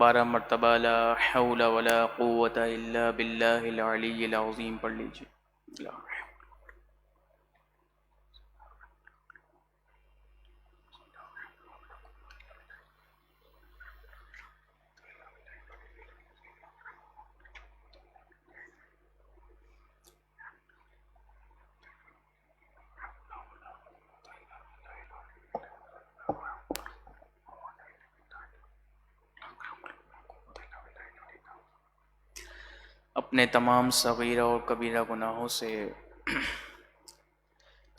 12 مرتبہ لا حول ولا قوت الا باللہ العلی العظیم پڑھ لیجیے۔ اپنے تمام صغیرہ اور کبیرہ گناہوں سے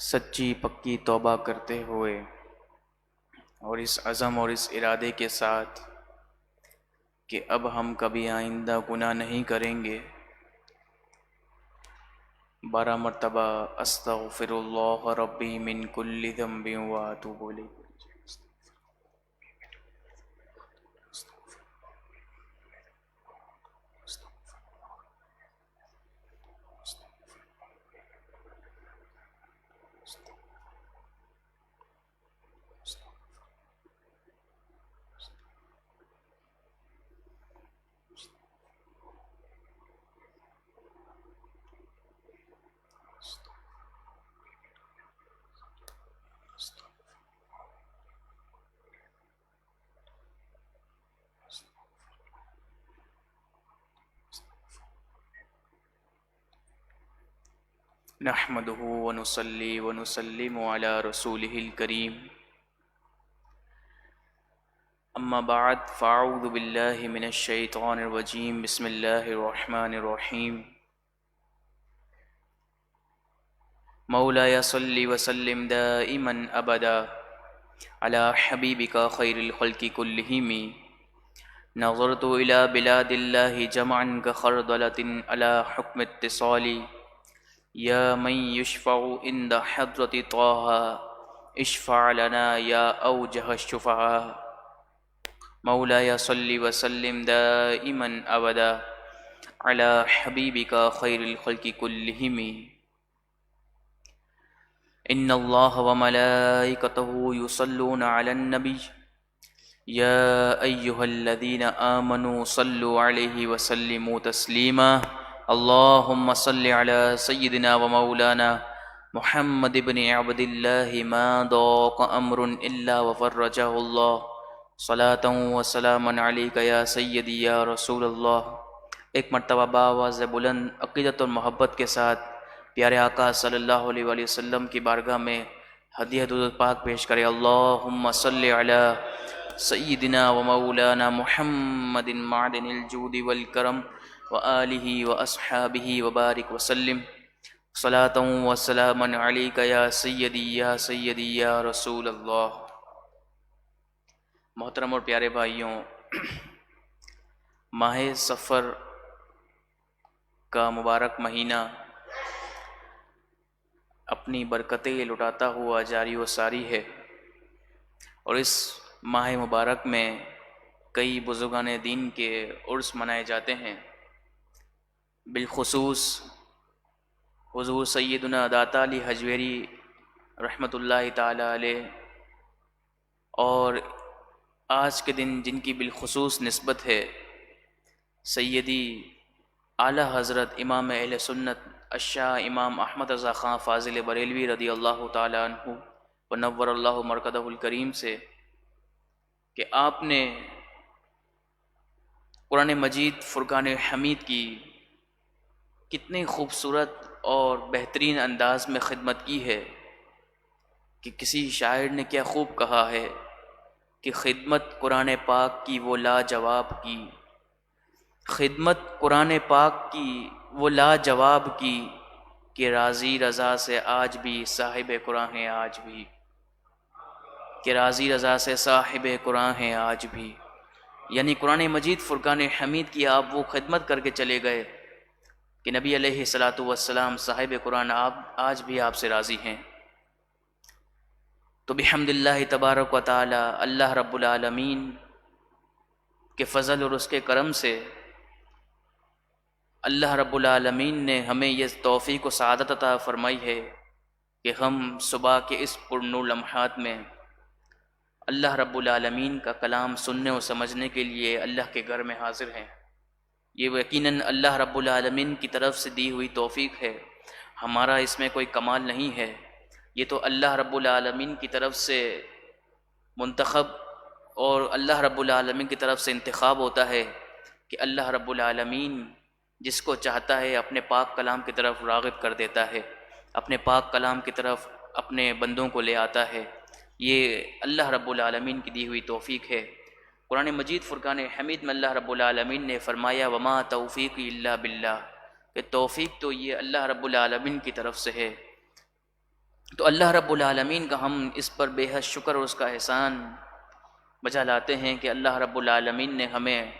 سچی پکی توبہ کرتے ہوئے اور اس عزم اور اس ارادے کے ساتھ کہ اب ہم کبھی آئندہ گناہ نہیں کریں گے، 12 مرتبہ استغفر اللہ ربی من کل ذنب واتوب الیہ۔ نحمده ونصلي ونسلم على رسوله الكريم، اما بعد فاعوذ باللہ من الشیطان الرجیم، بسم اللہ الرحمن الرحیم۔ مولاي صل وسلم دائما ابدا على حبيبك خير الخلق كلهم، نظرت الى بلاد الله جمعا كخردلة على حكم اتصالي، یا من یشفع عند حضرت طه اشفع لنا یا اوجہ الشفعاء، مولاي صل وسلم دائما ابدا على حبيبك خير الخلق كلهم، ان الله وملائكته يصلون على النبي، يا ايها الذين آمنوا صلوا عليه وسلموا تسليما، اللهم صل على سيدنا ومولانا محمد بن عبد الله ما ضاق امر الا وفرجه الله، صلاة وسلاما عليك يا سيدي يا رسول اللہ۔ ایک مرتبہ بآواز بلند عقیدت اور محبت کے ساتھ پیارے آقا صلی اللہ علیہ وآلہ وسلم کی بارگاہ میں ہدیہ درود پاک پیش کرے۔ اللہم صل علی سیدنا ومولانا محمد معدن الجود والکرم وآلہ واصحابہ وبارک وسلم، صلاة وسلاما علیک یا سیدی یا رسول اللہ۔ محترم اور پیارے بھائیوں، ماہ سفر کا مبارک مہینہ اپنی برکتیں لٹاتا ہوا جاری و ساری ہے، اور اس ماہ مبارک میں کئی بزرگان دین کے عرس منائے جاتے ہیں، بالخصوص حضور سیدنا داتا علی حجویری رحمۃ اللہ تعالی علیہ، اور آج کے دن جن کی بالخصوص نسبت ہے سیدی اعلیٰ حضرت امام اہل سنت الشاہ امام احمد رضا خان فاضل بریلوی رضی اللہ تعالی عنہ ونور اللہ مرکزہ الکریم سے، کہ آپ نے قرآن مجید فرقان حمید کی کتنے خوبصورت اور بہترین انداز میں خدمت کی ہے، کہ کسی شاعر نے کیا خوب کہا ہے کہ خدمت قرآن پاک کی وہ لاجواب کی، خدمت قرآن پاک کی وہ لاجواب کی، کہ راضی رضا سے آج بھی صاحب قرآن ہیں آج بھی، کہ راضی رضا سے صاحب قرآن ہیں آج بھی۔ یعنی قرآن مجید فرقان حمید کی آپ وہ خدمت کر کے چلے گئے کہ نبی علیہ الصلاۃ والسلام صاحب قرآن آپ آج بھی آپ سے راضی ہیں۔ تو بحمد اللہ تبارک و تعالی، اللہ رب العالمین کے فضل اور اس کے کرم سے اللہ رب العالمین نے ہمیں یہ توفیق و سعادت عطا فرمائی ہے کہ ہم صبح کے اس پرنور لمحات میں اللہ رب العالمین کا کلام سننے اور سمجھنے کے لیے اللہ کے گھر میں حاضر ہیں۔ یہ یقیناً اللہ رب العالمین کی طرف سے دی ہوئی توفیق ہے، ہمارا اس میں کوئی کمال نہیں ہے، یہ تو اللہ رب العالمین کی طرف سے منتخب اور اللہ رب العالمین کی طرف سے انتخاب ہوتا ہے کہ اللہ رب العالمین جس کو چاہتا ہے اپنے پاک کلام کی طرف راغب کر دیتا ہے، اپنے پاک کلام کی طرف اپنے بندوں کو لے آتا ہے۔ یہ اللہ رب العالمین کی دی ہوئی توفیق ہے۔ قرآن مجید فرقان حمید میں اللہ رب العالمین نے فرمایا وما توفیقی الا باللہ، کہ توفیق تو یہ اللہ رب العالمین کی طرف سے ہے۔ تو اللہ رب العالمین کا ہم اس پر بے حد شکر اور اس کا احسان بجا لاتے ہیں کہ اللہ رب العالمین نے ہمیں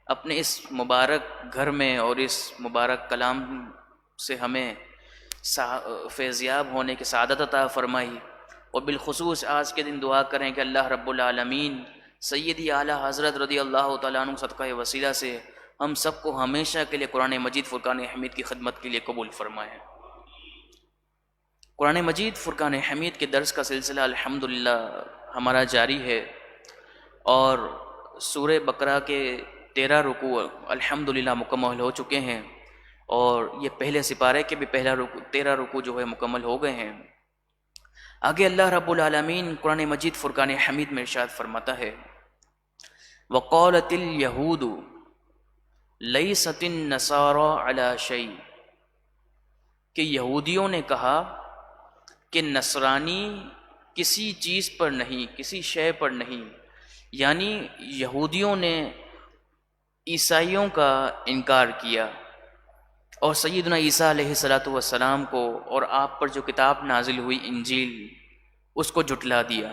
اپنے اس مبارک گھر میں اور اس مبارک کلام سے ہمیں فیضیاب ہونے کی سعادت عطا فرمائی، اور بالخصوص آج کے دن دعا کریں کہ اللہ رب العالمین سیدی اعلیٰ حضرت رضی اللہ تعالیٰ عنہ صدقہ وسیلہ سے ہم سب کو ہمیشہ کے لیے قرآن مجید فرقان حمید کی خدمت کے لیے قبول فرمائے۔ قرآن مجید فرقان حمید کے درس کا سلسلہ الحمدللہ ہمارا جاری ہے، اور سورہ بقرہ کے 13 رکوع الحمدللہ مکمل ہو چکے ہیں، اور یہ پہلے سپارے کے بھی 13 رکوع جو ہے مکمل ہو گئے ہیں۔ آگے اللہ رب العالمین قرآن مجید فرقان حمید میں ارشاد فرماتا ہے وَقَالَتِ الْيَهُودُ لَيْسَتِ النَّصَارَى عَلَى شَيْءٍ، کہ یہودیوں نے کہا کہ نصرانی کسی چیز پر نہیں، کسی شے پر نہیں، یعنی یہودیوں نے عیسائیوں کا انکار کیا اور سیدنا عیسیٰ علیہ السلام کو اور آپ پر جو کتاب نازل ہوئی انجیل اس کو جھٹلا دیا۔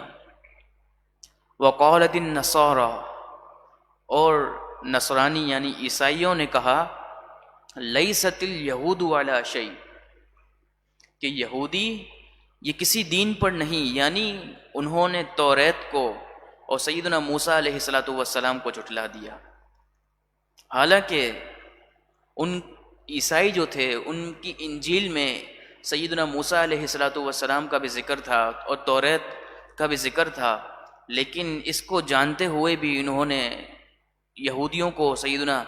وقالت النصارى، اور نصرانی یعنی عیسائیوں نے کہا لیست الیہود علی شیء، کہ یہودی یہ کسی دین پر نہیں، یعنی انہوں نے توریت کو اور سیدنا موسیٰ علیہ السلام کو جھٹلا دیا۔ حالانکہ ان عیسائی جو تھے ان کی انجیل میں سیدنا موسیٰ علیہ السلام کا بھی ذکر تھا اور توریت کا بھی ذکر تھا، لیکن اس کو جانتے ہوئے بھی انہوں نے یہودیوں کو، سیدنا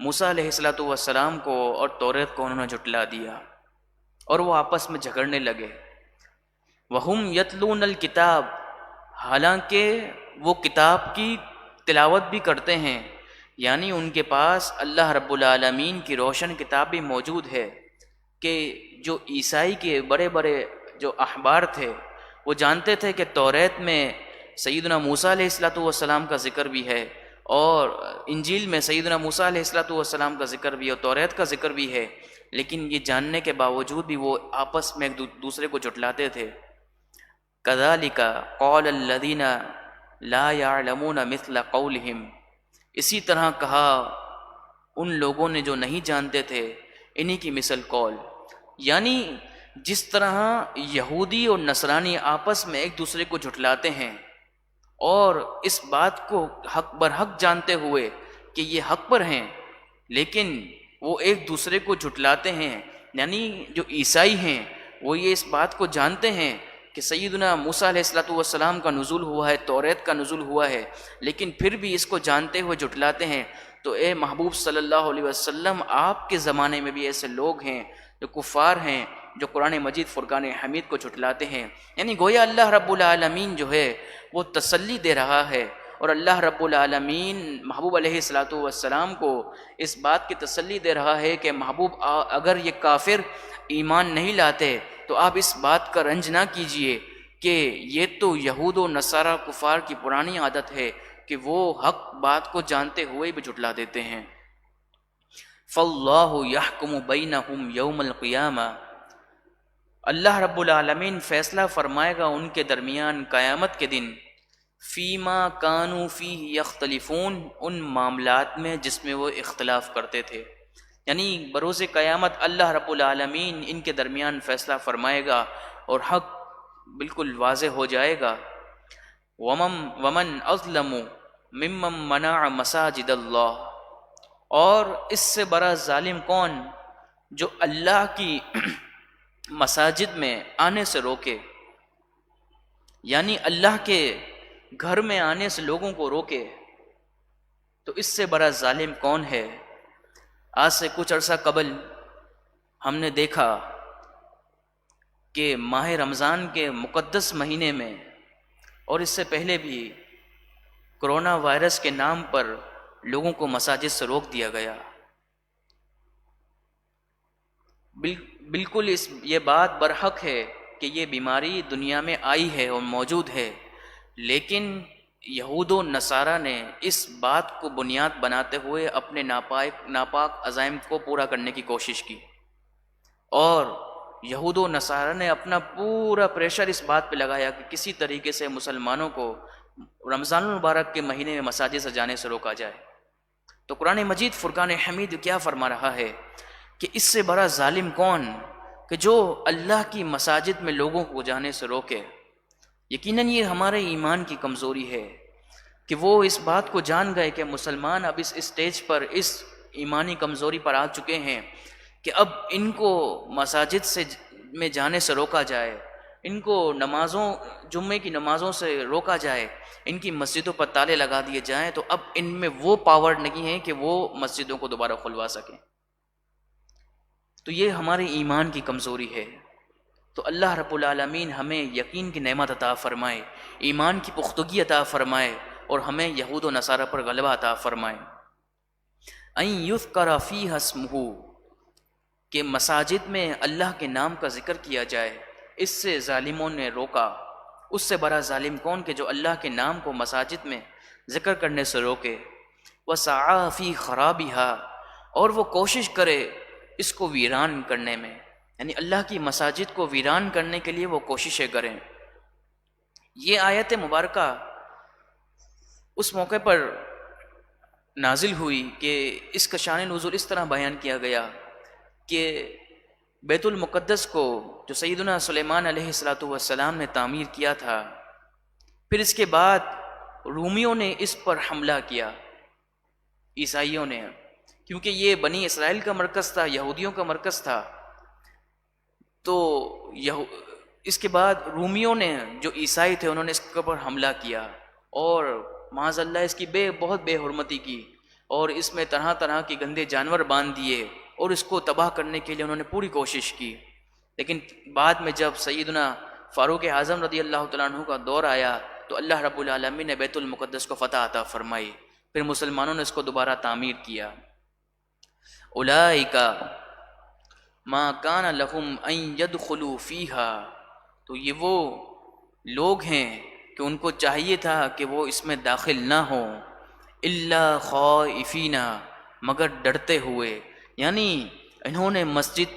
موسیٰ علیہ السلام کو اور توریت کو انہوں نے جھٹلا دیا، اور وہ آپس میں جھگڑنے لگے۔ وَهُمْ يَتْلُونَ الْكِتَابَ، حالانکہ وہ کتاب کی تلاوت بھی کرتے ہیں، یعنی ان کے پاس اللہ رب العالمین کی روشن کتاب بھی موجود ہے، کہ جو عیسائی کے بڑے بڑے جو احبار تھے وہ جانتے تھے کہ توریت میں سیدنا موسیٰ علیہ السلام کا ذکر بھی ہے، اور انجیل میں سیدنا موسیٰ علیہ السلام کا ذکر بھی ہے اور توریت کا ذکر بھی ہے، لیکن یہ جاننے کے باوجود بھی وہ آپس میں ایک دوسرے کو جھٹلاتے تھے۔ كَذَلِكَ قَالَ الَّذِينَ لَا يَعْلَمُونَ مِثْلَ قَوْلِهِمْ، اسی طرح کہا ان لوگوں نے جو نہیں جانتے تھے انہی کی مثل قول، یعنی جس طرح یہودی اور نصرانی آپس میں ایک دوسرے کو جھٹلاتے ہیں اور اس بات کو حق برحق جانتے ہوئے کہ یہ حق پر ہیں، لیکن وہ ایک دوسرے کو جھٹلاتے ہیں، یعنی جو عیسائی ہیں وہ یہ اس بات کو جانتے ہیں کہ سیدنا موسیٰ علیہ السلام کا نزول ہوا ہے، توریت کا نزول ہوا ہے، لیکن پھر بھی اس کو جانتے ہوئے جھٹلاتے ہیں۔ تو اے محبوب صلی اللہ علیہ وسلم، آپ کے زمانے میں بھی ایسے لوگ ہیں جو کفار ہیں، جو قرآن مجید فرقان حمید کو جھٹلاتے ہیں، یعنی گویا اللہ رب العالمین جو ہے وہ تسلی دے رہا ہے، اور اللہ رب العالمین محبوب علیہ السلام کو اس بات کی تسلی دے رہا ہے کہ محبوب اگر یہ کافر ایمان نہیں لاتے تو آپ اس بات کا رنج نہ کیجئے کہ یہ تو یہود و نصارہ کفار کی پرانی عادت ہے کہ وہ حق بات کو جانتے ہوئے بھی جھٹلا دیتے ہیں۔ فَاللَّهُ يَحْكُمُ بَيْنَهُمْ يَوْمَ الْقِيَامَةِ، اللہ رب العالمین فیصلہ فرمائے گا ان کے درمیان قیامت کے دن، فیما کانوا فیہ یختلفون، ان معاملات میں جس میں وہ اختلاف کرتے تھے، یعنی بروز قیامت اللہ رب العالمین ان کے درمیان فیصلہ فرمائے گا اور حق بالکل واضح ہو جائے گا۔ ومن اظلم ممن منع مساجد اللہ، اور اس سے بڑا ظالم کون جو اللہ کی مساجد میں آنے سے روکے، یعنی اللہ کے گھر میں آنے سے لوگوں کو روکے، تو اس سے بڑا ظالم کون ہے؟ آج سے کچھ عرصہ قبل ہم نے دیکھا کہ ماہ رمضان کے مقدس مہینے میں اور اس سے پہلے بھی کرونا وائرس کے نام پر لوگوں کو مساجد سے روک دیا گیا۔ بالکل یہ بات برحق ہے کہ یہ بیماری دنیا میں آئی ہے اور موجود ہے، لیکن یہود و نصارہ نے اس بات کو بنیاد بناتے ہوئے اپنے ناپاک عزائم کو پورا کرنے کی کوشش کی، اور یہود و نصارہ نے اپنا پورا پریشر اس بات پہ لگایا کہ کسی طریقے سے مسلمانوں کو رمضان المبارک کے مہینے میں مساجد سے جانے سے روکا جائے۔ تو قرآن مجید فرقان حمید کیا فرما رہا ہے کہ اس سے بڑا ظالم کون کہ جو اللہ کی مساجد میں لوگوں کو جانے سے روکے۔ یقیناً یہ ہمارے ایمان کی کمزوری ہے کہ وہ اس بات کو جان گئے کہ مسلمان اب اس اسٹیج پر، اس ایمانی کمزوری پر آ چکے ہیں کہ اب ان کو مساجد سے میں جانے سے روکا جائے، ان کو جمعے کی نمازوں سے روکا جائے، ان کی مسجدوں پر تالے لگا دیے جائیں، تو اب ان میں وہ پاور نہیں ہے کہ وہ مسجدوں کو دوبارہ کھلوا سکیں۔ تو یہ ہمارے ایمان کی کمزوری ہے۔ تو اللہ رب العالمین ہمیں یقین کی نعمت عطا فرمائے، ایمان کی پختگی عطا فرمائے، اور ہمیں یہود و نصارہ پر غلبہ عطا فرمائے۔ ان یذکر فیہا اسمہ، کہ مساجد میں اللہ کے نام کا ذکر کیا جائے، اس سے ظالموں نے روکا۔ اس سے بڑا ظالم کون کہ جو اللہ کے نام کو مساجد میں ذکر کرنے سے روکے۔ وسعی فی خرابہا، اور وہ کوشش کرے اس کو ویران کرنے میں، یعنی اللہ کی مساجد کو ویران کرنے کے لیے وہ کوششیں کریں۔ یہ آیت مبارکہ اس موقع پر نازل ہوئی کہ اس کا شان نزول اس طرح بیان کیا گیا کہ بیت المقدس کو جو سیدنا سلیمان علیہ السلام نے تعمیر کیا تھا، پھر اس کے بعد رومیوں نے اس پر حملہ کیا، عیسائیوں نے، کیونکہ یہ بنی اسرائیل کا مرکز تھا، یہودیوں کا مرکز تھا۔ تو اس کے بعد رومیوں نے جو عیسائی تھے انہوں نے اس کے اوپر حملہ کیا، اور معاذ اللہ اس کی بہت بے حرمتی کی، اور اس میں طرح طرح کے گندے جانور باندھ دیے، اور اس کو تباہ کرنے کے لیے انہوں نے پوری کوشش کی۔ لیکن بعد میں جب سیدنا فاروق اعظم رضی اللہ تعالیٰ عنہ کا دور آیا تو اللہ رب العالمین نے بیت المقدس کو فتح عطا فرمائی، پھر مسلمانوں نے اس کو دوبارہ تعمیر کیا۔ اولئک ما کان لہم ان یدخلوا فیہا، تو یہ وہ لوگ ہیں کہ ان کو چاہیے تھا کہ وہ اس میں داخل نہ ہوں، الا خائفین، مگر ڈرتے ہوئے، یعنی انہوں نے مسجد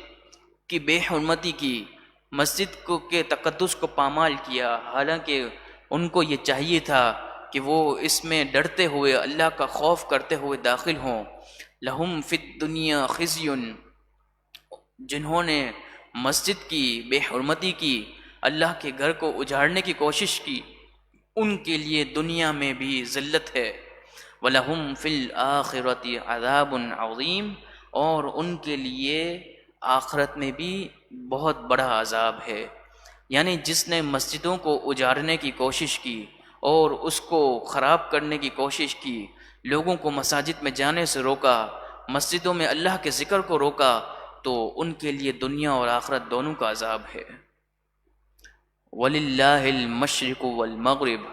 کی بے حرمتی کی، مسجد کے تقدس کو پامال کیا، حالانکہ ان کو یہ چاہیے تھا کہ وہ اس میں ڈرتے ہوئے، اللہ کا خوف کرتے ہوئے داخل ہوں۔ لہم فی الدنیا خزی، جنہوں نے مسجد کی بے حرمتی کی، اللہ کے گھر کو اجاڑنے کی کوشش کی، ان کے لیے دنیا میں بھی ذلت ہے۔ وَلَهُمْ فِي الْآخِرَةِ عَذَابٌ عَظِيمٌ، اور ان کے لیے آخرت میں بھی بہت بڑا عذاب ہے۔ یعنی جس نے مسجدوں کو اجاڑنے کی کوشش کی اور اس کو خراب کرنے کی کوشش کی، لوگوں کو مساجد میں جانے سے روکا، مسجدوں میں اللہ کے ذکر کو روکا، تو ان کے لیے دنیا اور آخرت دونوں کا عذاب ہے۔ وَلِلَّهِ الْمَشْرِقُ وَالْمَغْرِبُ،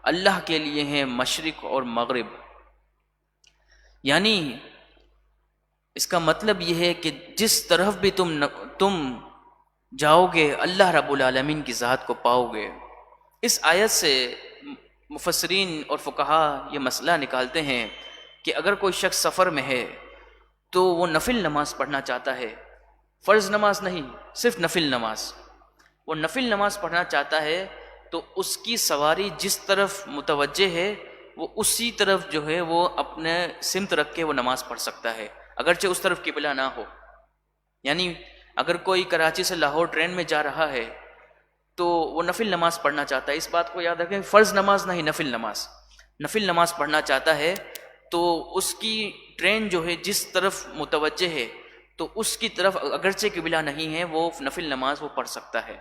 اللہ کے لیے ہیں مشرق اور مغرب۔ یعنی اس کا مطلب یہ ہے کہ جس طرف بھی تم جاؤ گے اللہ رب العالمین کی ذات کو پاؤ گے۔ اس آیت سے مفسرین اور فقہا یہ مسئلہ نکالتے ہیں کہ اگر کوئی شخص سفر میں ہے تو وہ نفل نماز پڑھنا چاہتا ہے، فرض نماز نہیں، صرف نفل نماز، وہ نفل نماز پڑھنا چاہتا ہے، تو اس کی سواری جس طرف متوجہ ہے وہ اسی طرف جو ہے وہ اپنے سمت رکھ کے وہ نماز پڑھ سکتا ہے، اگرچہ اس طرف قبلہ نہ ہو۔ یعنی اگر کوئی کراچی سے لاہور ٹرین میں جا رہا ہے تو وہ نفل نماز پڑھنا چاہتا ہے، اس بات کو یاد رکھیں، فرض نماز نہیں، نفل نماز پڑھنا چاہتا ہے، تو اس کی ٹرین جو ہے جس طرف متوجہ ہے تو اس کی طرف اگرچہ قبلہ نہیں ہے وہ نفل نماز وہ پڑھ سکتا ہے۔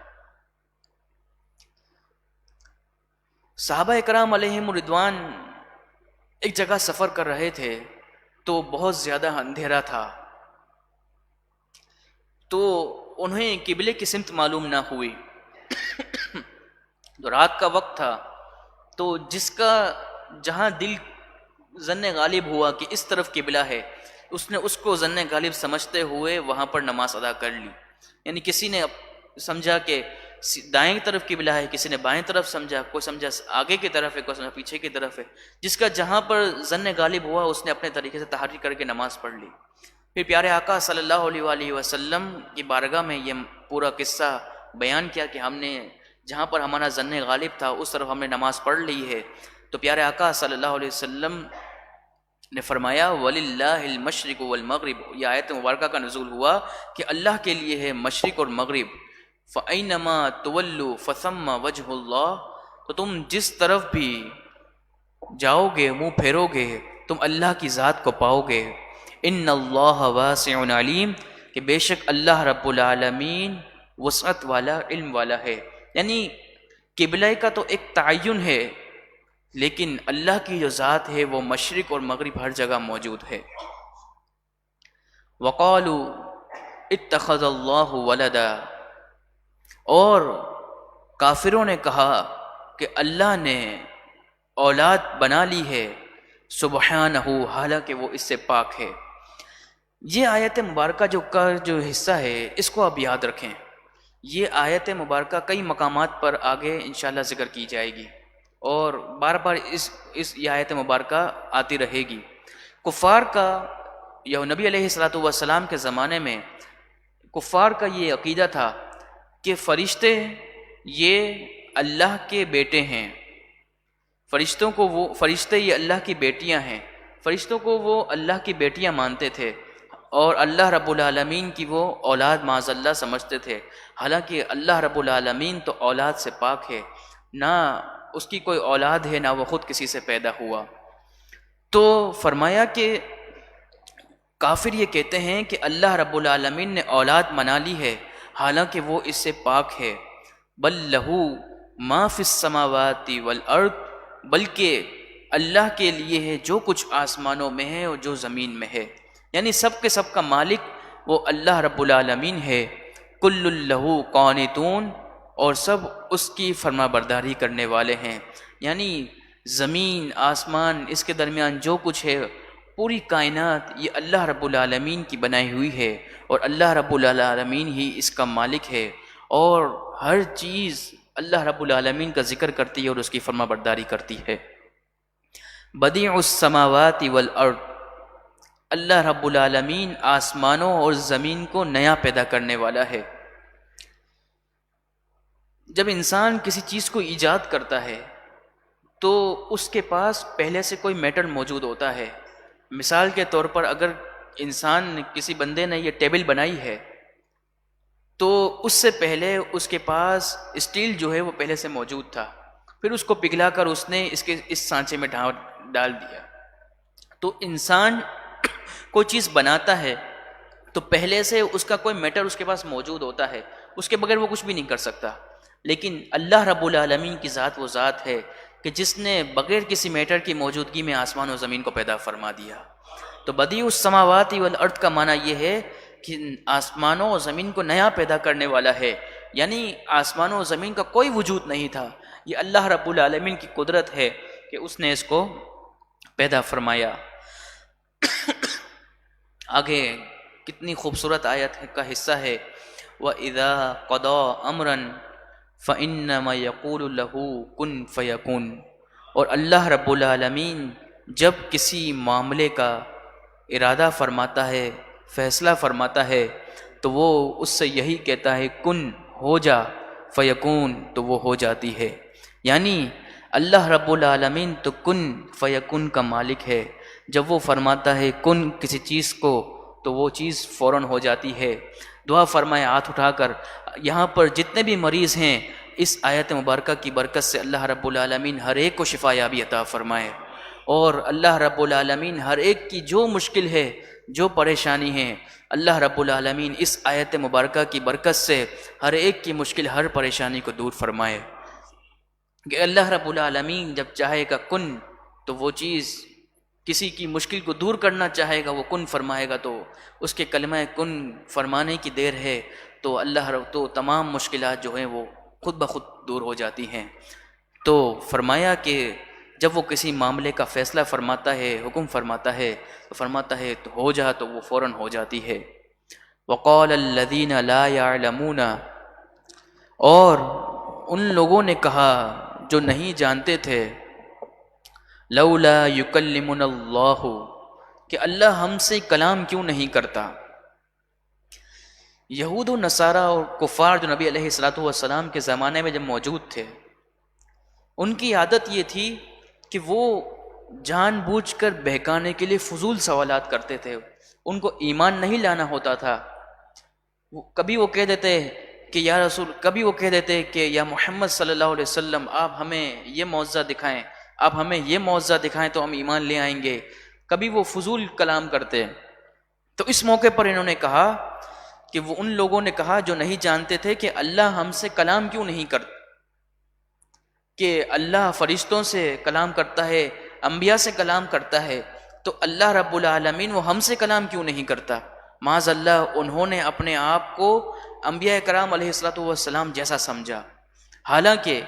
صحابہ اکرام علیہم الرضوان ایک جگہ سفر کر رہے تھے تو بہت زیادہ اندھیرا تھا، تو انہیں قبلے کی سمت معلوم نہ ہوئی۔ تو رات کا وقت تھا، تو جس کا جہاں دل ظن غالب ہوا کہ اس طرف قبلہ ہے، اس نے اس کو ظن غالب سمجھتے ہوئے وہاں پر نماز ادا کر لی۔ یعنی کسی نے سمجھا کہ دائیں طرف قبلہ ہے، کسی نے بائیں طرف سمجھا، کوئی سمجھا آگے کی طرف ہے، کوئی سمجھا پیچھے کی طرف ہے، جس کا جہاں پر ظن غالب ہوا اس نے اپنے طریقے سے تحری کر کے نماز پڑھ لی۔ پھر پیارے آقا صلی اللہ علیہ وآلہ وسلم کی بارگاہ میں یہ پورا قصہ بیان کیا کہ ہم نے جہاں پر ہمارا ظن غالب تھا اس طرف ہم نے نماز پڑھ لی ہے۔ تو پیارے آقا صلی اللہ علیہ وسلم نے فرمایا وَلِلَّهِ الْمَشْرِقُ وَالْمَغْرِبُ، یہ آیت مبارکہ کا نزول ہوا کہ اللہ کے لیے ہے مشرق اور مغرب۔ فَأَيْنَمَا تُوَلُّوا فَثَمَّ وَجْهُ اللَّهِ، تو تم جس طرف بھی جاؤ گے، منہ پھیرو گے، تم اللہ کی ذات کو پاؤ گے۔ ان اللہ واسع علیم، کہ بے شک اللہ رب العالمین وسعت والا، علم والا ہے۔ یعنی قبلہ کا تو ایک تعین ہے، لیکن اللہ کی جو ذات ہے وہ مشرق اور مغرب ہر جگہ موجود ہے۔ وقالوا اتخذ اللہ ولدا، اور کافروں نے کہا کہ اللہ نے اولاد بنا لی ہے، سبحانہ، حالانکہ وہ اس سے پاک ہے۔ یہ آیت مبارکہ جو حصہ ہے اس کو آپ یاد رکھیں۔ یہ آیت مبارکہ کئی مقامات پر آگے انشاءاللہ ذکر کی جائے گی اور بار بار یہ آیت مبارکہ آتی رہے گی۔ کفار کا یا نبی علیہ الصلوۃ والسلام کے زمانے میں کفار کا یہ عقیدہ تھا کہ فرشتے یہ اللہ کے بیٹے ہیں، فرشتے یہ اللہ کی بیٹیاں ہیں، فرشتوں کو وہ اللہ کی بیٹیاں مانتے تھے اور اللہ رب العالمین کی وہ اولاد معاذ اللہ سمجھتے تھے، حالانکہ اللہ رب العالمین تو اولاد سے پاک ہے، نہ اس کی کوئی اولاد ہے، نہ وہ خود کسی سے پیدا ہوا۔ تو فرمایا کہ کافر یہ کہتے ہیں کہ اللہ رب العالمین نے اولاد منا لی ہے، حالانکہ وہ اس سے پاک ہے۔ بل لہو ما فی السماوات والارض، بلکہ اللہ کے لیے ہے جو کچھ آسمانوں میں ہے اور جو زمین میں ہے، یعنی سب کے سب کا مالک وہ اللہ رب العالمین ہے۔ کل لہو قانتون، اور سب اس کی فرما برداری کرنے والے ہیں، یعنی زمین آسمان اس کے درمیان جو کچھ ہے، پوری کائنات یہ اللہ رب العالمین کی بنائی ہوئی ہے اور اللہ رب العالمین ہی اس کا مالک ہے، اور ہر چیز اللہ رب العالمین کا ذکر کرتی ہے اور اس کی فرما برداری کرتی ہے۔ بدیع السماوات والارض، اللہ رب العالمین آسمانوں اور زمین کو نیا پیدا کرنے والا ہے۔ جب انسان کسی چیز کو ایجاد کرتا ہے تو اس کے پاس پہلے سے کوئی میٹر موجود ہوتا ہے۔ مثال کے طور پر اگر انسان کسی بندے نے یہ ٹیبل بنائی ہے تو اس سے پہلے اس کے پاس اسٹیل جو ہے وہ پہلے سے موجود تھا، پھر اس کو پگھلا کر اس نے اس سانچے میں ڈال دیا۔ تو انسان کوئی چیز بناتا ہے تو پہلے سے اس کا کوئی میٹر اس کے پاس موجود ہوتا ہے، اس کے بغیر وہ کچھ بھی نہیں کر سکتا۔ لیکن اللہ رب العالمین کی ذات وہ ذات ہے کہ جس نے بغیر کسی میٹر کی موجودگی میں آسمان و زمین کو پیدا فرما دیا۔ تو بدیع السماوات والارض کا معنی یہ ہے کہ آسمانوں و زمین کو نیا پیدا کرنے والا ہے، یعنی آسمانوں و زمین کا کوئی وجود نہیں تھا، یہ اللہ رب العالمین کی قدرت ہے کہ اس نے اس کو پیدا فرمایا۔ آگے کتنی خوبصورت آیت کا حصہ ہے، وَإِذَا قَضَى أَمْرًا فَإِنَّمَا يَقُولُ لَهُ كُن فَيَكُن، اور اللہ رب العالمین جب کسی معاملے کا ارادہ فرماتا ہے، فیصلہ فرماتا ہے، تو وہ اس سے یہی کہتا ہے کن، ہو جا، فیکون، تو وہ ہو جاتی ہے۔ یعنی اللہ رب العالمین تو کن فیکون کا مالک ہے، جب وہ فرماتا ہے کن کسی چیز کو تو وہ چیز فوراً ہو جاتی ہے۔ دعا فرمائے ہاتھ اٹھا کر، یہاں پر جتنے بھی مریض ہیں اس آیت مبارکہ کی برکت سے اللہ رب العالمین ہر ایک کو شفا یابی عطا فرمائے، اور اللہ رب العالمین ہر ایک کی جو مشکل ہے، جو پریشانی ہے، اللہ رب العالمین اس آیت مبارکہ کی برکت سے ہر ایک کی مشکل، ہر پریشانی کو دور فرمائے۔ کہ اللہ رب العالمین جب چاہے گا کن تو وہ چیز، کسی کی مشکل کو دور کرنا چاہے گا وہ کن فرمائے گا، تو اس کے کلمہ کن فرمانے کی دیر ہے تو اللہ رب تو تمام مشکلات جو ہیں وہ خود بخود دور ہو جاتی ہیں۔ تو فرمایا کہ جب وہ کسی معاملے کا فیصلہ فرماتا ہے، حکم فرماتا ہے تو فرماتا ہے تو ہو جا، تو وہ فوراً ہو جاتی ہے۔ وقال الذین لا يعلمون، اور ان لوگوں نے کہا جو نہیں جانتے تھے، لولا یکلمنا اللہ، کہ اللہ ہم سے کلام کیوں نہیں کرتا۔ یہود و نصارہ اور کفار جو نبی علیہ الصلوۃ والسلام کے زمانے میں جب موجود تھے، ان کی عادت یہ تھی کہ وہ جان بوجھ کر بہکانے کے لیے فضول سوالات کرتے تھے۔ ان کو ایمان نہیں لانا ہوتا تھا، کبھی وہ کہہ دیتے کہ یا رسول، کبھی وہ کہہ دیتے کہ یا محمد صلی اللہ علیہ وسلم آپ ہمیں یہ معجزہ دکھائیں، آپ ہمیں یہ معجزہ دکھائیں تو ہم ایمان لے آئیں گے۔ کبھی وہ فضول کلام کرتے۔ تو اس موقع پر انہوں نے کہا کہ وہ ان لوگوں نے کہا جو نہیں جانتے تھے کہ اللہ ہم سے کلام کیوں نہیں کرتا، کہ اللہ فرشتوں سے کلام کرتا ہے، انبیاء سے کلام کرتا ہے، تو اللہ رب العالمین وہ ہم سے کلام کیوں نہیں کرتا۔ معاذ اللہ انہوں نے اپنے آپ کو انبیاء کرام علیہ الصلوۃ والسلام جیسا سمجھا، حالانکہ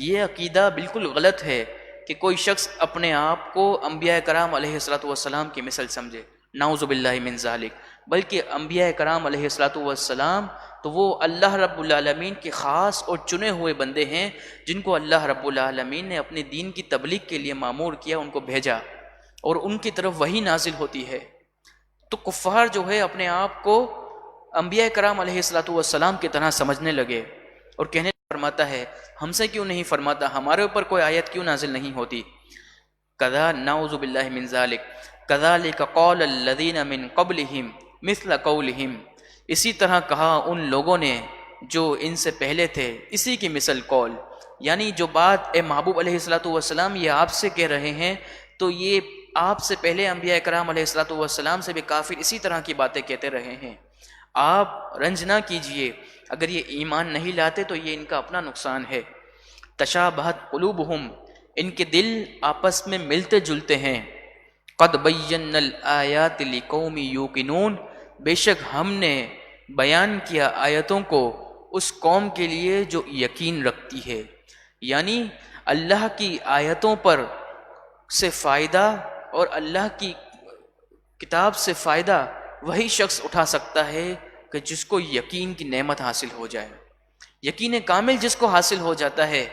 یہ عقیدہ بالکل غلط ہے کہ کوئی شخص اپنے آپ کو انبیاء کرام علیہ الصلوۃ والسلام کی مثل سمجھے، نعوذ باللہ من ذالک۔ بلکہ انبیاء کرام علیہ الصلوۃ والسلام تو وہ اللہ رب العالمین کے خاص اور چنے ہوئے بندے ہیں جن کو اللہ رب العالمین نے اپنے دین کی تبلیغ کے لیے مامور کیا، ان کو بھیجا اور ان کی طرف وحی نازل ہوتی ہے۔ تو کفار جو ہے اپنے آپ کو انبیاء کرام علیہ الصلوۃ والسلام کی طرح سمجھنے لگے اور کہنے فرماتا ہے ہم سے کیوں نہیں فرماتا، ہمارے اوپر کوئی آیت کیوں نازل نہیں ہوتی۔ کذا نعوذ باللہ من ذالک کذالک قال الذین من قبلہم مثل قولہم، اسی طرح کہا ان لوگوں نے جو ان سے پہلے تھے، اسی کی مثل قول، یعنی جو بات اے محبوب علیہ الصلوۃ والسلام یہ آپ سے کہہ رہے ہیں تو یہ آپ سے پہلے انبیاء کرام علیہ الصلوۃ والسلام سے بھی کافر اسی طرح کی باتیں کہتے رہے ہیں۔ آپ رنج نہ کیجئے، اگر یہ ایمان نہیں لاتے تو یہ ان کا اپنا نقصان ہے۔ تشابہت قلوبہم، ان کے دل آپس میں ملتے جلتے ہیں۔ قد بینا الآیات لقوم یوقنون، بے شک ہم نے بیان کیا آیتوں کو اس قوم کے لیے جو یقین رکھتی ہے، یعنی اللہ کی آیتوں پر سے فائدہ اور اللہ کی کتاب سے فائدہ وہی شخص اٹھا سکتا ہے کہ جس کو یقین کی نعمت حاصل ہو جائے۔ یقین کامل جس کو حاصل ہو جاتا ہے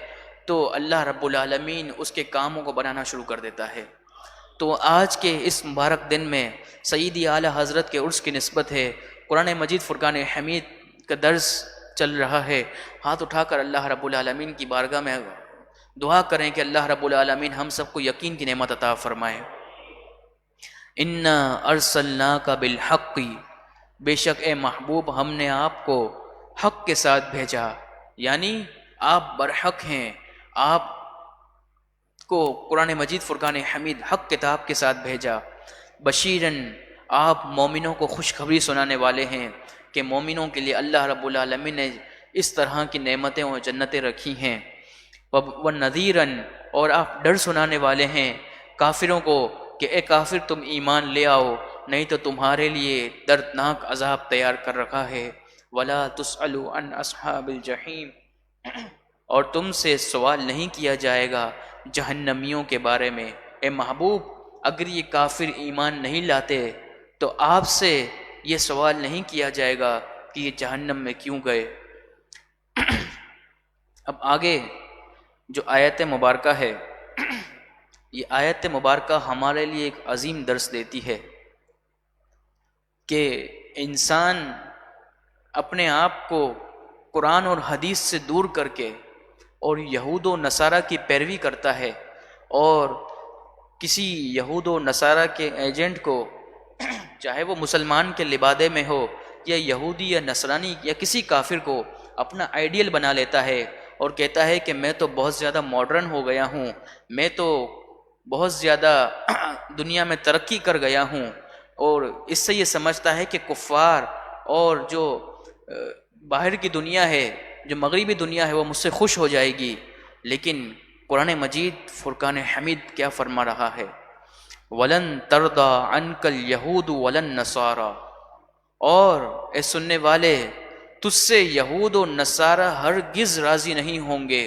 تو اللہ رب العالمین اس کے کاموں کو بنانا شروع کر دیتا ہے۔ تو آج کے اس مبارک دن میں سیدی اعلیٰ حضرت کے عرس کی نسبت ہے، قرآن مجید فرقان حمید کا درس چل رہا ہے۔ ہاتھ اٹھا کر اللہ رب العالمین کی بارگاہ میں دعا کریں کہ اللہ رب العالمین ہم سب کو یقین کی نعمت عطا فرمائے۔ انا ارسلناک بالحق، بے شک اے محبوب ہم نے آپ کو حق کے ساتھ بھیجا، یعنی آپ برحق ہیں، آپ کو قرآن مجید فرقان حمید حق کتاب کے ساتھ بھیجا۔ بشیرن، آپ مومنوں کو خوشخبری سنانے والے ہیں کہ مومنوں کے لیے اللہ رب العالمین نے اس طرح کی نعمتیں اور جنتیں رکھی ہیں۔ وَنَذِيرًا، اور آپ ڈر سنانے والے ہیں کافروں کو کہ اے کافر تم ایمان لے آؤ، نہیں تو تمہارے لیے دردناک عذاب تیار کر رکھا ہے۔ وَلَا تُسْأَلُوا عَنْ أَصْحَابِ الْجَحِيمِ، اور تم سے سوال نہیں کیا جائے گا جہنمیوں کے بارے میں۔ اے محبوب اگر یہ کافر ایمان نہیں لاتے تو آپ سے یہ سوال نہیں کیا جائے گا کہ یہ جہنم میں کیوں گئے۔ اب آگے جو آیت مبارکہ ہے، یہ آیت مبارکہ ہمارے لیے ایک عظیم درس دیتی ہے کہ انسان اپنے آپ کو قرآن اور حدیث سے دور کر کے اور یہود و نصارہ کی پیروی کرتا ہے، اور کسی یہود و نصارہ کے ایجنٹ کو، چاہے وہ مسلمان کے لبادے میں ہو یا یہودی یا نصرانی یا کسی کافر کو، اپنا آئیڈیل بنا لیتا ہے اور کہتا ہے کہ میں تو بہت زیادہ ماڈرن ہو گیا ہوں، میں تو بہت زیادہ دنیا میں ترقی کر گیا ہوں، اور اس سے یہ سمجھتا ہے کہ کفار اور جو باہر کی دنیا ہے، جو مغربی دنیا ہے، وہ مجھ سے خوش ہو جائے گی۔ لیکن قرآن مجید فرقان حمید کیا فرما رہا ہے؟ وَلَن تَرْضَىٰ عَنْكَ الْيَهُودُ وَلَا النَّصَارَىٰ، اور اے سننے والے تجھ سے یہود و نصارہ ہرگز راضی نہیں ہوں گے،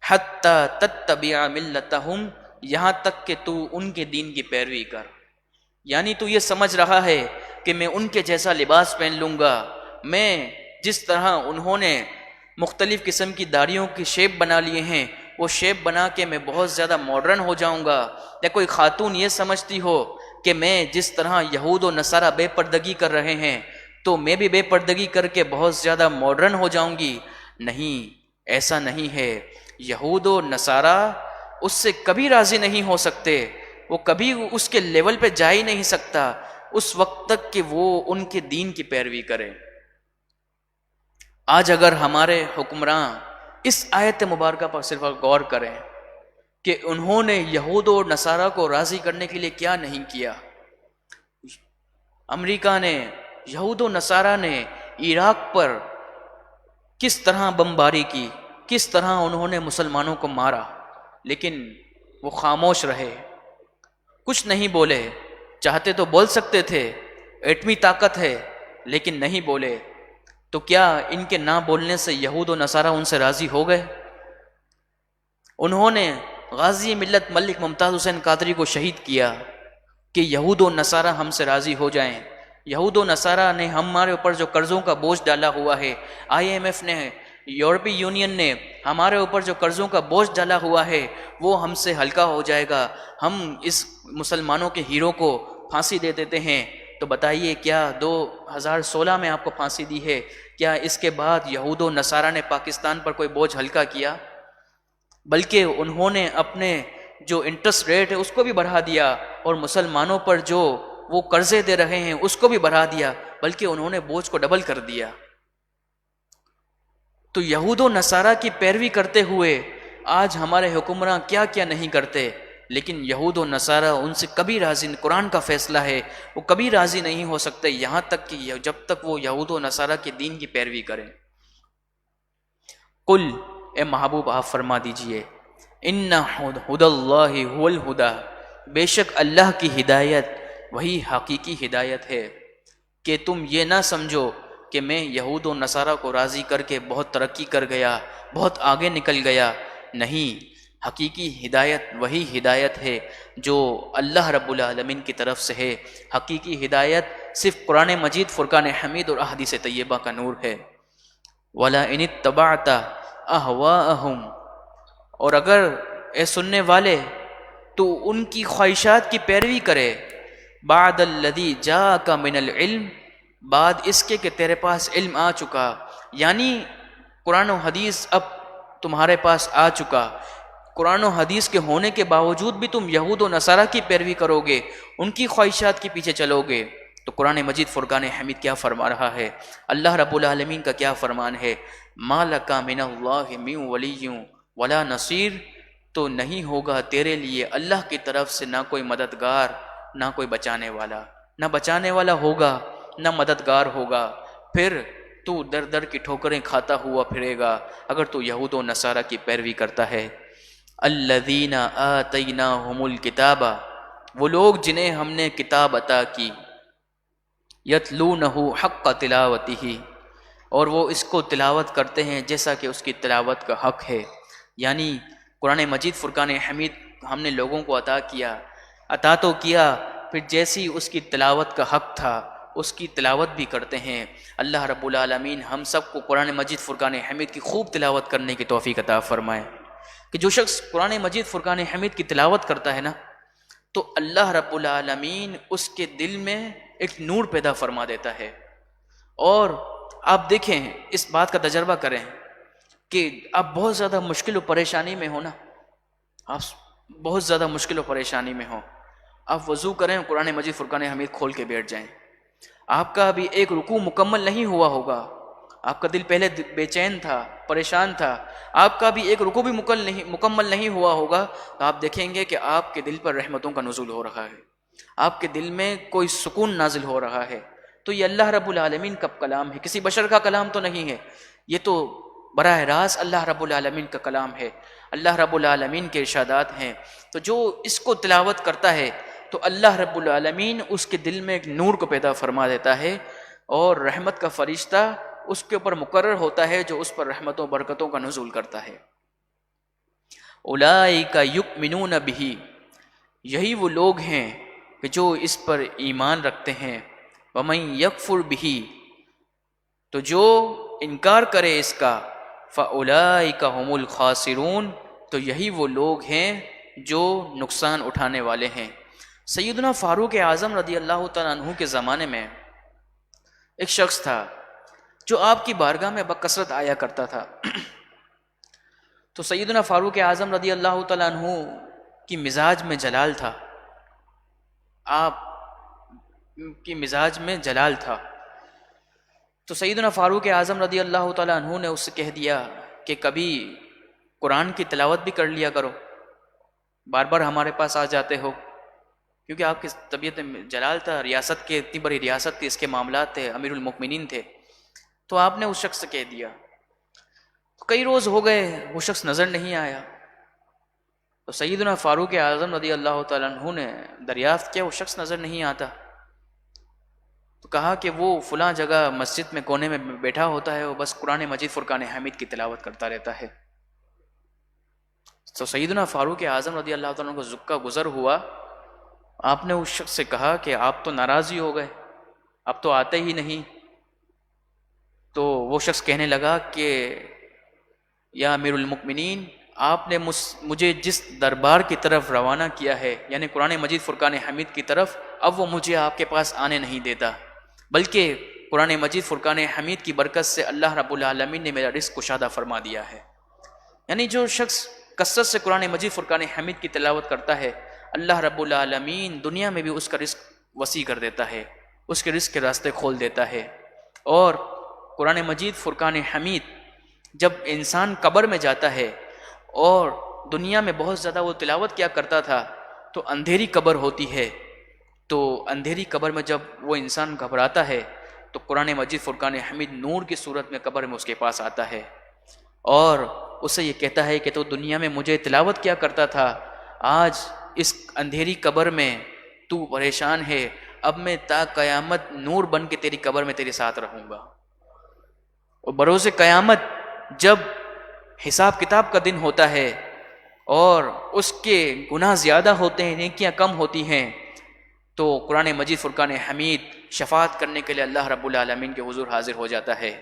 حَتَّىٰ تَتَّبِعَ مِلَّتَهُمْ، یہاں تک کہ تو ان کے دین کی پیروی کر۔ یعنی تو یہ سمجھ رہا ہے کہ میں ان کے جیسا لباس پہن لوں گا، میں جس طرح انہوں نے مختلف قسم کی داڑھیوں کی شیپ بنا لیے ہیں وہ شیپ بنا کے میں بہت زیادہ ماڈرن ہو جاؤں گا، یا کوئی خاتون یہ سمجھتی ہو کہ میں جس طرح یہود و نصارہ بے پردگی کر رہے ہیں تو میں بھی بے پردگی کر کے بہت زیادہ ماڈرن ہو جاؤں گی۔ نہیں، ایسا نہیں ہے۔ یہود و نصارہ اس سے کبھی راضی نہیں ہو سکتے، وہ کبھی اس کے لیول پہ جا ہی نہیں سکتا اس وقت تک کہ وہ ان کے دین کی پیروی کرے۔ آج اگر ہمارے حکمراں اس آیت مبارکہ پر صرف غور کریں کہ انہوں نے یہود و نصارہ کو راضی کرنے کے لیے کیا نہیں کیا۔ امریکہ نے، یہود و نصارہ نے عراق پر کس طرح بمباری کی، کس طرح انہوں نے مسلمانوں کو مارا، لیکن وہ خاموش رہے، کچھ نہیں بولے۔ چاہتے تو بول سکتے تھے، ایٹمی طاقت ہے، لیکن نہیں بولے۔ تو کیا ان کے نہ بولنے سے یہود و نصارہ ان سے راضی ہو گئے؟ انہوں نے غازی ملت ملک ممتاز حسین قادری کو شہید کیا کہ یہود و نصارہ ہم سے راضی ہو جائیں۔ یہود و نصارہ نے ہمارے اوپر جو قرضوں کا بوجھ ڈالا ہوا ہے، IMF نے، یورپی یونین نے ہمارے اوپر جو قرضوں کا بوجھ ڈالا ہوا ہے وہ ہم سے ہلکا ہو جائے گا، ہم اس مسلمانوں کے ہیرو کو پھانسی دے دیتے ہیں۔ تو بتائیے، کیا 2016 میں آپ کو پھانسی دی ہے؟ کیا اس کے بعد یہود و نصارہ نے پاکستان پر کوئی بوجھ ہلکا کیا؟ بلکہ انہوں نے اپنے جو انٹرسٹ ریٹ ہے اس کو بھی بڑھا دیا، اور مسلمانوں پر جو وہ قرضے دے رہے ہیں اس کو بھی بڑھا دیا، بلکہ انہوں نے بوجھ کو ڈبل کر دیا۔ تو یہود و نصارہ کی پیروی کرتے ہوئے آج ہمارے حکمراں کیا کیا نہیں کرتے، لیکن یہود و نصارہ ان سے کبھی راضی، قرآن کا فیصلہ ہے، وہ کبھی راضی نہیں ہو سکتے یہاں تک کہ جب تک وہ یہود و نصارہ کے دین کی پیروی کریں۔ قل، اے محبوب آپ فرما دیجئے، ان ہدی اللہ هو الہدی، بے شک اللہ کی ہدایت وہی حقیقی ہدایت ہے۔ کہ تم یہ نہ سمجھو کہ میں یہود و نصارہ کو راضی کر کے بہت ترقی کر گیا، بہت آگے نکل گیا۔ نہیں، حقیقی ہدایت وہی ہدایت ہے جو اللہ رب العالمین کی طرف سے ہے۔ حقیقی ہدایت صرف قرآن مجید، فرقان حمید اور احادیث طیبہ کا نور ہے۔ وَلَئِنِ اتَّبَعْتَ أَهْوَاءَهُمْ، اور اگر اے سننے والے تو ان کی خواہشات کی پیروی کرے، بعد الذی جاءک من العلم، بعد اس کے کہ تیرے پاس علم آ چکا، یعنی قرآن و حدیث اب تمہارے پاس آ چکا، قرآن و حدیث کے ہونے کے باوجود بھی تم یہود و نصارہ کی پیروی کرو گے، ان کی خواہشات کے پیچھے چلو گے۔ تو قرآن مجید فرقان حمید کیا فرما رہا ہے؟ اللہ رب العالمین کا کیا فرمان ہے؟ مَا لَكَ مِنَ اللَّهِ مِن وَلِيٍّ وَلَا نَصِيرٍ، تو نہیں ہوگا تیرے لیے اللہ کی طرف سے نہ کوئی مددگار، نہ کوئی بچانے والا، نہ بچانے والا ہوگا نہ مددگار ہوگا، پھر تو در در کی ٹھوکریں کھاتا ہوا پھرے گا اگر تو یہود و نصارہ کی پیروی کرتا ہے۔ الذین آتیناہم الکتاب، وہ لوگ جنہیں ہم نے کتاب عطا کی، یتلونہ حق تلاوتہ، اور وہ اس کو تلاوت کرتے ہیں جیسا کہ اس کی تلاوت کا حق ہے۔ یعنی قرآن مجید فرقان حمید ہم نے لوگوں کو عطا تو کیا، پھر جیسی اس کی تلاوت کا حق تھا اس کی تلاوت بھی کرتے ہیں۔ اللہ رب العالمین ہم سب کو قرآن مجید فرقان حمید کی خوب تلاوت کرنے کی توفیق عطا فرمائے، کہ جو شخص قرآن مجید فرقان حمید کی تلاوت کرتا ہے نا، تو اللہ رب العالمین اس کے دل میں ایک نور پیدا فرما دیتا ہے۔ اور آپ دیکھیں، اس بات کا تجربہ کریں کہ آپ بہت زیادہ مشکل و پریشانی میں ہو نا، آپ بہت زیادہ مشکل و پریشانی میں ہو، آپ وضو کریں، قرآن مجید فرقان حمید کھول کے بیٹھ جائیں، آپ کا ابھی ایک رکوع مکمل نہیں ہوا ہوگا، آپ کا دل پہلے بے چین تھا، پریشان تھا، آپ کا بھی ایک رکوع بھی مکمل نہیں ہوا ہوگا، تو آپ دیکھیں گے کہ آپ کے دل پر رحمتوں کا نزول ہو رہا ہے، آپ کے دل میں کوئی سکون نازل ہو رہا ہے۔ تو یہ اللہ رب العالمین کا کلام ہے، کسی بشر کا کلام تو نہیں ہے، یہ تو براہ راست اللہ رب العالمین کا کلام ہے، اللہ رب العالمین کے ارشادات ہیں۔ تو جو اس کو تلاوت کرتا ہے تو اللہ رب العالمین اس کے دل میں ایک نور کو پیدا فرما دیتا ہے، اور رحمت کا فرشتہ اس کے اوپر مقرر ہوتا ہے جو اس پر رحمتوں برکتوں کا نزول کرتا ہے۔ اولئک یؤمنون بہ، یہی وہ لوگ ہیں کہ جو اس پر ایمان رکھتے ہیں۔ ومن یکفر بہ، تو جو انکار کرے اس کا، فاولئک هم الخاسرون، تو یہی وہ لوگ ہیں جو نقصان اٹھانے والے ہیں۔ سیدنا فاروق اعظم رضی اللہ تعالیٰ عنہ کے زمانے میں ایک شخص تھا جو آپ کی بارگاہ میں بکثرت آیا کرتا تھا۔ تو سیدنا فاروق اعظم رضی اللہ تعالیٰ عنہ کی مزاج میں جلال تھا، آپ کی مزاج میں جلال تھا۔ تو سیدنا فاروق اعظم رضی اللہ تعالیٰ عنہ نے اس سے کہہ دیا کہ کبھی قرآن کی تلاوت بھی کر لیا کرو، بار بار ہمارے پاس آ جاتے ہو، کیونکہ آپ کی طبیعت میں جلال تھا، ریاست کے اتنی بڑی ریاست تھی، اس کے معاملات تھے، امیر المؤمنین تھے۔ تو آپ نے اس شخص سے کہہ دیا۔ کئی روز ہو گئے، وہ شخص نظر نہیں آیا۔ تو سیدنا فاروق اعظم رضی اللہ تعالیٰ عنہ نے دریافت کیا وہ شخص نظر نہیں آتا، تو کہا کہ وہ فلاں جگہ مسجد میں کونے میں بیٹھا ہوتا ہے، وہ بس قرآن مجید فرقان حمید کی تلاوت کرتا رہتا ہے۔ تو سیدنا فاروق اعظم رضی اللہ تعالیٰ عنہ کو زکا گزر ہوا، آپ نے اس شخص سے کہا کہ آپ تو ناراض ہی ہو گئے، اب تو آتے ہی نہیں۔ تو وہ شخص کہنے لگا کہ یا امیر المؤمنین، آپ نے مجھے جس دربار کی طرف روانہ کیا ہے، یعنی قرآن مجید فرقان حمید کی طرف، اب وہ مجھے آپ کے پاس آنے نہیں دیتا، بلکہ قرآن مجید فرقان حمید کی برکت سے اللہ رب العالمین نے میرا رزق کشادہ فرما دیا ہے۔ یعنی جو شخص کثرت سے قرآن مجید فرقان حمید کی تلاوت کرتا ہے، اللہ رب العالمین دنیا میں بھی اس کا رزق وسیع کر دیتا ہے، اس کے رزق کے راستے کھول دیتا ہے۔ اور قرآن مجید فرقان حمید جب انسان قبر میں جاتا ہے، اور دنیا میں بہت زیادہ وہ تلاوت کیا کرتا تھا، تو اندھیری قبر ہوتی ہے، تو اندھیری قبر میں جب وہ انسان گھبراتا ہے تو قرآن مجید فرقان حمید نور کی صورت میں قبر میں اس کے پاس آتا ہے، اور اسے یہ کہتا ہے کہ تو دنیا میں مجھے تلاوت کیا کرتا تھا، آج اس اندھیری قبر میں تو پریشان ہے، اب میں تا قیامت نور بن کے تیری قبر میں تیرے ساتھ رہوں گا۔ اور بروز قیامت جب حساب کتاب کا دن ہوتا ہے اور اس کے گناہ زیادہ ہوتے ہیں، نیکیاں کم ہوتی ہیں، تو قرآن مجید فرقان حمید شفاعت کرنے کے لیے اللہ رب العالمین کے حضور حاضر ہو جاتا ہے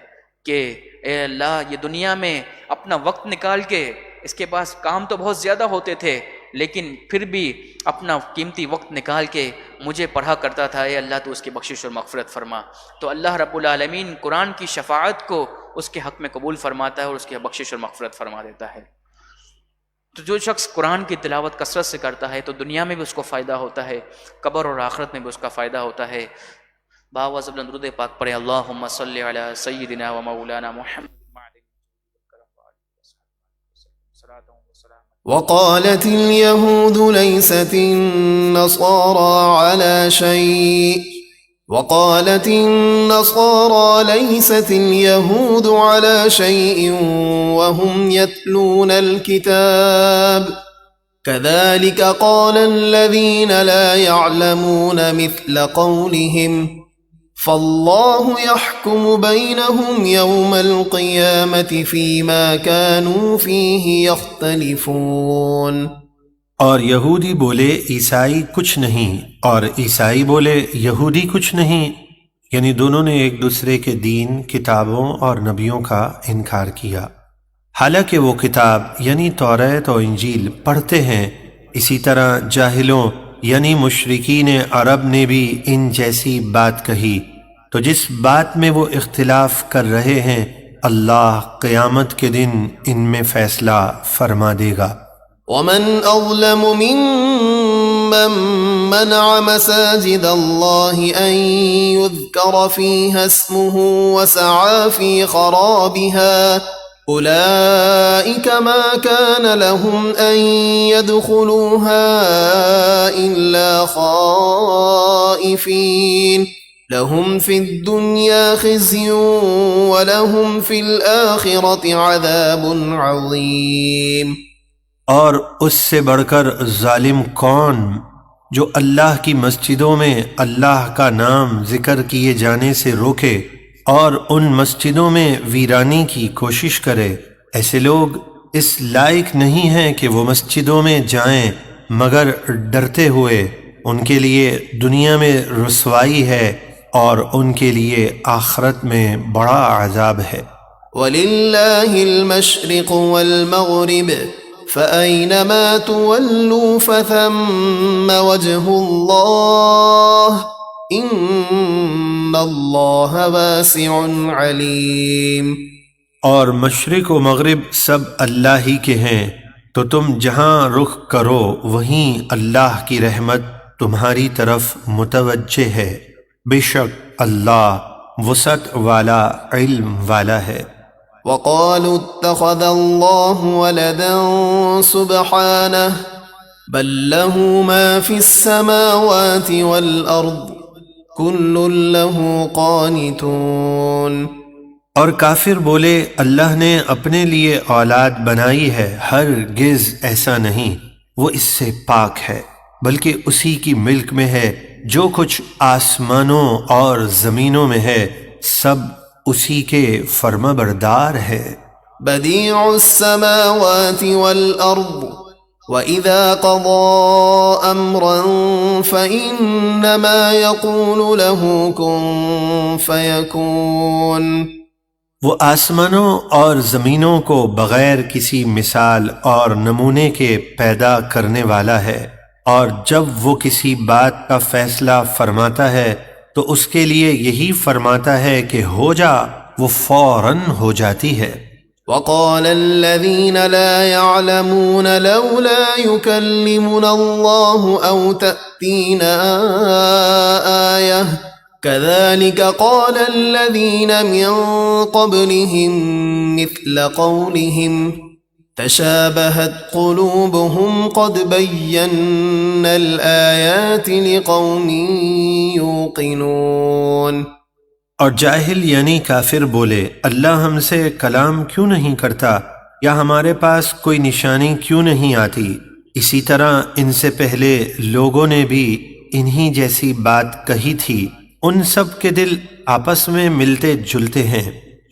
کہ اے اللہ، یہ دنیا میں اپنا وقت نکال کے، اس کے پاس کام تو بہت زیادہ ہوتے تھے لیکن پھر بھی اپنا قیمتی وقت نکال کے مجھے پڑھا کرتا تھا، اے اللہ تو اس کی بخشش اور مغفرت فرما۔ تو اللہ رب العالمین قرآن کی شفاعت کو اس کے حق میں قبول فرماتا ہے اور اس کی بخشش اور مغفرت فرما دیتا ہے۔ تو جو شخص قرآن کی تلاوت کثرت سے کرتا ہے تو دنیا میں بھی اس کو فائدہ ہوتا ہے، قبر اور آخرت میں بھی اس کا فائدہ ہوتا ہے۔ باوازب درود پاک پڑھے، اللہم صلی علی سیدنا و مولانا محمد۔ وقالت اليهود ليست النصارى على شيء وقالت النصارى ليست اليهود على شيء وهم يتلون الكتاب كذلك قال الذين لا يعلمون مثل قولهم فالله يحكم بينهم يوم القيامة فيما كانوا فيه يختلفون۔ اور یہودی بولے عیسائی کچھ نہیں، اور عیسائی بولے یہودی کچھ نہیں، یعنی دونوں نے ایک دوسرے کے دین، کتابوں اور نبیوں کا انکار کیا، حالانکہ وہ کتاب یعنی توریت و انجیل پڑھتے ہیں۔ اسی طرح جاہلوں یعنی مشرکین عرب نے بھی ان جیسی بات کہی، تو جس بات میں وہ اختلاف کر رہے ہیں اللہ قیامت کے دن ان میں فیصلہ فرما دے گا۔ ومن أظلم ممن منع مساجد الله أن يذكر فيها اسمه وسعى في خرابها أولئك ما كان لهم أن يدخلوها إلا خائفين لهم في الدنيا خزي ولهم في الآخرة عذاب عظيم۔ اور اس سے بڑھ کر ظالم کون جو اللہ کی مسجدوں میں اللہ کا نام ذکر کیے جانے سے روکے اور ان مسجدوں میں ویرانی کی کوشش کرے۔ ایسے لوگ اس لائق نہیں ہیں کہ وہ مسجدوں میں جائیں مگر ڈرتے ہوئے۔ ان کے لیے دنیا میں رسوائی ہے اور ان کے لیے آخرت میں بڑا عذاب ہے۔ وَلِلَّهِ الْمَشْرِقُ وَالْمَغْرِبُ فَأَيْنَمَا تُوَلُّوا فَثَمَّ وَجْهُ اللَّهِ إِنَّ اللَّهَ وَاسِعٌ عَلِيمٌ۔ اور مشرق و مغرب سب اللہ ہی کے ہیں، تو تم جہاں رخ کرو وہیں اللہ کی رحمت تمہاری طرف متوجہ ہے، بے شک اللہ وسعت والا علم والا ہے۔ وَقَالُوا اتَّخَذَ اللَّهُ وَلَدًا سُبْحَانَهُ بَل لَّهُ مَا فِي السَّمَاوَاتِ وَالْأَرْضِ كُلٌّ لَّهُ قَانِتُونَ۔ اور کافر بولے اللہ نے اپنے لیے اولاد بنائی ہے، ہرگز ایسا نہیں، وہ اس سے پاک ہے، بلکہ اسی کی ملک میں ہے جو کچھ آسمانوں اور زمینوں میں ہے، سب اسی کے فرما بردار ہے۔ بدیع السماوات والارض وَإِذَا قَضَى أَمْرًا فَإِنَّمَا يَقُولُ لَهُ كُن فَيَكُونُ۔ وہ آسمانوں اور زمینوں کو بغیر کسی مثال اور نمونے کے پیدا کرنے والا ہے، اور جب وہ کسی بات کا فیصلہ فرماتا ہے تو اس کے لیے یہی فرماتا ہے کہ ہو جا، وہ فوراً ہو جاتی ہے۔ وقال الذين لا يعلمون لولا يكلمنا الله أو تأتينا آية كذلك قال الذين من قبلهم مثل قولهم تشابهت قلوبهم قد بينا الآيات لقوم يوقنون۔ اور جاہل یعنی کافر بولے اللہ ہم سے کلام کیوں نہیں کرتا، یا ہمارے پاس کوئی نشانی کیوں نہیں آتی؟ اسی طرح ان سے پہلے لوگوں نے بھی انہی جیسی بات کہی تھی، ان سب کے دل آپس میں ملتے جلتے ہیں۔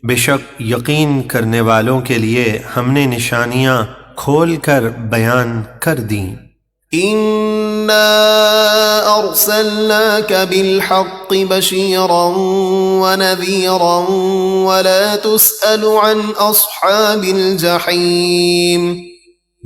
بے شک یقین کرنے والوں کے لیے ہم نے نشانیاں کھول کر بیان کر دیں۔ إِنَّا أَرْسَلْنَاكَ بِالْحَقِّ بَشِيرًا وَنَذِيرًا وَلَا تُسْأَلُ عَنْ أَصْحَابِ الْجَحِيمِ۔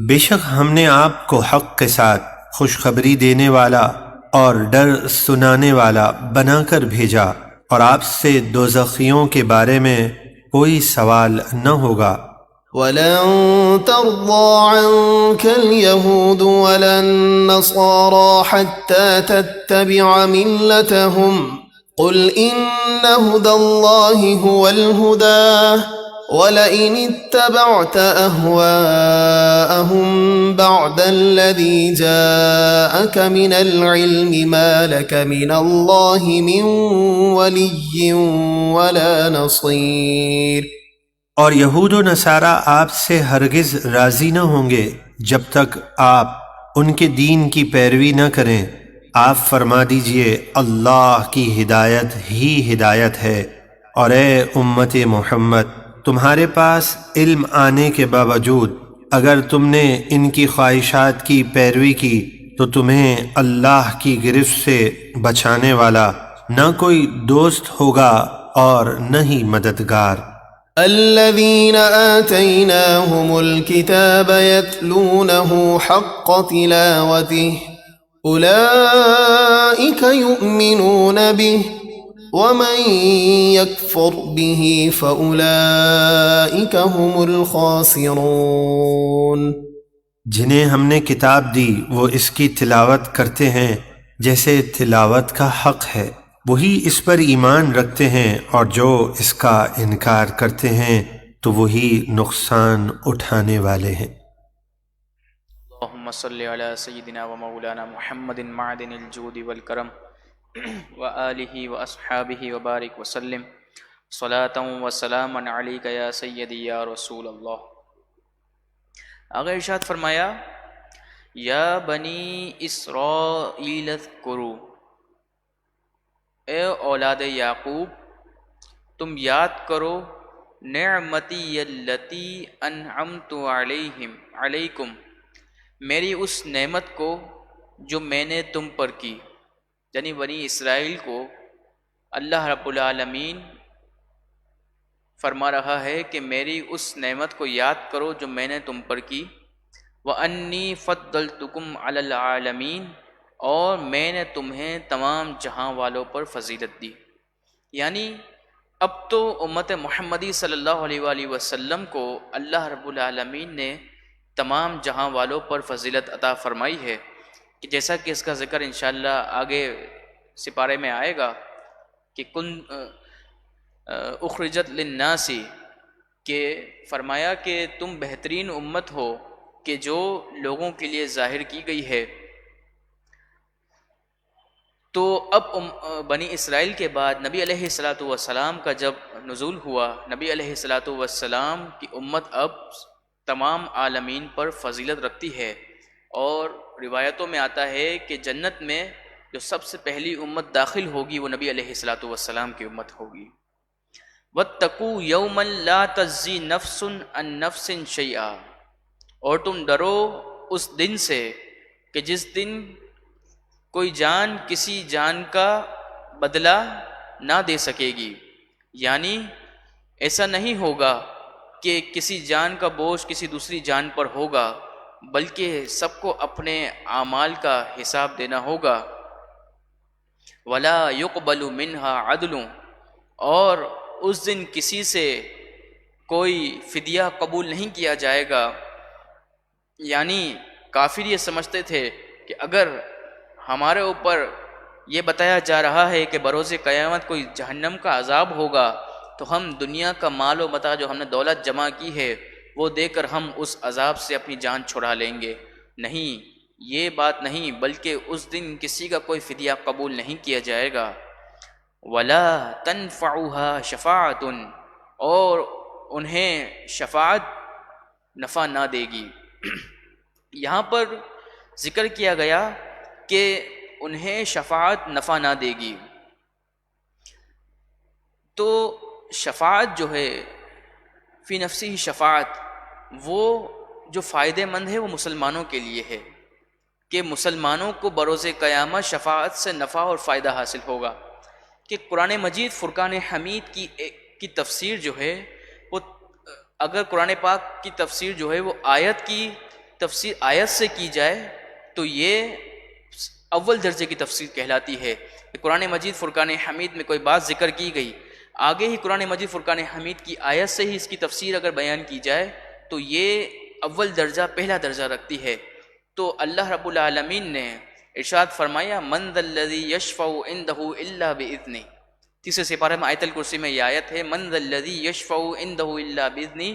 بے شک ہم نے آپ کو حق کے ساتھ خوشخبری دینے والا اور ڈر سنانے والا بنا کر بھیجا، اور آپ سے دوزخیوں کے بارے میں کوئی سوال نہ ہوگا۔ وَلَن تَرْضَىٰ عَنكَ الْيَهُودُ وَلَا النَّصَارَىٰ حَتَّىٰ تَتَّبِعَ مِلَّتَهُمْ قُلْ إِنَّ هُدَى اللَّهِ هُوَ الْهُدَىٰ وَلَئِنِ اتَّبَعْتَ أَهْوَاءَهُم بَعْدَ الَّذِي جَاءَكَ مِنَ الْعِلْمِ مَا لَكَ مِنَ اللَّهِ مِن وَلِيٍّ وَلَا نَصِيرٍ۔ اور یہود و نصارہ آپ سے ہرگز راضی نہ ہوں گے جب تک آپ ان کے دین کی پیروی نہ کریں۔ آپ فرما دیجئے اللہ کی ہدایت ہی ہدایت ہے، اور اے امت محمد تمہارے پاس علم آنے کے باوجود اگر تم نے ان کی خواہشات کی پیروی کی تو تمہیں اللہ کی گرفت سے بچانے والا نہ کوئی دوست ہوگا اور نہ ہی مددگار۔ الذين آتيناهم الكتاب يتلونه حق تلاوته أولئك يؤمنون به ومن يكفر به فأولئك هم الخاسرون۔ جنہیں ہم نے کتاب دی وہ اس کی تلاوت کرتے ہیں جیسے تلاوت کا حق ہے، وہی اس پر ایمان رکھتے ہیں، اور جو اس کا انکار کرتے ہیں تو وہی نقصان اٹھانے والے ہیں۔ اللهم صل على سيدنا ومولانا محمد معدن الجود والكرم وآلہ واصحابہ وبارک وسلم صلاۃ وسلاما علیک یا سیدی یا رسول اللہ۔ آگے ارشاد فرمایا یا بنی اسرائیل اذکروا، اے اولاد یعقوب تم یاد کرو نعمتی التی انعمت علیکم، میری اس نعمت کو جو میں نے تم پر کی، یعنی بنی اسرائیل کو اللہ رب العالمین فرما رہا ہے کہ میری اس نعمت کو یاد کرو جو میں نے تم پر کی، وَأَنِّي فَضَّلْتُكُمْ عَلَى الْعَالَمِينَ، اور میں نے تمہیں تمام جہاں والوں پر فضیلت دی۔ یعنی اب تو امت محمدی صلی اللہ علیہ وآلہ وسلم کو اللہ رب العالمین نے تمام جہاں والوں پر فضیلت عطا فرمائی ہے، کہ جیسا کہ اس کا ذکر انشاءاللہ آگے سپارے میں آئے گا کہ کن اخرجت للناس، کہ فرمایا کہ تم بہترین امت ہو کہ جو لوگوں کے لیے ظاہر کی گئی ہے۔ تو اب بنی اسرائیل کے بعد نبی علیہ الصلاۃ والسلام کا جب نزول ہوا، نبی علیہ الصلاۃ والسلام کی امت اب تمام عالمین پر فضیلت رکھتی ہے، اور روایتوں میں آتا ہے کہ جنت میں جو سب سے پہلی امت داخل ہوگی وہ نبی علیہ الصلاۃ والسلام کی امت ہوگی۔ وَاتَّقُوا يَوْمًا لَا تَجْزِي نَفْسٌ عَن نَفْسٍ شَيْئًا، اور تم ڈرو اس دن سے کہ جس دن کوئی جان کسی جان کا بدلہ نہ دے سکے گی، یعنی ایسا نہیں ہوگا کہ کسی جان کا بوجھ کسی دوسری جان پر ہوگا، بلکہ سب کو اپنے اعمال کا حساب دینا ہوگا۔ وَلَا يُقْبَلُ مِنْهَا عَدْلٌ، اور اس دن کسی سے کوئی فدیہ قبول نہیں کیا جائے گا۔ یعنی کافر یہ سمجھتے تھے کہ اگر ہمارے اوپر یہ بتایا جا رہا ہے کہ بروز قیامت کوئی جہنم کا عذاب ہوگا تو ہم دنیا کا مال و متاع جو ہم نے دولت جمع کی ہے وہ دے کر ہم اس عذاب سے اپنی جان چھڑا لیں گے۔ نہیں، یہ بات نہیں، بلکہ اس دن کسی کا کوئی فدیہ قبول نہیں کیا جائے گا۔ وَلَا تَنْفَعُهَا شَفَاعَةٌ، اور انہیں شفاعت نفع نہ دے گی۔ یہاں پر ذکر کیا گیا کہ انہیں شفاعت نفع نہ دے گی، تو شفاعت جو ہے فی نفسی شفاعت، وہ جو فائدہ مند ہے وہ مسلمانوں کے لیے ہے، کہ مسلمانوں کو بروز قیامت شفاعت سے نفع اور فائدہ حاصل ہوگا۔ کہ قرآن مجید فرقان حمید کی تفسیر جو ہے وہ، اگر قرآن پاک کی تفسیر جو ہے وہ آیت کی تفسیر آیت سے کی جائے تو یہ اول درجے کی تفسیر کہلاتی ہے۔ کہ قرآن مجید فرقان حمید میں کوئی بات ذکر کی گئی، آگے ہی قرآن مجید فرقان حمید کی آیت سے ہی اس کی تفسیر اگر بیان کی جائے تو یہ اول درجہ پہلا درجہ رکھتی ہے۔ تو اللہ رب العالمین نے ارشاد فرمایا من ذا الذی یشفع عنده الا باذنہ، تیسرے سپارہ میں آیت الکرسی میں یہ آیت ہے من ذا الذی یشفع عنده الا باذنہ،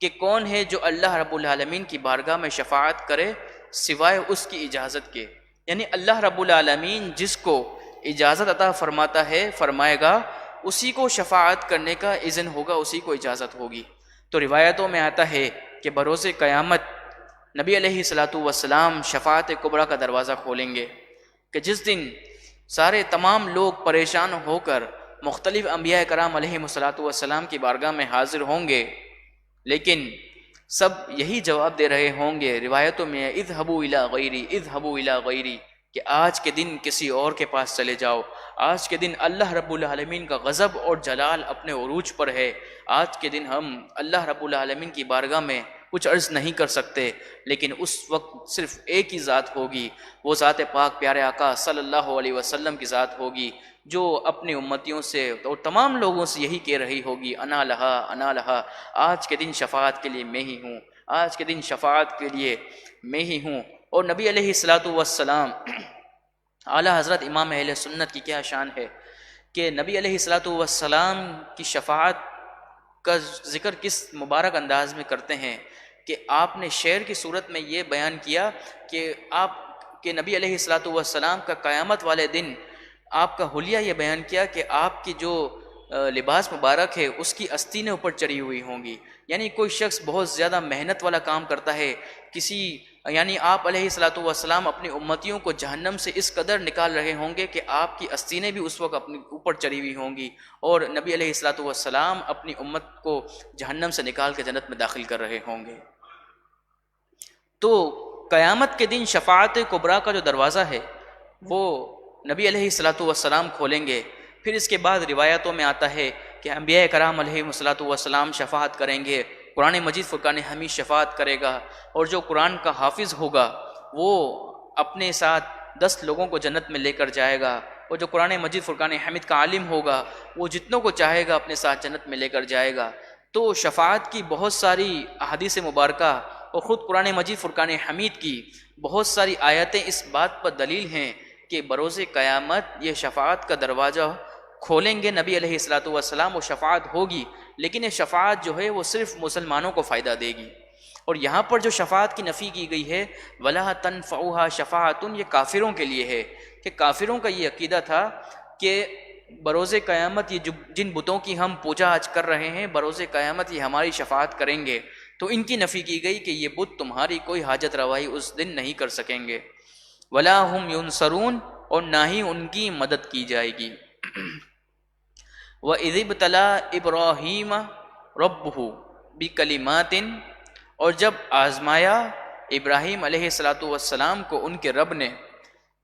کہ کون ہے جو اللہ رب العالمین کی بارگاہ میں شفاعت کرے سوائے اس کی اجازت کے۔ یعنی اللہ رب العالمین جس کو اجازت عطا فرماتا ہے فرمائے گا، اسی کو شفاعت کرنے کا اذن ہوگا، اسی کو اجازت ہوگی۔ تو روایتوں میں آتا ہے کہ بروز قیامت نبی علیہ الصلاۃ والسلام شفاعت کبریٰ کا دروازہ کھولیں گے، کہ جس دن سارے تمام لوگ پریشان ہو کر مختلف انبیاء کرام علیہ الصلاۃ والسلام کی بارگاہ میں حاضر ہوں گے، لیکن سب یہی جواب دے رہے ہوں گے، روایتوں میں اذهبوا الی غیری اذهبوا الی غیری، کہ آج کے دن کسی اور کے پاس چلے جاؤ، آج کے دن اللہ رب العالمین کا غضب اور جلال اپنے عروج پر ہے، آج کے دن ہم اللہ رب العالمین کی بارگاہ میں کچھ عرض نہیں کر سکتے، لیکن اس وقت صرف ایک ہی ذات ہوگی، وہ ذات پاک پیارے آقا صلی اللہ علیہ وسلم کی ذات ہوگی، جو اپنی امتیوں سے اور تمام لوگوں سے یہی کہہ رہی ہوگی انا لہا انا لہا، آج کے دن شفاعت کے لیے میں ہی ہوں، آج کے دن شفاعت کے لیے میں ہی ہوں۔ اور نبی علیہ الصلاۃ والسلام اعلیٰ حضرت امام اہل سنت کی کیا شان ہے کہ نبی علیہ الصلاۃ والسلام کی شفاعت کا ذکر کس مبارک انداز میں کرتے ہیں کہ آپ نے شعر کی صورت میں یہ بیان کیا کہ آپ کے نبی علیہ الصلاۃ والسلام کا قیامت والے دن آپ کا حلیہ یہ بیان کیا کہ آپ کی جو لباس مبارک ہے اس کی آستینیں اوپر چڑھی ہوئی ہوں گی. یعنی کوئی شخص بہت زیادہ محنت والا کام کرتا ہے یعنی آپ علیہ الصلوۃ والسلام اپنی امتیوں کو جہنم سے اس قدر نکال رہے ہوں گے کہ آپ کی آستینیں بھی اس وقت اپنی اوپر چڑھی ہوئی ہوں گی، اور نبی علیہ الصلوۃ والسلام اپنی امت کو جہنم سے نکال کے جنت میں داخل کر رہے ہوں گے. تو قیامت کے دن شفاعت کبریٰ کا جو دروازہ ہے وہ نبی علیہ الصلوۃ والسلام کھولیں گے. پھر اس کے بعد روایتوں میں آتا ہے کہ انبیاء کرام علیہ الصلوۃ والسلام شفاعت کریں گے، قرآن مجید فرقان حمید شفاعت کرے گا، اور جو قرآن کا حافظ ہوگا وہ اپنے ساتھ 10 لوگوں کو جنت میں لے کر جائے گا، اور جو قرآن مجید فرقان حمید کا عالم ہوگا وہ جتنوں کو چاہے گا اپنے ساتھ جنت میں لے کر جائے گا. تو شفاعت کی بہت ساری احادیث مبارکہ اور خود قرآن مجید فرقان حمید کی بہت ساری آیتیں اس بات پر دلیل ہیں کہ بروز قیامت یہ شفاعت کا دروازہ کھولیں گے نبی علیہ الصلوۃ والسلام، وہ شفاعت ہوگی، لیکن یہ شفاعت جو ہے وہ صرف مسلمانوں کو فائدہ دے گی. اور یہاں پر جو شفاعت کی نفی کی گئی ہے وَلَا تَنْفَعُهَا شَفَاعَةٌ، یہ کافروں کے لیے ہے کہ کافروں کا یہ عقیدہ تھا کہ بروز قیامت یہ جن بتوں کی ہم پوجا آج کر رہے ہیں بروز قیامت یہ ہماری شفاعت کریں گے، تو ان کی نفی کی گئی کہ یہ بت تمہاری کوئی حاجت روائی اس دن نہیں کر سکیں گے. وَلَا هُمْ يُنصَرُونَ، اور نہ ہی ان کی مدد کی جائے گی. وَإِذِ ابْتَلَىٰ إِبْرَاهِيمَ رَبُّهُ بِكَلِمَاتٍ، اور جب آزمایا ابراہیم علیہ الصلوۃ والسلام کو ان کے رب نے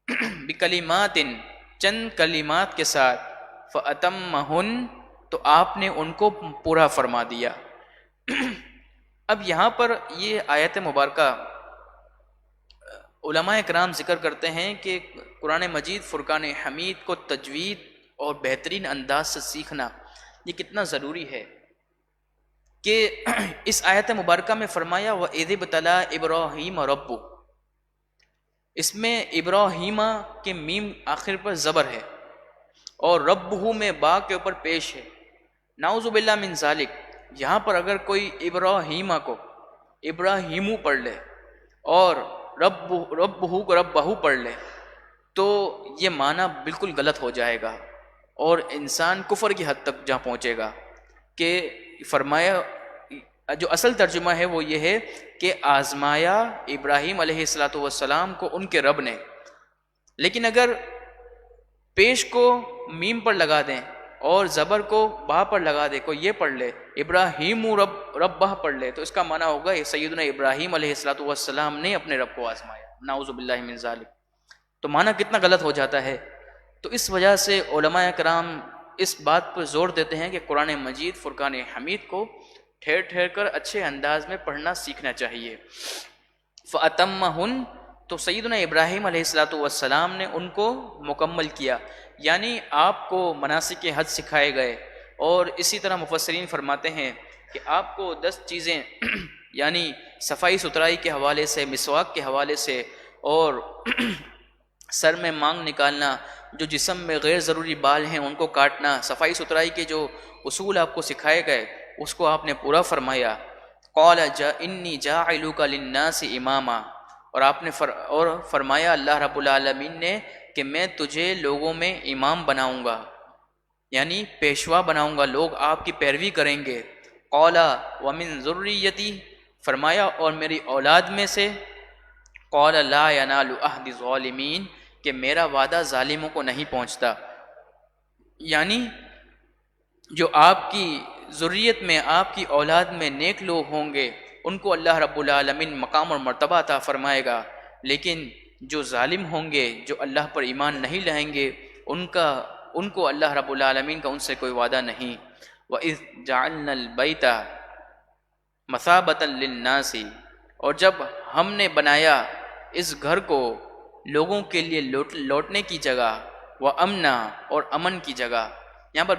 بِكَلِمَاتٍ، چند کلمات کے ساتھ، فَأَتَمَّهُنَّ، تو آپ نے ان کو پورا فرما دیا. اب یہاں پر یہ آیت مبارکہ علماء کرام ذکر کرتے ہیں کہ قرآن مجید فرقان حمید کو تجوید اور بہترین انداز سے سیکھنا یہ کتنا ضروری ہے کہ اس آیت مبارکہ میں فرمایا وَإِذِ ابْتَلَىٰ إِبْرَاهِيمَ رَبُّهُ، اس میں ابراہیم کے میم آخر پر زبر ہے اور ربہ میں با کے اوپر پیش ہے. نعوذ باللہ من ذالک، یہاں پر اگر کوئی ابراہیم کو ابراہیمو پڑھ لے اور ربہ کو ربہ پڑھ لے تو یہ معنی بالکل غلط ہو جائے گا اور انسان کفر کی حد تک جہاں پہنچے گا. کہ فرمایا جو اصل ترجمہ ہے وہ یہ ہے کہ آزمایا ابراہیم علیہ الصلوۃ والسلام کو ان کے رب نے، لیکن اگر پیش کو میم پر لگا دیں اور زبر کو با پر لگا دے، کوئی یہ پڑھ لے ابراہیم ربہ پڑھ لے، تو اس کا معنی ہوگا سیدنا ابراہیم علیہ الصلوۃ والسلام نے اپنے رب کو آزمایا. نعوذ باللہ من ذالک، تو معنی کتنا غلط ہو جاتا ہے. تو اس وجہ سے علماء کرام اس بات پر زور دیتے ہیں کہ قرآن مجید فرقان حمید کو ٹھہر ٹھہر کر اچھے انداز میں پڑھنا سیکھنا چاہیے. فَأَتَمَّهُنَّ، تو سیدنا ابراہیم علیہ الصلوۃ والسلام نے ان کو مکمل کیا، یعنی آپ کو مناسک حج سکھائے گئے. اور اسی طرح مفسرین فرماتے ہیں کہ آپ کو 10 چیزیں یعنی صفائی ستھرائی کے حوالے سے، مسواک کے حوالے سے، اور سر میں مانگ نکالنا، جو جسم میں غیر ضروری بال ہیں ان کو کاٹنا، صفائی ستھرائی کے جو اصول آپ کو سکھائے گئے اس کو آپ نے پورا فرمایا. قال انی جاعلک للناس اماما، اور آپ نے فرمایا اللہ رب العالمین نے کہ میں تجھے لوگوں میں امام بناؤں گا، یعنی پیشوا بناؤں گا، لوگ آپ کی پیروی کریں گے. قال ومن ذریتی، فرمایا اور میری اولاد میں سے. قال لا ینال عہد الظالمین، کہ میرا وعدہ ظالموں کو نہیں پہنچتا. یعنی جو آپ کی ذریت میں، آپ کی اولاد میں نیک لوگ ہوں گے ان کو اللہ رب العالمین مقام اور مرتبہ عطا فرمائے گا، لیکن جو ظالم ہوں گے، جو اللہ پر ایمان نہیں لائیں گے، ان کو اللہ رب العالمین کا ان سے کوئی وعدہ نہیں. وَإِذْ جَعَلْنَا الْبَيْتَ مَثَابَةً لِلنَّاسِ، اور جب ہم نے بنایا اس گھر کو لوگوں کے لیے لوٹنے کی جگہ، وَأَمْنًا، اور امن کی جگہ. یہاں پر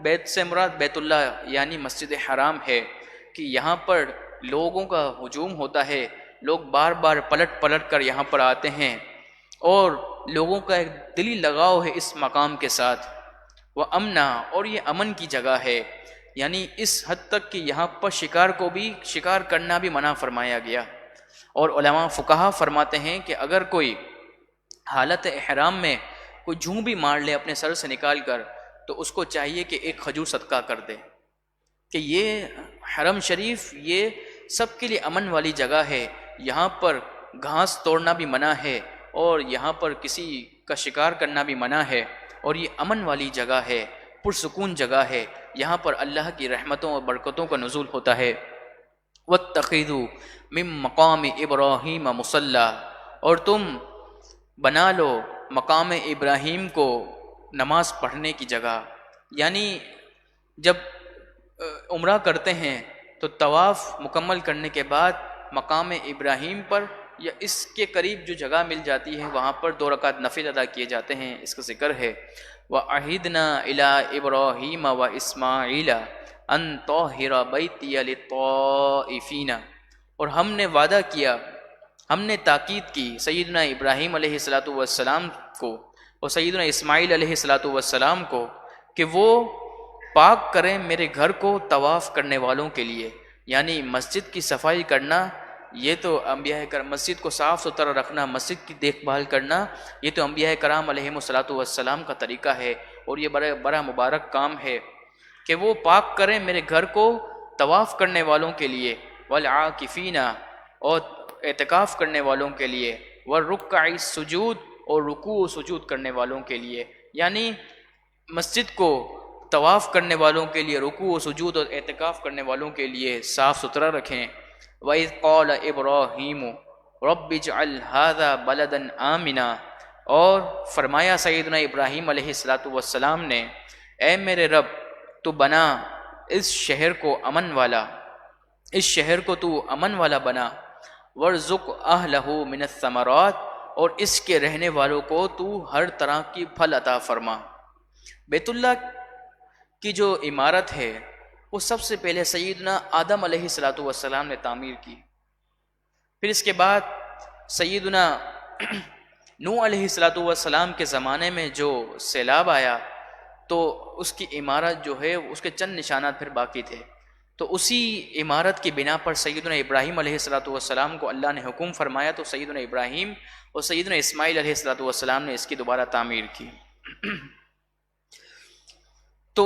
بیت سے مراد بیت اللہ یعنی مسجد حرام ہے کہ یہاں پر لوگوں کا ہجوم ہوتا ہے، لوگ بار بار پلٹ کر یہاں پر آتے ہیں اور لوگوں کا ایک دلی لگاؤ ہے اس مقام کے ساتھ. وَأَمْنًا، اور یہ امن کی جگہ ہے، یعنی اس حد تک کہ یہاں پر شکار کرنا بھی منع فرمایا گیا. اور علماء فقہا فرماتے ہیں کہ اگر کوئی حالت احرام میں کوئی جوں بھی مار لے اپنے سر سے نکال کر تو اس کو چاہیے کہ ایک کھجور صدقہ کر دے، کہ یہ حرم شریف یہ سب کے لیے امن والی جگہ ہے، یہاں پر گھاس توڑنا بھی منع ہے اور یہاں پر کسی کا شکار کرنا بھی منع ہے، اور یہ امن والی جگہ ہے، پرسکون جگہ ہے، یہاں پر اللہ کی رحمتوں اور برکتوں کا نزول ہوتا ہے۔ وَاتَّخِذُوا مِن مَقَامِ إِبْرَاهِيمَ مُصَلًّى، اور تم بنا لو مقام ابراہیم کو نماز پڑھنے کی جگہ، یعنی جب عمرہ کرتے ہیں تو طواف مکمل کرنے کے بعد مقام ابراہیم پر یا اس کے قریب جو جگہ مل جاتی ہے وہاں پر 2 رکعت نفل ادا کیے جاتے ہیں، اس کا ذکر ہے۔ وَعَهِدْنَا إِلَىٰ إِبْرَاهِيمَ وَإِسْمَاعِيلَ أَن طَهِّرَ بَيْتِيَ لِلطَّائِفِينَ، اور ہم نے وعدہ کیا، ہم نے تاکید کی سیدنا ابراہیم علیہ السلام کو اور سیدنا اسماعیل علیہ السلام کو کہ وہ پاک کریں میرے گھر کو طواف کرنے والوں کے لیے، یعنی مسجد کی صفائی کرنا یہ تو انبیاء کرام، مسجد کو صاف ستھرا رکھنا، مسجد کی دیکھ بھال کرنا یہ تو انبیاء کرام علیہ السلام کا طریقہ ہے، اور یہ بڑا مبارک کام ہے کہ وہ پاک کریں میرے گھر کو طواف کرنے والوں کے لیے، والعاکفین، اور اعتکاف کرنے والوں کے لیے، والرکع السجود، اور رکوع و سجود کرنے والوں کے لیے، یعنی مسجد کو طواف کرنے والوں کے لیے، رکوع و سجود اور اعتکاف کرنے والوں کے لیے صاف ستھرا رکھیں۔ وَإِذْ قَالَ إِبْرَاهِيمُ رَبِّ اجْعَلْ هَذَا بَلَدًا آمِنًا، اور فرمایا سیدنا ابراہیم علیہ السلام نے، اے میرے رب تو بنا اس شہر کو امن والا، اس شہر کو تو امن والا بنا، وَارْزُقْ أَهْلَهُ مِنَ الثَّمَرَاتِ، اور اس کے رہنے والوں کو تو ہر طرح کی پھل عطا فرما۔ بیت اللہ کی جو عمارت ہے وہ سب سے پہلے سیدنا آدم علیہ السلام نے تعمیر کی، پھر اس کے بعد سیدنا نوح علیہ السلام کے زمانے میں جو سیلاب آیا تو اس کی عمارت جو ہے اس کے چند نشانات پھر باقی تھے، تو اسی عمارت کی بنا پر سیدنا ابراہیم علیہ السلام کو اللہ نے حکم فرمایا، تو سیدنا ابراہیم اور سیدنا اسماعیل علیہ السلام نے اس کی دوبارہ تعمیر کی۔ تو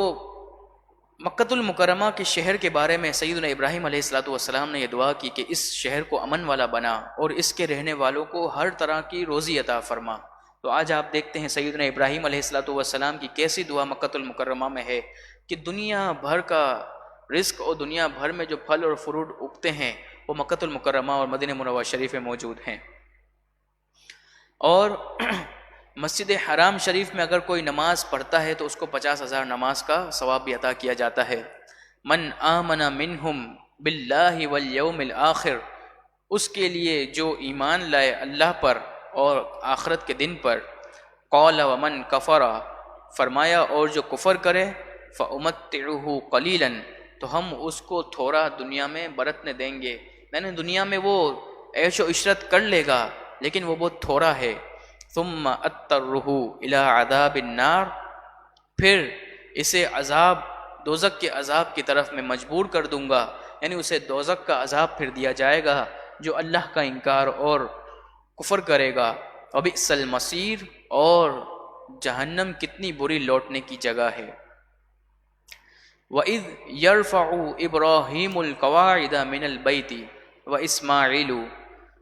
مکۃ المکرمہ کے شہر کے بارے میں سیدنا ابراہیم علیہ السلام نے یہ دعا کی کہ اس شہر کو امن والا بنا اور اس کے رہنے والوں کو ہر طرح کی روزی عطا فرما۔ تو آج آپ دیکھتے ہیں سیدنا ابراہیم علیہ السلام کی کیسی دعا مکۃ المکرمہ میں ہے کہ دنیا بھر کا رزق اور دنیا بھر میں جو پھل اور فروٹ اگتے ہیں وہ مکۃ المکرمہ اور مدینہ منورہ شریف میں موجود ہیں۔ اور مسجد حرام شریف میں اگر کوئی نماز پڑھتا ہے تو اس کو 50,000 نماز کا ثواب بھی عطا کیا جاتا ہے۔ من آمن منہم باللہ والیوم الآخر، اس کے لیے جو ایمان لائے اللہ پر اور آخرت کے دن پر۔ قال ومن کفر، فرمایا اور جو کفر کرے، فأمتعہ قلیلا، تو ہم اس کو تھوڑا دنیا میں برتنے دیں گے، یعنی دنیا میں وہ عیش و عشرت کر لے گا لیکن وہ بہت تھوڑا ہے۔ ثم اضطرہ الی عذاب النار، پھر اسے عذاب دوزخ کے عذاب کی طرف میں مجبور کر دوں گا، یعنی اسے دوزخ کا عذاب پھر دیا جائے گا جو اللہ کا انکار اور کفر کرے گا۔ وبئس المصیر، اور جہنم کتنی بری لوٹنے کی جگہ ہے۔ وَإِذْ يَرْفَعُ إِبْرَاهِيمُ الْقَوَاعِدَ مِنَ الْبَيْتِ وَإِسْمَاعِيلُ،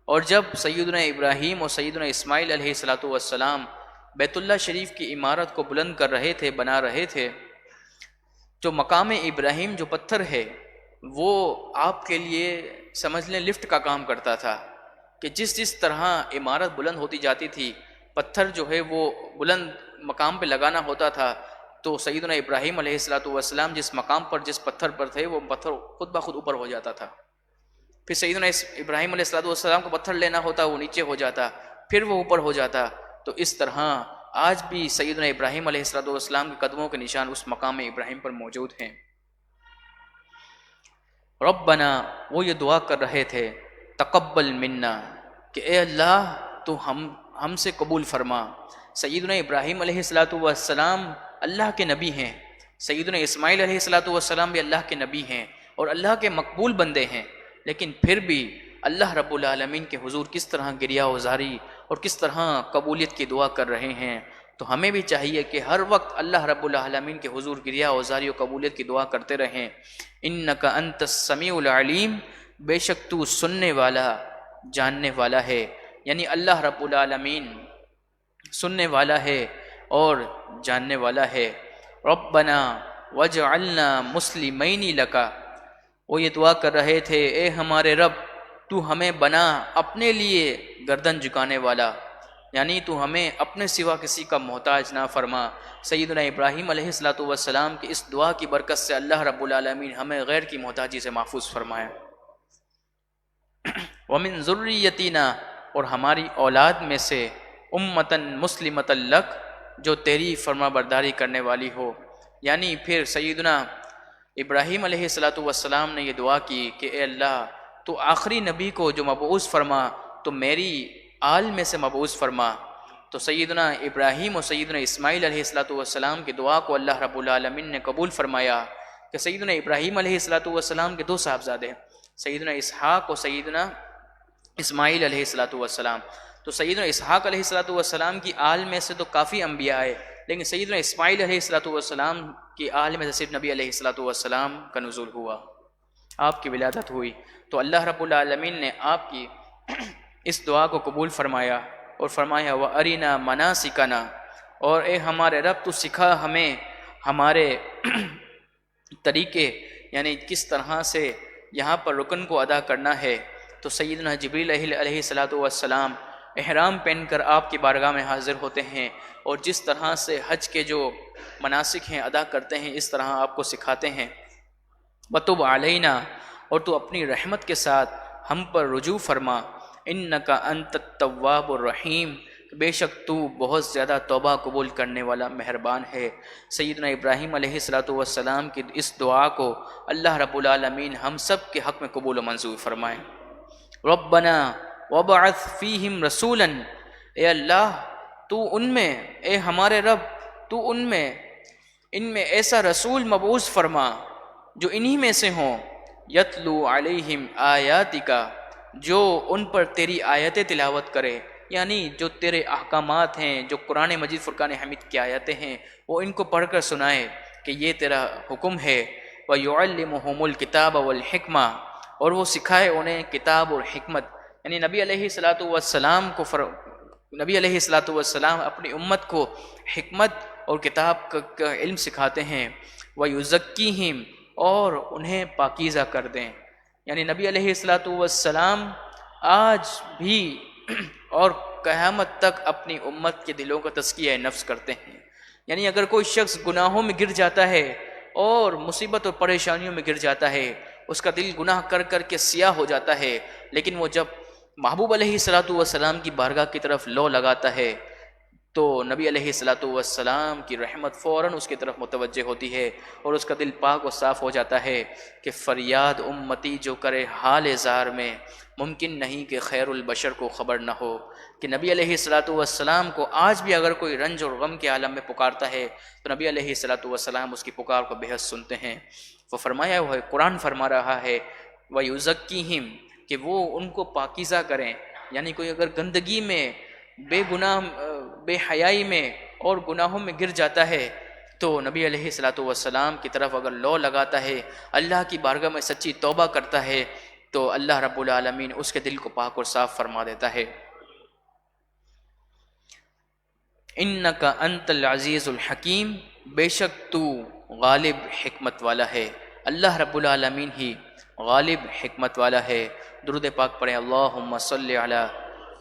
اور جب سیدنا ابراہیم اور سیدنا اسماعیل علیہ السلام بیت اللہ شریف کی عمارت کو بلند کر رہے تھے، بنا رہے تھے، جو مقام ابراہیم جو پتھر ہے وہ آپ کے لیے سمجھ لیں لفٹ کا کام کرتا تھا، کہ جس طرح عمارت بلند ہوتی جاتی تھی، پتھر جو ہے وہ بلند مقام پہ لگانا ہوتا تھا، تو سیدنا ابراہیم علیہ السلام جس مقام پر جس پتھر پر تھے وہ پتھر خود بخود اوپر ہو جاتا تھا، پھر سیدنا ابراہیم علیہ السلام کو پتھر لینا ہوتا وہ نیچے ہو جاتا، پھر وہ اوپر ہو جاتا۔ تو اس طرح آج بھی سیدنا ابراہیم علیہ السلام کے قدموں کے نشان اس مقام ابراہیم پر موجود ہیں۔ ربنا، وہ یہ دعا کر رہے تھے، تقبل منا، کہ اے اللہ تو ہم سے قبول فرما۔ سیدنا ابراہیم علیہ السلام اللہ کے نبی ہیں، سیدنا اسماعیل علیہ السلام بھی اللہ کے نبی ہیں اور اللہ کے مقبول بندے ہیں، لیکن پھر بھی اللہ رب العالمین کے حضور کس طرح گریہ وزاری اور کس طرح قبولیت کی دعا کر رہے ہیں۔ تو ہمیں بھی چاہیے کہ ہر وقت اللہ رب العالمین کے حضور کی ریا اوزاری و قبولیت کی دعا کرتے رہیں۔ انک انت السمیع العلیم، بے شک تو سننے والا جاننے والا ہے، یعنی اللہ رب العالمین سننے والا ہے اور جاننے والا ہے۔ ربنا وجعلنا مسلمین لک، وہ یہ دعا کر رہے تھے اے ہمارے رب تو ہمیں بنا اپنے لیے گردن جھکانے والا، یعنی تو ہمیں اپنے سوا کسی کا محتاج نہ فرما۔ سیدنا ابراہیم علیہ السلام کی اس دعا کی برکت سے اللہ رب العالمین ہمیں غیر کی محتاجی سے محفوظ فرمائے۔ ومن ذریتنا، اور ہماری اولاد میں سے امتن مسلمۃ لک، جو تیری فرما برداری کرنے والی ہو۔ یعنی پھر سیدنا ابراہیم علیہ السلام نے یہ دعا کی کہ اے اللہ تو آخری نبی کو جو مبعوث فرما تو میری آل میں سے مبعوث فرما۔ تو سیدنا ابراہیم اور سیدنا اسماعیل علیہ السلام کی دعا کو اللہ رب العالمین نے قبول فرمایا کہ سیدنا ابراہیم علیہ السلام کے 2 صاحبزادے، سیدنا اسحاق اور سیدنا اسماعیل علیہ السلام۔ تو سیدنا اسحاق علیہ السلام کی آل میں سے تو کافی انبیاء آئے، لیکن سیدنا اسماعیل علیہ السلام کی آل میں سے صرف نبی علیہ السلام کا نزول ہوا، آپ کی ولادت ہوئی۔ تو اللہ رب العالمین نے آپ کی اس دعا کو قبول فرمایا اور فرمایا وَأَرِنَا مَنَاسِكَنَا، اور اے ہمارے رب تو سکھا ہمیں ہمارے طریقے، یعنی کس طرح سے یہاں پر رکن کو ادا کرنا ہے۔ تو سیدنا جبریل علیہ السلام احرام پہن کر آپ کی بارگاہ میں حاضر ہوتے ہیں اور جس طرح سے حج کے جو مناسک ہیں ادا کرتے ہیں اس طرح آپ کو سکھاتے ہیں۔ وَتُبْ عَلَيْنَا، اور تو اپنی رحمت کے ساتھ ہم پر رجوع فرما۔ اِنَّكَ أَنْتَ التَّوَّابُ الرَّحِيمُ، بے شک تو بہت زیادہ توبہ قبول کرنے والا مہربان ہے۔ سیدنا ابراہیم علیہ السلام کی اس دعا کو اللہ رب العالمین ہم سب کے حق میں قبول و منظور فرمائیں۔ ربنا وبعث فیہم رسولا، اے اللہ تو ان میں، اے ہمارے رب تو ان میں ایسا رسول مبعوث فرما جو انہی میں سے ہوں، یتلو علیہم آیاتک، جو ان پر تیری آیتیں تلاوت کرے، یعنی جو تیرے احکامات ہیں، جو قرآن مجید فرقان حمید کی آیتیں ہیں وہ ان کو پڑھ کر سنائے کہ یہ تیرا حکم ہے۔ وَيُعَلِّمُهُمُ الْكِتَابَ وَالْحِكْمَةَ، اور وہ سکھائے انہیں کتاب اور حکمت، یعنی نبی علیہ السلام اپنی امت کو حکمت اور کتاب کا علم سکھاتے ہیں۔ وَيُزَكِّيهِمْ، اور انہیں پاکیزہ کر دیں، یعنی نبی علیہ السلام آج بھی اور قیامت تک اپنی امت کے دلوں کا تزکیہ نفس کرتے ہیں۔ یعنی اگر کوئی شخص گناہوں میں گر جاتا ہے اور مصیبت اور پریشانیوں میں گر جاتا ہے، اس کا دل گناہ کر کر کے سیاہ ہو جاتا ہے، لیکن وہ جب محبوب علیہ السلام کی بارگاہ کی طرف لو لگاتا ہے تو نبی علیہ السلام کی رحمت فوراً اس کی طرف متوجہ ہوتی ہے اور اس کا دل پاک و صاف ہو جاتا ہے کہ فریاد امتی جو کرے حال زار میں، ممکن نہیں کہ خیر البشر کو خبر نہ ہو۔ کہ نبی علیہ السلام کو آج بھی اگر کوئی رنج اور غم کے عالم میں پکارتا ہے تو نبی علیہ السلام اس کی پکار کو بے حد سنتے ہیں۔ وہ فرمایا ہوا ہے، قرآن فرما رہا ہے وَيُزَكِّيهِمْ، کہ وہ ان کو پاکیزہ کریں، یعنی کوئی اگر گندگی میں، بے گناہ، بے حیائی میں اور گناہوں میں گر جاتا ہے تو نبی علیہ السلام کی طرف اگر لو لگاتا ہے، اللہ کی بارگاہ میں سچی توبہ کرتا ہے تو اللہ رب العالمین اس کے دل کو پاک اور صاف فرما دیتا ہے۔ انک انت العزیز الحکیم، بے شک تو غالب حکمت والا ہے، اللہ رب العالمین ہی غالب حکمت والا ہے۔ درود پاک پڑھیں، اللہم صلی علی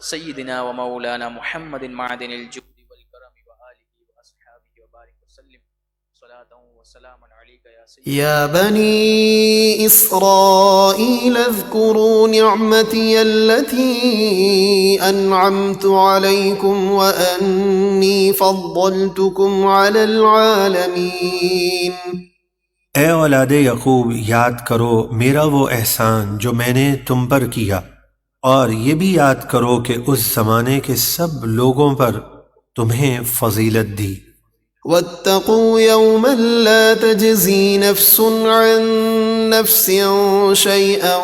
سیدنا و مولانا محمد معدن الجود والکرم وآلہ واصحابہ وبارک وسلم صلاۃ و سلام علیک یا سیدنا يا بني إسرائيل اذكروا نعمتي التي أنعمت عليكم وأني فضلتكم على العالمين۔ اے اولاد یعقوب، یاد کرو میرا وہ احسان جو میں نے تم پر کیا، اور یہ بھی یاد کرو کہ اس زمانے کے سب لوگوں پر تمہیں فضیلت دی۔ واتقوا يوما لا تجزي نفس عن نفس شيئا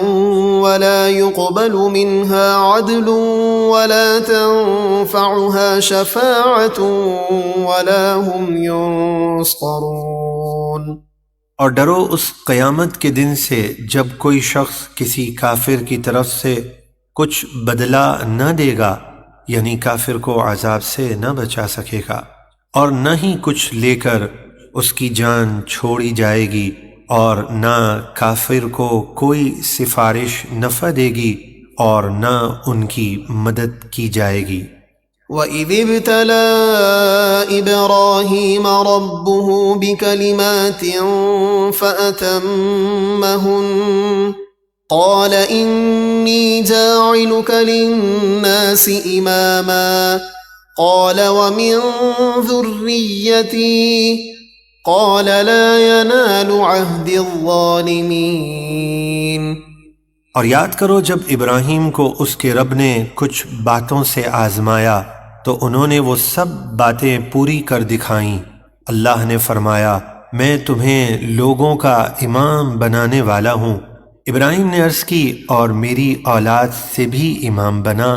ولا يقبل منها عدل ولا تنفعها شفاعة ولا هم ينصرون۔ اور ڈرو اس قیامت کے دن سے جب کوئی شخص کسی کافر کی طرف سے کچھ بدلہ نہ دے گا، یعنی کافر کو عذاب سے نہ بچا سکے گا، اور نہ ہی کچھ لے کر اس کی جان چھوڑی جائے گی، اور نہ کافر کو کوئی سفارش نفع دے گی اور نہ ان کی مدد کی جائے گی۔ وَإِذِ ابْتَلَى إِبْرَاهِيمَ رَبُّهُ بِكَلِمَاتٍ فَأَتَمَّهُنَّ قَالَ إِنِّي جَاعِلُكَ لِلنَّاسِ إِمَامًا قَالَ وَمِن ذُرِّيَّتِي قَالَ لَا يَنَالُ عَهْدِ الظَّالِمِينَ۔ اور یاد کرو جب ابراہیم کو اس کے رب نے کچھ باتوں سے آزمایا تو انہوں نے وہ سب باتیں پوری کر دکھائیں۔ اللہ نے فرمایا میں تمہیں لوگوں کا امام بنانے والا ہوں۔ ابراہیم نے عرض کی اور میری اولاد سے بھی امام بنا۔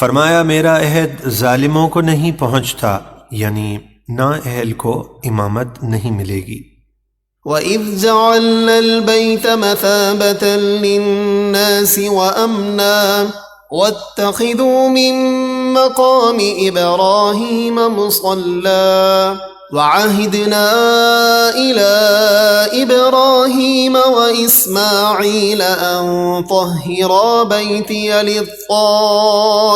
فرمایا میرا عہد ظالموں کو نہیں پہنچتا، یعنی نااہل کو امامت نہیں ملے گی۔ وَإِذْ جَعَلْنَا الْبَيْتَ مَثَابَةً لِلنَّاسِ وَأَمْنًا وَاتَّخِذُوا مِن مَّقَامِ إِبْرَاهِيمَ مُصَلًّى وَعَهِدْنَا إِلَىٰ إِبْرَاهِيمَ وَإِسْمَاعِيلَ أَن طَهِّرَا بَيْتِيَ لِلطَّائِفِينَ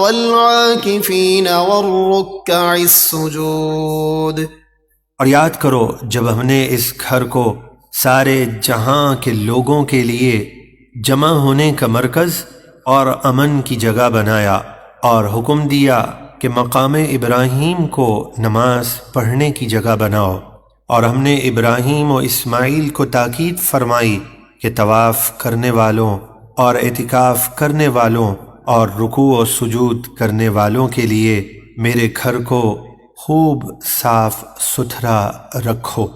وَالْعَاكِفِينَ وَالرُّكَّعِ السُّجُودِ۔ اور یاد کرو جب ہم نے اس گھر کو سارے جہاں کے لوگوں کے لیے جمع ہونے کا مرکز اور امن کی جگہ بنایا، اور حکم دیا کہ مقام ابراہیم کو نماز پڑھنے کی جگہ بناؤ، اور ہم نے ابراہیم و اسماعیل کو تاکید فرمائی کہ طواف کرنے والوں اور اعتکاف کرنے والوں اور رکوع و سجود کرنے والوں کے لیے میرے گھر کو خوب صاف ستھرا رکھو۔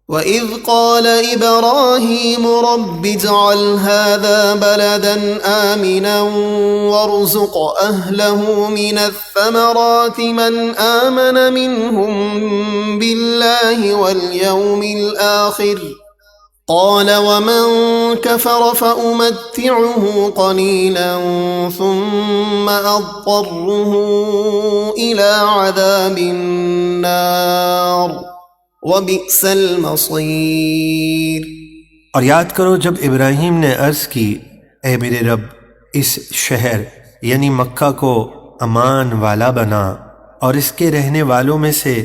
وَإِذْ قَالَ إِبْرَاهِيمُ رَبِّ اجْعَلْ هَذَا بَلَدًا آمِنًا وَارْزُقْ أَهْلَهُ مِنَ الثَّمَرَاتِ مَنْ آمَنَ مِنْهُمْ بِاللَّهِ وَالْيَوْمِ الْآخِرِ قَالَ وَمَنْ كَفَرَ فَأُمَتِّعُهُ قَلِيلًا ثُمَّ أَضْطَرُّهُ إِلَى عَذَابِ النَّارِ وَبِئْسَ الْمَصِيرُ۔ اور یاد کرو جب ابراہیم نے عرض کی اے میرے رب اس شہر یعنی مکہ کو امان والا بنا، اور اس کے رہنے والوں میں سے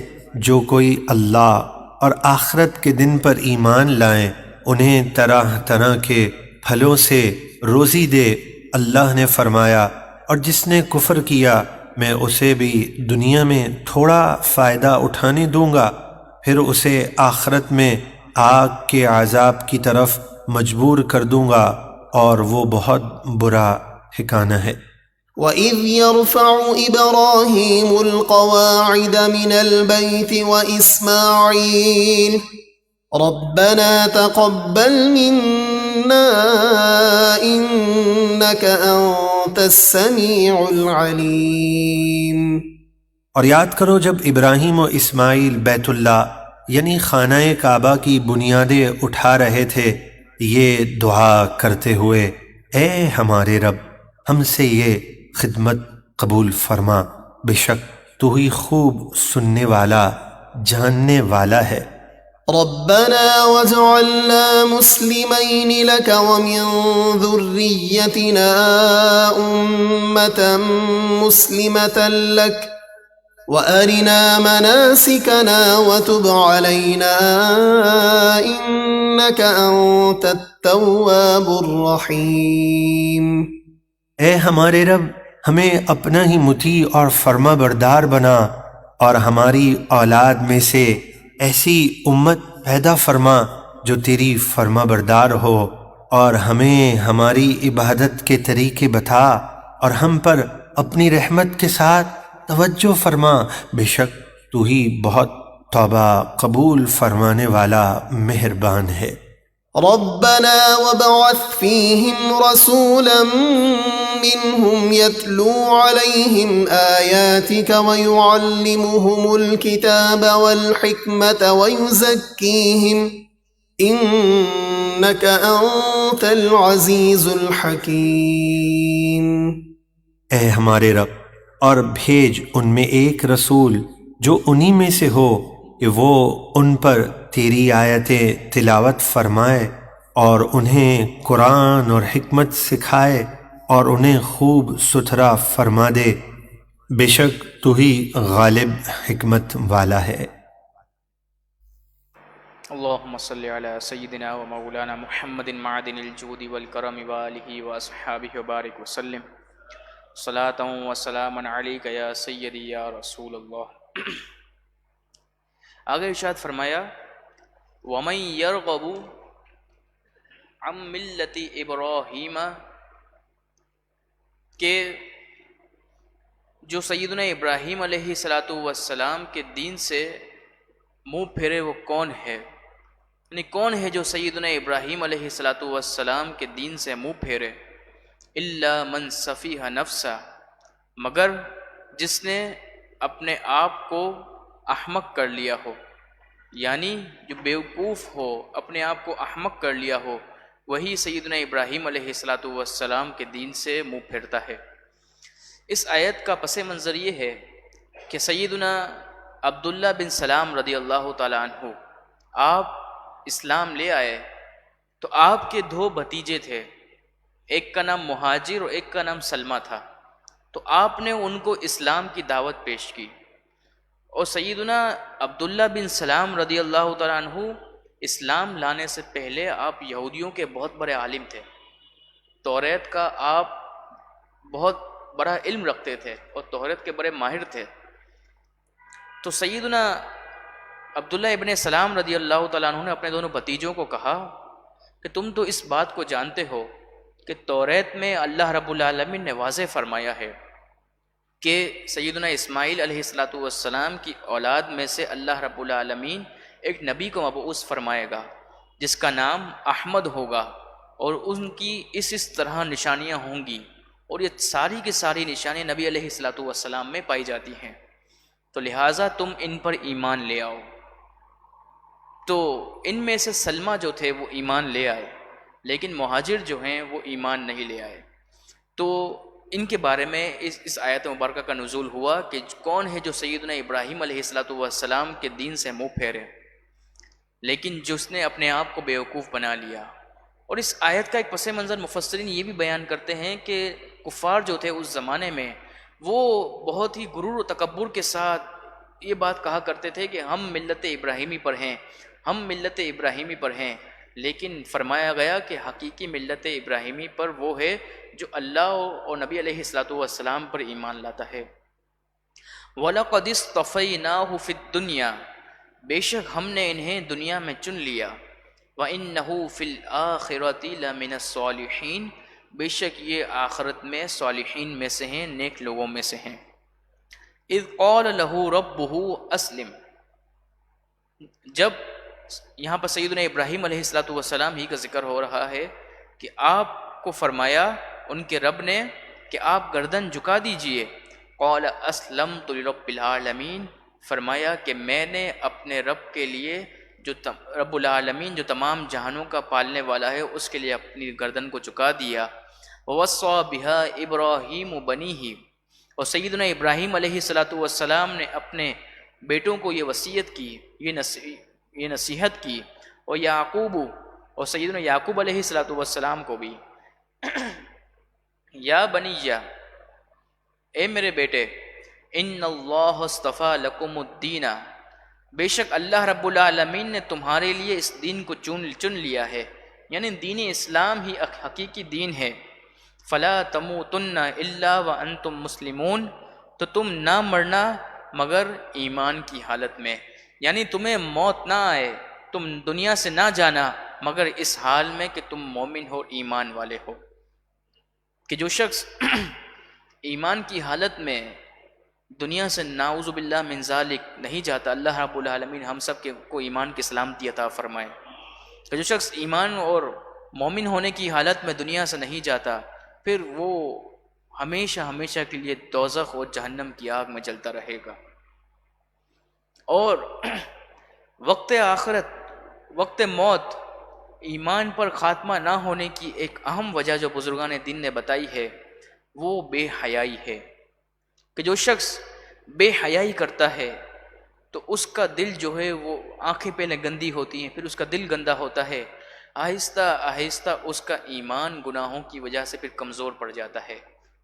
جو کوئی اللہ اور آخرت کے دن پر ایمان لائیں انہیں طرح طرح کے پھلوں سے روزی دے۔ اللہ نے فرمایا اور جس نے کفر کیا میں اسے بھی دنیا میں تھوڑا فائدہ اٹھانے دوں گا، پھر اسے آخرت میں آگ کے عذاب کی طرف مجبور کر دوں گا، اور وہ بہت برا ٹھکانہ ہے۔ وَإِذْ يَرْفَعُ إِبْرَاهِيمُ الْقَوَاعِدَ مِنَ الْبَيْتِ وَإِسْمَاعِيلُ رَبَّنَا تَقَبَّلْ مِنَّا إِنَّكَ أَنتَ السَّمِيعُ الْعَلِيمُ۔ اور یاد کرو جب ابراہیم و اسماعیل بیت اللہ یعنی خانہ کعبہ کی بنیادیں اٹھا رہے تھے، یہ دعا کرتے ہوئے اے ہمارے رب ہم سے یہ خدمت قبول فرما، بے شک تو ہی خوب سننے والا جاننے والا ہے۔ ربنا واجعلنا مسلمين لك ومن ذريتنا أمة مسلمة لك وأرنا مناسكنا وتب علينا إنك أنت التواب الرحيم۔ اے ہمارے رب ہمیں اپنا ہی مطیع اور فرما بردار بنا، اور ہماری اولاد میں سے ایسی امت پیدا فرما جو تیری فرما بردار ہو، اور ہمیں ہماری عبادت کے طریقے بتا، اور ہم پر اپنی رحمت کے ساتھ توجہ فرما، بے شک تو ہی بہت توبہ قبول فرمانے والا مہربان ہے۔ ربنا وابعث فيهم رسولا منهم يتلو عليهم آياتك ويعلمهم الكتاب والحكمة ويزكيهم إنك أنت العزيز الحكيم۔ اے ہمارے رب، اور بھیج ان میں ایک رسول جو انہی میں سے ہو کہ وہ ان پر تیری آیتیں تلاوت فرمائے اور انہیں قرآن اور حکمت سکھائے اور انہیں خوب ستھرا فرما دے، بے شک تو ہی غالب حکمت والا ہے۔ اللهم صل على سيدنا ومولانا محمد معدن الجود والكرم وآله وأصحابه وبارك وسلم صلاة وسلاما عليك يا سيدي يا رسول اللہ۔ آگے ارشاد فرمایا وَمَن يَرْغَبُ عَن مِلَّةِ إِبْرَاهِيمَ، کہ جو سیدنا ابراہیم علیہ السلام کے دین سے منہ پھیرے وہ کون ہے، یعنی کون ہے جو سیدنا ابراہیم علیہ السلام کے دین سے منہ پھیرے؟ إِلَّا مَن سَفِيهَ نَفْسَهَ، مگر جس نے اپنے آپ کو احمق کر لیا ہو، یعنی جو بیوقوف ہو، اپنے آپ کو احمق کر لیا ہو، وہی سیدنا ابراہیم علیہ السلام کے دین سے منہ پھیرتا ہے۔ اس آیت کا پس منظر یہ ہے کہ سیدنا عبداللہ بن سلام رضی اللہ تعالیٰ عنہ آپ اسلام لے آئے تو آپ کے دو بھتیجے تھے، ایک کا نام مہاجر اور ایک کا نام سلمہ تھا، تو آپ نے ان کو اسلام کی دعوت پیش کی، اور سیدنا عبداللہ بن سلام رضی اللہ تعالیٰ عنہ اسلام لانے سے پہلے آپ یہودیوں کے بہت بڑے عالم تھے، توریت کا آپ بہت بڑا علم رکھتے تھے اور توریت کے بڑے ماہر تھے۔ تو سیدنا عبداللہ ابن سلام رضی اللہ تعالیٰ عنہ نے اپنے دونوں بھتیجوں کو کہا کہ تم تو اس بات کو جانتے ہو کہ توریت میں اللہ رب العالمین نے واضح فرمایا ہے کہ سیدنا اسماعیل علیہ السلام کی اولاد میں سے اللہ رب العالمین ایک نبی کو مبعوث فرمائے گا جس کا نام احمد ہوگا، اور ان کی اس طرح نشانیاں ہوں گی، اور یہ ساری کی ساری نشانیاں نبی علیہ السلام میں پائی جاتی ہیں، تو لہٰذا تم ان پر ایمان لے آؤ۔ تو ان میں سے سلمہ جو تھے وہ ایمان لے آئے، لیکن مہاجر جو ہیں وہ ایمان نہیں لے آئے۔ تو ان کے بارے میں اس آیت مبارکہ کا نزول ہوا کہ کون ہے جو سیدنا ابراہیم علیہ السلام کے دین سے منہ پھیرے، لیکن جس نے اپنے آپ کو بیوقوف بنا لیا۔ اور اس آیت کا ایک پس منظر مفسرین یہ بھی بیان کرتے ہیں کہ کفار جو تھے اس زمانے میں وہ بہت ہی غرور و تکبر کے ساتھ یہ بات کہا کرتے تھے کہ ہم ملت ابراہیمی پر ہیں، ہم ملت ابراہیمی پر ہیں، لیکن فرمایا گیا کہ حقیقی ملت ابراہیمی پر وہ ہے جو اللہ اور نبی علیہ السلام پر ایمان لاتا ہے۔ وَلَقَدِ اصْطَفَيْنَاهُ فِي الدُّنْيَا، بے شک ہم نے انہیں دنیا میں چن لیا، وَإِنَّهُ فِي الْآخِرَةِ لَمِنَ الصَّالِحِينَ، بے شک یہ آخرت میں صالحین میں سے ہیں، نیک لوگوں میں سے ہیں۔ اذ قال له ربه اسلم، جب یہاں پر سیدنا ابراہیم علیہ السلام ہی کا ذکر ہو رہا ہے کہ آپ کو فرمایا ان کے رب نے کہ آپ گردن جھکا دیجئے، قال اسلمت لرب العالمین، فرمایا کہ میں نے اپنے رب کے لیے جو رب العالمین جو تمام جہانوں کا پالنے والا ہے اس کے لیے اپنی گردن کو جھکا دیا۔ وَوَصَّى بِهَا إِبْرَاهِيمُ بَنِيهِ، اور سیدنا ابراہیم علیہ السلام نے اپنے بیٹوں کو یہ وصیت کی، یہ نصیحت کی، اور یعقوب، اور سیدنا یعقوب علیہ السلام کو بھی، یا بنیہ، اے میرے بیٹے، ان اللہ اصطفیٰ لکم الدین، بے شک اللہ رب العالمین نے تمہارے لیے اس دین کو چن لیا ہے، یعنی دین اسلام ہی حقیقی دین ہے۔ فلا تموتن الا وانتم مسلمون، تو تم نہ مرنا مگر ایمان کی حالت میں، یعنی تمہیں موت نہ آئے، تم دنیا سے نہ جانا مگر اس حال میں کہ تم مومن ہو، ایمان والے ہو۔ کہ جو شخص ایمان کی حالت میں دنیا سے نعوذ باللہ من ذالک نہیں جاتا، اللہ رب العالمین ہم سب کے کو ایمان کی سلامتی عطا فرمائے۔ کہ جو شخص ایمان اور مومن ہونے کی حالت میں دنیا سے نہیں جاتا، پھر وہ ہمیشہ ہمیشہ کے لیے دوزخ اور جہنم کی آگ میں جلتا رہے گا۔ اور وقت آخرت، وقت موت، ایمان پر خاتمہ نہ ہونے کی ایک اہم وجہ جو بزرگان دین نے بتائی ہے وہ بے حیائی ہے، کہ جو شخص بے حیائی کرتا ہے تو اس کا دل جو ہے وہ آنکھیں پہلے گندی ہوتی ہیں، پھر اس کا دل گندا ہوتا ہے، آہستہ آہستہ اس کا ایمان گناہوں کی وجہ سے پھر کمزور پڑ جاتا ہے،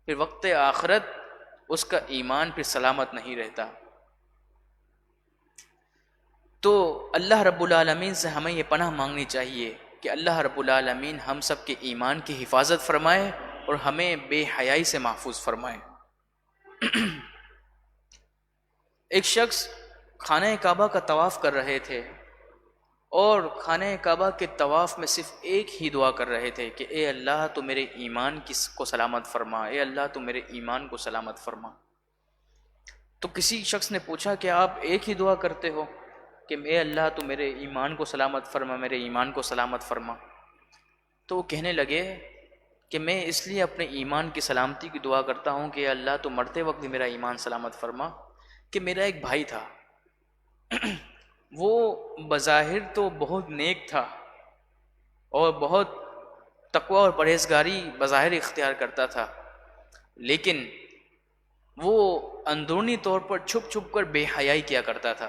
پھر وقت آخرت اس کا ایمان پھر سلامت نہیں رہتا۔ تو اللہ رب العالمین سے ہمیں یہ پناہ مانگنی چاہیے کہ اللہ رب العالمین ہم سب کے ایمان کی حفاظت فرمائے اور ہمیں بے حیائی سے محفوظ فرمائے۔ ایک شخص خانہ کعبہ کا طواف کر رہے تھے اور خانہ کعبہ کے طواف میں صرف ایک ہی دعا کر رہے تھے کہ اے اللہ تو میرے ایمان کو سلامت فرما، اے اللہ تو میرے ایمان کو سلامت فرما۔ تو کسی شخص نے پوچھا کہ آپ ایک ہی دعا کرتے ہو کہ اے اللہ تو میرے ایمان کو سلامت فرما، میرے ایمان کو سلامت فرما؟ تو وہ کہنے لگے کہ میں اس لیے اپنے ایمان کی سلامتی کی دعا کرتا ہوں کہ اے اللہ تو مرتے وقت بھی میرا ایمان سلامت فرما، کہ میرا ایک بھائی تھا، وہ بظاہر تو بہت نیک تھا اور بہت تقوی اور پرہیزگاری بظاہر اختیار کرتا تھا، لیکن وہ اندرونی طور پر چھپ چھپ کر بے حیائی کیا کرتا تھا۔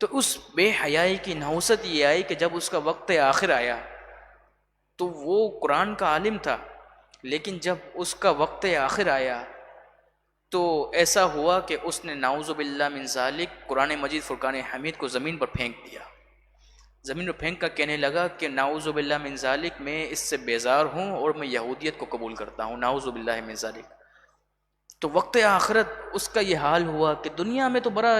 تو اس بے حیائی کی نحوست یہ آئی کہ جب اس کا وقت آخر آیا تو وہ قرآن کا عالم تھا، لیکن جب اس کا وقت آخر آیا تو ایسا ہوا کہ اس نے نعوذ باللہ من ذالک قرآن مجید فرقان حمید کو زمین پر پھینک دیا، زمین پر پھینک کر کہنے لگا کہ نعوذ باللہ من ذالک میں اس سے بیزار ہوں اور میں یہودیت کو قبول کرتا ہوں، نعوذ باللہ من ذالک۔ تو وقت آخرت اس کا یہ حال ہوا کہ دنیا میں تو بڑا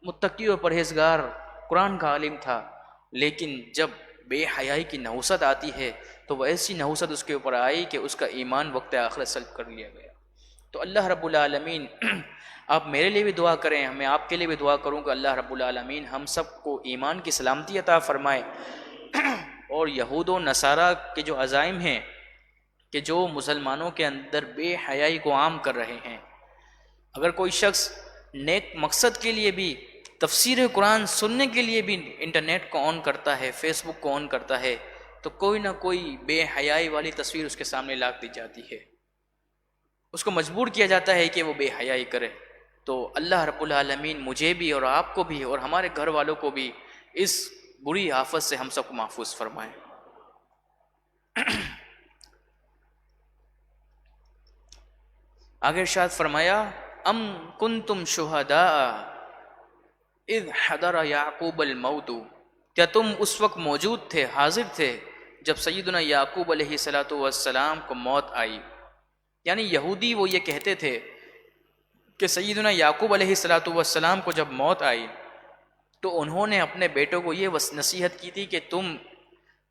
متقی اور پرہیزگار قرآن کا عالم تھا، لیکن جب بے حیائی کی نحوست آتی ہے تو وہ ایسی نحوست اس کے اوپر آئی کہ اس کا ایمان وقت آخرت سلب کر لیا گیا۔ تو اللہ رب العالمین آپ میرے لیے بھی دعا کریں، میں آپ کے لیے بھی دعا کروں کہ اللہ رب العالمین ہم سب کو ایمان کی سلامتی عطا فرمائے، اور یہود و نصارہ کے جو عزائم ہیں کہ جو مسلمانوں کے اندر بے حیائی کو عام کر رہے ہیں، اگر کوئی شخص نیک مقصد کے لیے بھی تفسیر قرآن سننے کے لیے بھی انٹرنیٹ کو آن کرتا ہے، فیس بک کو آن کرتا ہے، تو کوئی نہ کوئی بے حیائی والی تصویر اس کے سامنے لاک دی جاتی ہے، اس کو مجبور کیا جاتا ہے کہ وہ بے حیائی کرے۔ تو اللہ رب العالمین مجھے بھی اور آپ کو بھی اور ہمارے گھر والوں کو بھی اس بری آفت سے ہم سب کو محفوظ فرمائے۔ آگے ارشاد فرمایا ام کنتم شہداء اذ حضر یعقوب الموت، کیا تم اس وقت موجود تھے، حاضر تھے جب سیدنا یعقوب علیہ السلام کو موت آئی؟ یعنی یہودی وہ یہ کہتے تھے کہ سیدنا یعقوب علیہ السلام کو جب موت آئی تو انہوں نے اپنے بیٹوں کو یہ نصیحت کی تھی کہ تم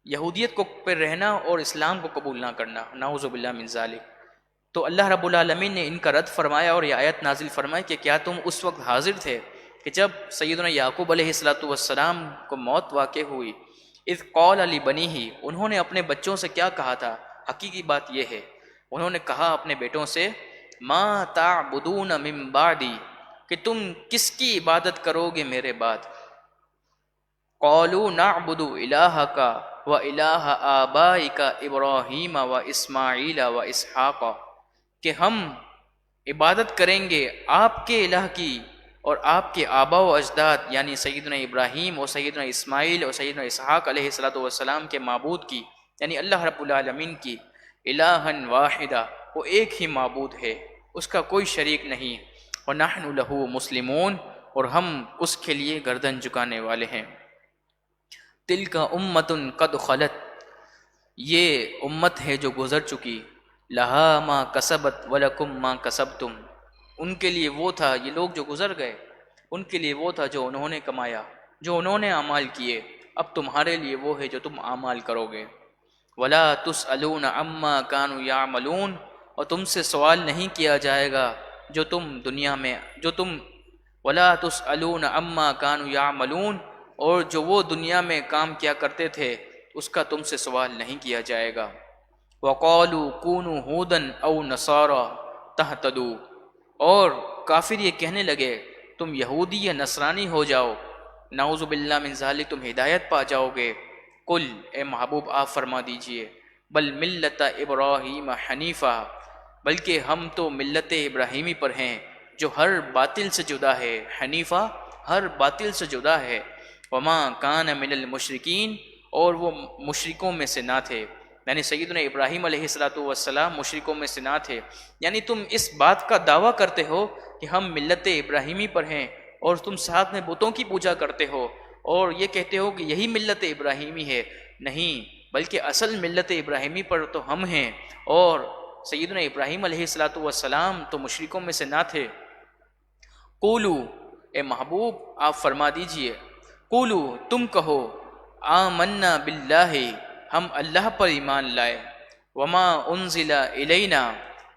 یہودیت کو پر رہنا اور اسلام کو قبول نہ کرنا، نعوذ باللہ من ذالک۔ تو اللہ رب العالمین نے ان کا رد فرمایا اور یہ آیت نازل فرمائی کہ کیا تم اس وقت حاضر تھے کہ جب سیدنا یعقوب علیہ السلام کو موت واقع ہوئی؟ اذ قال لبنیہ، انہوں نے اپنے بچوں سے کیا کہا تھا؟ حقیقی بات یہ ہے انہوں نے کہا اپنے بیٹوں سے ما تعبدون من بعدی، کہ تم کس کی عبادت کرو گے میرے بعد؟ قالوا نعبد الہک و الہ آبائک ابراہیم و اسماعیل و اسحاق، کہ ہم عبادت کریں گے آپ کے الہ کی اور آپ کے آبا و اجداد یعنی سیدنا ابراہیم اور سیدنا اسماعیل اور سیدنا اسحاق علیہ السلام کے معبود کی، یعنی اللہ رب العالمین کی، الہن واحدہ، وہ ایک ہی معبود ہے، اس کا کوئی شریک نہیں، وَنَحْنُ لَهُ مُسْلِمُونَ، اور ہم اس کے لیے گردن جھکانے والے ہیں۔ تِلْكَ أُمَّةٌ قَدْ خَلَتْ، یہ امت ہے جو گزر چکی، لَهَا مَا كَسَبَتْ وَلَكُمْ مَا كَسَبْتُمْ، ان کے لیے وہ تھا، یہ لوگ جو گزر گئے ان کے لیے وہ تھا جو انہوں نے کمایا، جو انہوں نے اعمال کیے، اب تمہارے لیے وہ ہے جو تم اعمال کرو گے۔ وَلَا تُسْأَلُونَ عَمَّا كَانُوا يَعْمَلُونَ، اور تم سے سوال نہیں کیا جائے گا جو تم ولا تسألون عما كانوا يعملون، اور جو وہ دنیا میں کام کیا کرتے تھے اس کا تم سے سوال نہیں کیا جائے گا۔ وقالوا كونوا هودا او نصارى تهتدوا، اور کافر یہ کہنے لگے تم یہودی یا نصرانی ہو جاؤ، نعوذ باللہ من ذالک، تم ہدایت پا جاؤ گے۔ قل، اے محبوب آپ فرما دیجئے، بل ملت ابراہیم حنیفہ، بلکہ ہم تو ملت ابراہیمی پر ہیں جو ہر باطل سے جدا ہے، حنیفہ ہر باطل سے جدا ہے، وما کان من المشرکین، اور وہ مشرکوں میں سے نہ تھے، یعنی سیدنا ابراہیم علیہ السلام مشرکوں میں سے نہ تھے۔ یعنی تم اس بات کا دعویٰ کرتے ہو کہ ہم ملت ابراہیمی پر ہیں، اور تم ساتھ میں بتوں کی پوجا کرتے ہو اور یہ کہتے ہو کہ یہی ملت ابراہیمی ہے، نہیں، بلکہ اصل ملت ابراہیمی پر تو ہم ہیں، اور سیدنا ابراہیم علیہ السلام تو مشرکوں میں سے نہ تھے۔ قولو، اے محبوب آپ فرما دیجئے، قولو تم کہو، آمنا باللہ، ہم اللہ پر ایمان لائے، وما انزل الینا،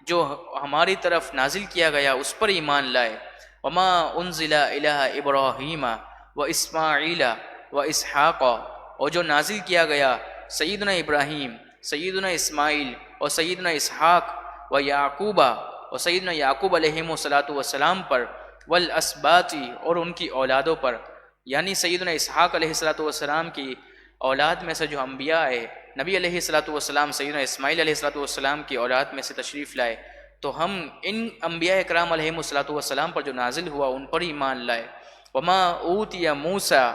جو ہماری طرف نازل کیا گیا اس پر ایمان لائے، وما انزل الی ابراہیم و اسماعیل و اسحاق، اور جو نازل کیا گیا سیدنا ابراہیم، سیدنا اسماعیل اور سیدنا اسحاق و یعقوب اور سیدنا یعقوب علیہ السلام پر، والاسباط، اور ان کی اولادوں پر، یعنی سیدنا اسحاق علیہ السلام کی اولاد میں سے جو انبیاء آئے، نبی علیہ السلام سیدنا اسماعیل علیہ السلام کی اولاد میں سے تشریف لائے، تو ہم ان انبیاء اکرام علیہ السلام پر جو نازل ہوا ان پر ایمان لائے۔ وما اوتی موسیٰ،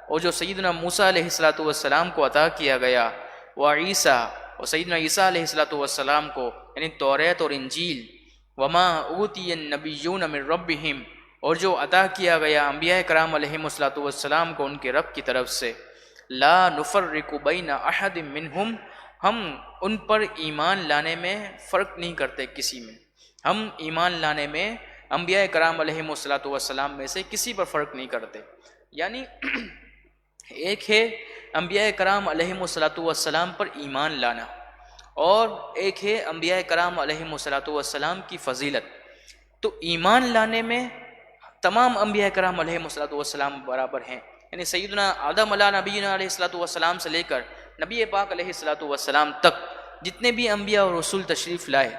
اور جو سیدنا موسیٰ علیہ السلام کو عطا کیا گیا، وعیسیٰ، اور سیدنا عیسیٰ علیہ السلام کو، یعنی توریت اور انجیل، وما اوتی النبیون من ربہم، اور جو عطا کیا گیا انبیاء کرام علیہ السلام کو ان کے رب کی طرف سے، لا نفرق بین احد منہم، ہم ان پر ایمان لانے میں فرق نہیں کرتے کسی میں، ہم ایمان لانے میں انبیاء کرام علیہ السلام میں سے کسی پر فرق نہیں کرتے۔ یعنی ایک ہے انبیاء کرام علیہ السلام پر ایمان لانا، اور ایک ہے انبیاء کرام علیہ السلام کی فضیلت۔ تو ایمان لانے میں تمام انبیاء کرام علیہ السلام برابر ہیں، یعنی سیدنا آدم علیہ نبینا علیہ السلام سے لے کر نبی پاک علیہ السلام تک جتنے بھی انبیاء اور رسول تشریف لائے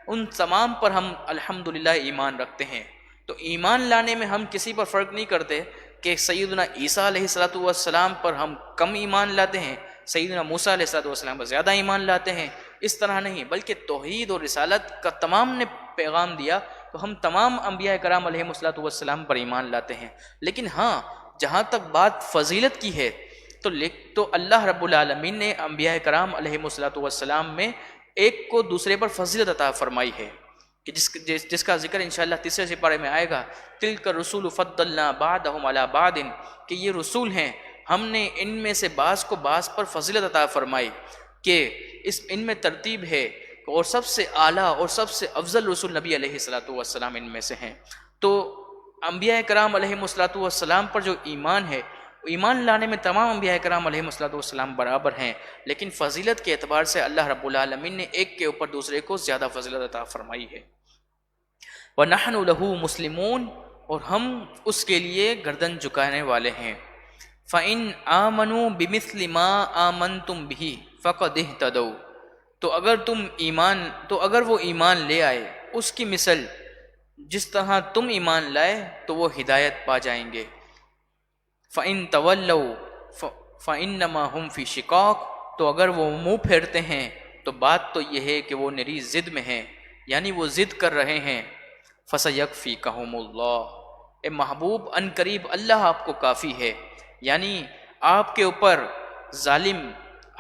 ان تمام پر ہم الحمدللہ ایمان رکھتے ہیں۔ تو ایمان لانے میں ہم کسی پر فرق نہیں کرتے کہ سیدنا عیسیٰ علیہ السلام پر ہم کم ایمان لاتے ہیں، سیدنا موسیٰ علیہ السلام پر زیادہ ایمان لاتے ہیں، اس طرح نہیں، بلکہ توحید اور رسالت کا تمام نے پیغام دیا تو ہم تمام انبیاء کرام علیہ السلام پر ایمان لاتے ہیں۔ لیکن ہاں، جہاں تک بات فضیلت کی ہے تو اللہ رب العالمین نے انبیاء کرام علیہ السلام میں ایک کو دوسرے پر فضیلت عطا فرمائی ہے، کہ جس کا ذکر انشاءاللہ تیسرے سپارے میں آئے گا، تلک الرسول فضلنا بعضهم علی بعض، کہ یہ رسول ہیں، ہم نے ان میں سے بعض کو بعض پر فضیلت عطا فرمائی، کہ ان میں ترتیب ہے، اور سب سے اعلیٰ اور سب سے افضل رسول نبی علیہ السلام ان میں سے ہیں۔ تو انبیاء کرام علیہ السلام پر جو ایمان ہے، ایمان لانے میں تمام انبیاء کرام علیہ السلام برابر ہیں، لیکن فضیلت کے اعتبار سے اللہ رب العالمین نے ایک کے اوپر دوسرے کو زیادہ فضیلت عطا فرمائی ہے۔ وَنَحْنُ لَهُ مُسْلِمُونَ، اور ہم اس کے لیے گردن جھکانے والے ہیں۔ فَإِنْ آمَنُوا بِمِثْلِ مَا آمَنْتُمْ بِهِ فَقَدْ اهْتَدَوْا، تو اگر وہ ایمان لے آئے اس کی مثل جس طرح تم ایمان لائے تو وہ ہدایت پا جائیں گے۔ فَإِن تَوَلَّوْا فَإِنَّمَا هُمْ فِي شِقَاقٍ، تو اگر وہ منہ پھیرتے ہیں تو بات تو یہ ہے کہ وہ نری ضد میں ہیں، یعنی وہ ضد کر رہے ہیں۔ فَسَيَكْفِيكَهُمُ اللَّهُ، اے محبوب ان قریب اللہ آپ کو کافی ہے، یعنی آپ کے اوپر ظالم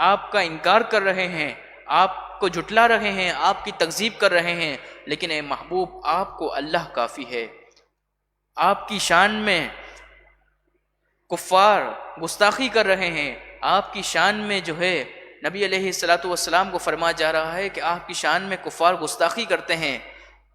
آپ کا انکار کر رہے ہیں، آپ کو جھٹلا رہے ہیں، آپ کی تکذیب کر رہے ہیں، لیکن اے محبوب آپ کو اللہ کافی ہے۔ آپ کی شان میں کفار گستاخی کر رہے ہیں، آپ کی شان میں جو ہے نبی علیہ السلام کو فرمایا جا رہا ہے کہ آپ کی شان میں کفار گستاخی کرتے ہیں،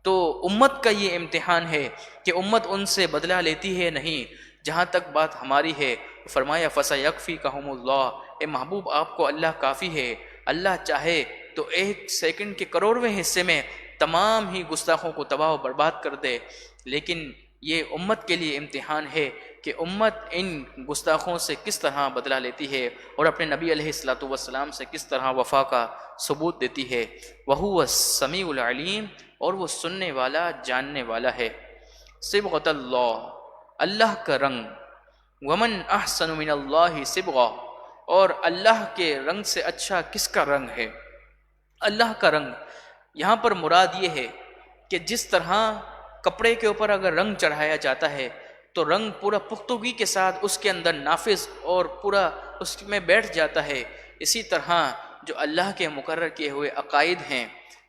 تو امت کا یہ امتحان ہے کہ امت ان سے بدلہ لیتی ہے نہیں۔ جہاں تک بات ہماری ہے، فرمایا فَسَيَكْفِيكَهُمُ اللَّهُ، اے محبوب آپ کو اللہ کافی ہے، اللہ چاہے تو ایک سیکنڈ کے کروڑویں حصے میں تمام ہی گستاخوں کو تباہ و برباد کر دے، لیکن یہ امت کے لیے امتحان ہے کہ امت ان گستاخوں سے کس طرح بدلہ لیتی ہے اور اپنے نبی علیہ الصلوۃ والسلام سے کس طرح وفا کا ثبوت دیتی ہے۔ وَهُوَ السَّمِيعُ الْعَلِيمُ، اور وہ سننے والا جاننے والا ہے۔ صبغۃ اللہ کا رنگ، ومن احسن من اللہ صبغہ، اور اللہ کے رنگ سے اچھا کس کا رنگ ہے؟ اللہ کا رنگ یہاں پر مراد یہ ہے کہ جس طرح کپڑے کے اوپر اگر رنگ چڑھایا جاتا ہے تو رنگ پورا پختگی کے ساتھ اس کے اندر نافذ اور پورا اس میں بیٹھ جاتا ہے، اسی طرح جو اللہ کے مقرر کیے ہوئے عقائد ہیں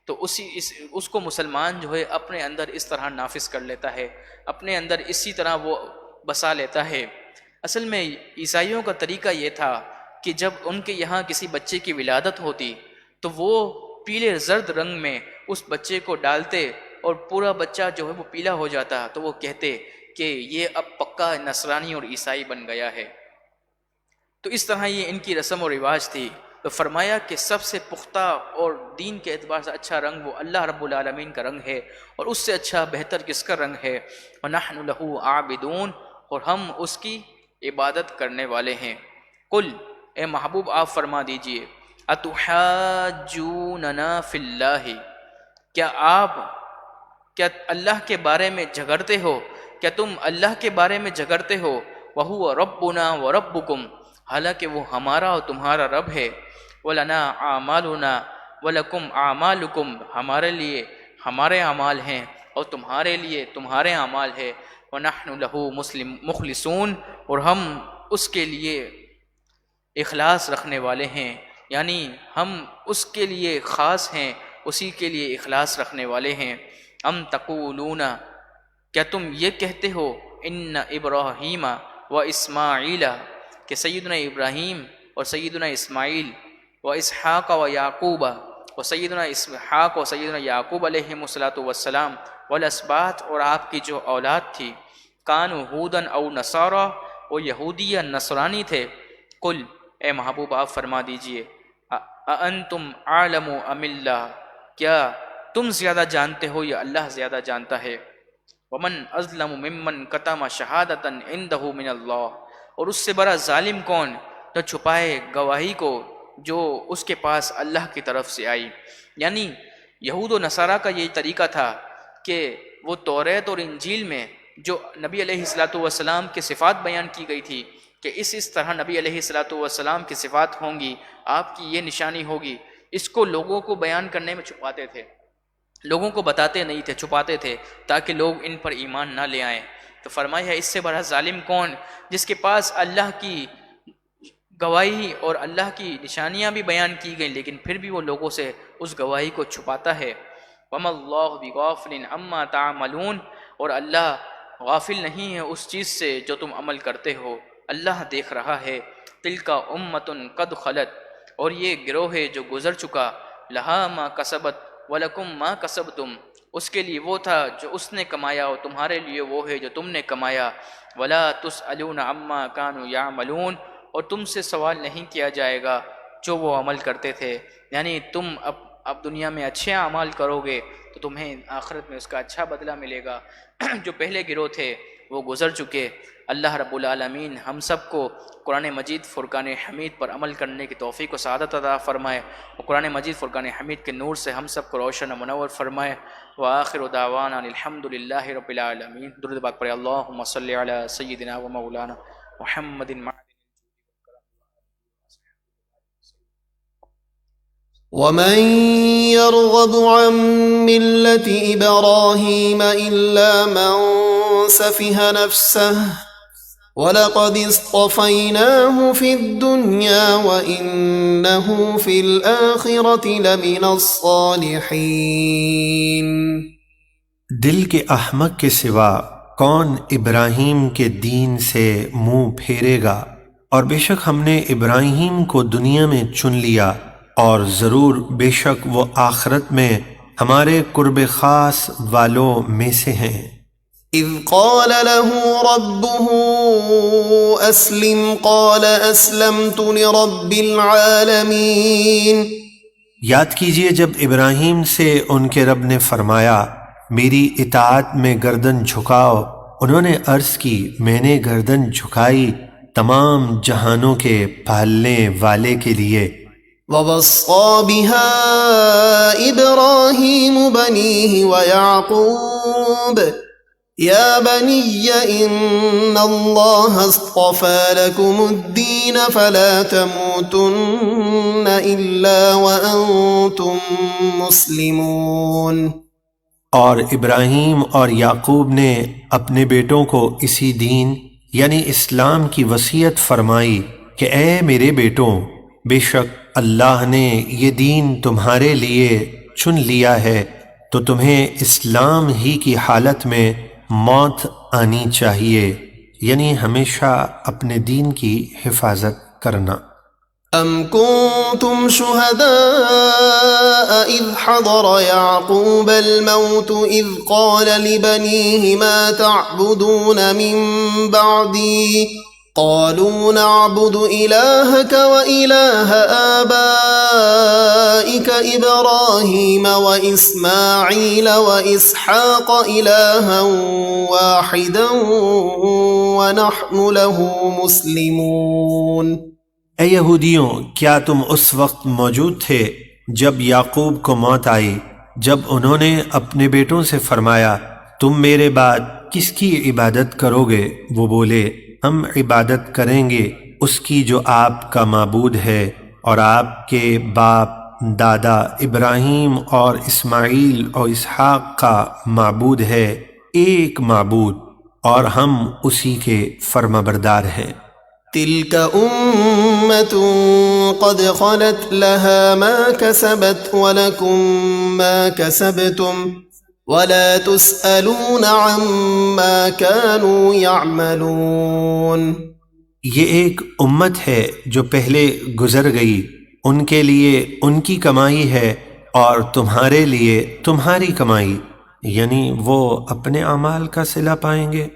تو اس کو مسلمان جو ہے اپنے اندر اس طرح نافذ کر لیتا ہے، اپنے اندر اسی طرح وہ بسا لیتا ہے۔ اصل میں عیسائیوں کا طریقہ یہ تھا کہ جب ان کے یہاں کسی بچے کی ولادت ہوتی تو وہ پیلے زرد رنگ میں اس بچے کو ڈالتے اور پورا بچہ جو ہے وہ پیلا ہو جاتا، تو وہ کہتے کہ یہ اب پکا نصرانی اور عیسائی بن گیا ہے۔ تو اس طرح یہ ان کی رسم و رواج تھی۔ تو فرمایا کہ سب سے پختہ اور دین کے اعتبار سے اچھا رنگ وہ اللہ رب العالمین کا رنگ ہے، اور اس سے اچھا بہتر کس کا رنگ ہے؟ وَنَحْنُ لَهُ عَابِدُونَ، اور ہم اس کی عبادت کرنے والے ہیں۔ قل، اے محبوب آپ فرما دیجئے، اتحاجوننا فی اللہ، کیا اللہ کے بارے میں جھگڑتے ہو؟ کیا تم اللہ کے بارے میں جھگڑتے ہو؟ وَهُوَ رَبُّنَا وَرَبُّكُمْ، حالانکہ وہ ہمارا اور تمہارا رب ہے۔ وَلَنَا أَعْمَالُنَا وَلَكُمْ أَعْمَالُكُمْ، ہمارے لیے ہمارے اعمال ہیں اور تمہارے لیے تمہارے اعمال ہیں۔ وَنَحْنُ لَهُ مُخْلِصُونَ، اور ہم اس کے لیے اخلاص رکھنے والے ہیں، یعنی ہم اس کے لیے خاص ہیں، اسی کے لیے اخلاص رکھنے والے ہیں۔ ام تقولون، کیا تم یہ کہتے ہو، ان ابراہیم و اسماعیل، کہ سیدنا ابراہیم اور سیدنا اسماعیل و اسحاق و یعقوب، و سیدنا اسحاق و سیدنا یعقوب علیہم السلام والاسباط، اور آپ کی جو اولاد تھی، کانوا ہودن او نصارا، وہ یہودی یا نصرانی تھے۔ قل، اے محبوب آپ فرما دیجئے، اانتم عالم ام اللہ، کیا تم زیادہ جانتے ہو یا اللہ زیادہ جانتا ہے؟ ومن اظلم ممن کتم شہادۃ عندہ من اللہ، اور اس سے بڑا ظالم کون جو چھپائے گواہی کو جو اس کے پاس اللہ کی طرف سے آئی۔ یعنی یہود و نصارہ کا یہ طریقہ تھا کہ وہ توریت اور انجیل میں جو نبی علیہ الصلوۃ والسلام کی صفات بیان کی گئی تھی کہ اس طرح نبی علیہ الصلوۃ والسلام کی صفات ہوں گی، آپ کی یہ نشانی ہوگی، اس کو لوگوں کو بیان کرنے میں چھپاتے تھے، لوگوں کو بتاتے نہیں تھے، چھپاتے تھے تاکہ لوگ ان پر ایمان نہ لے آئیں۔ تو فرمایا اس سے بڑا ظالم کون جس کے پاس اللہ کی گواہی اور اللہ کی نشانیاں بھی بیان کی گئیں لیکن پھر بھی وہ لوگوں سے اس گواہی کو چھپاتا ہے۔ وَمَا اللَّهُ بِغَافِلٍ عَمَّا تَعْمَلُونَ، اور اللہ غافل نہیں ہے اس چیز سے جو تم عمل کرتے ہو، اللہ دیکھ رہا ہے۔ تِلْكَ أُمَّةٌ قَدْ خَلَتْ، اور یہ گروہ ہے جو گزر چکا، لَهَا مَا كَسَبَتْ وَلَكُمْ مَا كَسَبْتُمْ، اس کے لیے وہ تھا جو اس نے کمایا اور تمہارے لیے وہ ہے جو تم نے کمایا۔ وَلَا تُسْأَلُونَ عَمَّا كَانُوا يَعْمَلُونَ، اور تم سے سوال نہیں کیا جائے گا جو وہ عمل کرتے تھے۔ یعنی تم اب دنیا میں اچھے اعمال کرو گے تو تمہیں آخرت میں اس کا اچھا بدلہ ملے گا۔ جو پہلے گروہ تھے وہ گزر چکے۔ اللہ رب العالمین ہم سب کو قرآن مجید فرقان حمید پر عمل کرنے کی توفیق و سعادت عطا فرمائے، اور قرآن مجید فرقان حمید کے نور سے ہم سب کو روشن و منور فرمائے۔ وآخر دعوانا الحمد للہ رب العالمین۔ درود پاک پڑھیں، اللہم صلی علی سیدنا و مولانا محمد۔ ومن يرغب عن ملة إبراهيم إلا من سفه نفسه وَلَقَدِ اصْطَفَيْنَاهُ فِي الدُّنْيَا وَإِنَّهُ فِي الْآخِرَةِ لَمِنَ الصَّالِحِينَ۔ دل کے احمق کے سوا کون ابراہیم کے دین سے منہ پھیرے گا، اور بے شک ہم نے ابراہیم کو دنیا میں چن لیا، اور ضرور بے شک وہ آخرت میں ہمارے قرب خاص والوں میں سے ہیں۔ اذ قال له ربه اسلم قال اسلمت لرب العالمین۔ یاد کیجئے جب ابراہیم سے ان کے رب نے فرمایا میری اطاعت میں گردن جھکاؤ، انہوں نے عرض کی میں نے گردن جھکائی تمام جہانوں کے پالنے والے کے لیے۔ وَوَصَّى بِهَا إِبْرَاهِيمُ بَنِيهِ وَيَعْقُوبُ يَا بَنِيَّ إِنَّ اللَّهَ اصْطَفَى لَكُمُ الدِّينَ فَلَا تَمُوتُنَّ إِلَّا وَأَنْتُمْ مُسْلِمُونَ۔ اور ابراہیم اور یعقوب نے اپنے بیٹوں کو اسی دین یعنی اسلام کی وصیت فرمائی کہ اے میرے بیٹوں، بے شک اللہ نے یہ دین تمہارے لیے چن لیا ہے تو تمہیں اسلام ہی کی حالت میں موت آنی چاہیے، یعنی ہمیشہ اپنے دین کی حفاظت کرنا۔ أَمْ كُنْتُمْ شُهَدَاءَ إِذْ حَضَرَ يَعْقُوبَ الْمَوْتُ إِذْ قَالَ لِبَنِيهِ مَا تَعْبُدُونَ مِنْ بَعْدِي قَالُوا نَعْبُدُ إِلَٰهَكَ وَإِلَٰهَ آبَائِكَ إِبْرَاهِيمَ وَإِسْمَاعِيلَ وَإِسْحَاقَ إِلَٰهًا وَاحِدًا وَنَحْنُ لَهُ مُسْلِمُونَ۔ اے یہودیوں، کیا تم اس وقت موجود تھے جب یعقوب کو موت آئی، جب انہوں نے اپنے بیٹوں سے فرمایا تم میرے بعد کس کی عبادت کرو گے؟ وہ بولے ہم عبادت کریں گے اس کی جو آپ کا معبود ہے اور آپ کے باپ دادا ابراہیم اور اسماعیل اور اسحاق کا معبود ہے، ایک معبود، اور ہم اسی کے فرمانبردار ہیں۔ تلك أمة قد خلت لها ما كسبت ولكم ما كسبتم ولا تسألون عما كانوا يعملون۔ یہ ایک امت ہے جو پہلے گزر گئی، ان کے لیے ان کی کمائی ہے اور تمہارے لیے تمہاری کمائی، یعنی وہ اپنے اعمال کا صلہ پائیں گے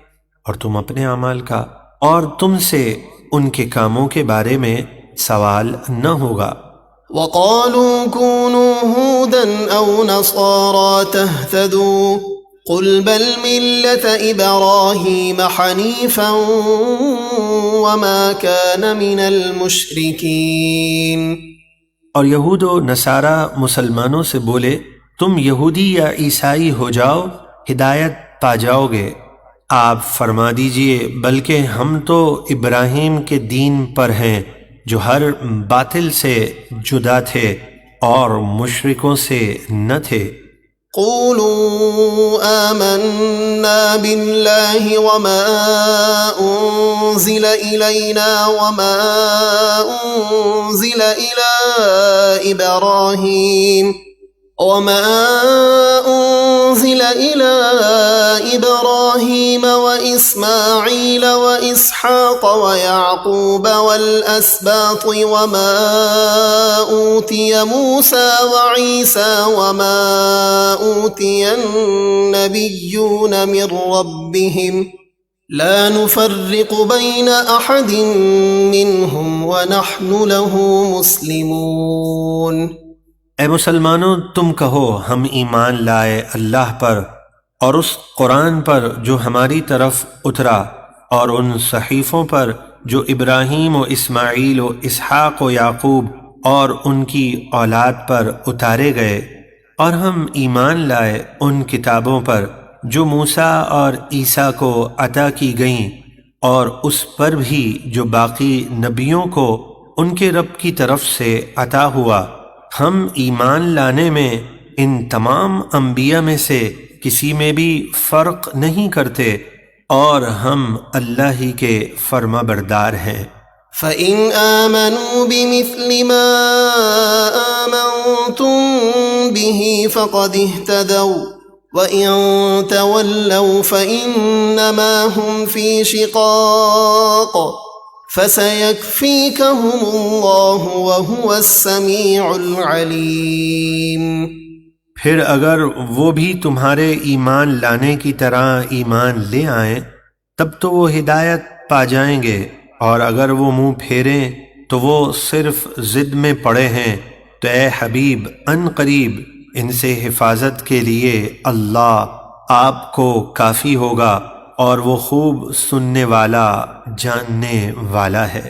اور تم اپنے اعمال کا، اور تم سے ان کے کاموں کے بارے میں سوال نہ ہوگا۔ وَقَالُوا كُونُوا هُودًا أَوْ نَصَارَىٰ تَهْتَدُوا قُلْ بَلْ مِلَّةَ إِبْرَاهِيمَ حَنِيفًا وَمَا كَانَ مِنَ الْمُشْرِكِينَ۔ اور یہود و نصارہ مسلمانوں سے بولے تم یہودی یا عیسائی ہو جاؤ، ہدایت پا جاؤ گے۔ آپ فرما دیجئے بلکہ ہم تو ابراہیم کے دین پر ہیں جو ہر باطل سے جدا تھے اور مشرکوں سے نہ تھے۔ قولوا آمنا بالله وما أنزل إلينا وما أنزل إلى إبراهيم وإسماعيل وإسحاق ويعقوب والأسباط وما أوتي موسى وعيسى وما أوتي النبيون من ربهم لا نفرق بين أحد منهم ونحن له مسلمون۔ اے مسلمانوں، تم کہو ہم ایمان لائے اللہ پر اور اس قرآن پر جو ہماری طرف اترا اور ان صحیفوں پر جو ابراہیم و اسماعیل و اسحاق و یعقوب اور ان کی اولاد پر اتارے گئے، اور ہم ایمان لائے ان کتابوں پر جو موسیٰ اور عیسیٰ کو عطا کی گئیں، اور اس پر بھی جو باقی نبیوں کو ان کے رب کی طرف سے عطا ہوا۔ ہم ایمان لانے میں ان تمام انبیاء میں سے کسی میں بھی فرق نہیں کرتے، اور ہم اللہ ہی کے فرما بردار ہیں۔ فَإِنْ آمَنُوا بِمِثْلِ مَا آمَنْتُمْ بِهِ فَقَدِ اهْتَدَوْا وَإِنْ تَوَلَّوْا فَإِنَّمَا هُمْ فِي شِقَاقٍ فَسَيَكْفِيكَهُمُ اللَّهُ وَهُوَ السَّمِيعُ الْعَلِيمُ۔ پھر اگر وہ بھی تمہارے ایمان لانے کی طرح ایمان لے آئیں تب تو وہ ہدایت پا جائیں گے، اور اگر وہ منہ پھیریں تو وہ صرف ضد میں پڑے ہیں، تو اے حبیب ان قریب ان سے حفاظت کے لیے اللہ آپ کو کافی ہوگا اور وہ خوب سننے والا جاننے والا ہے۔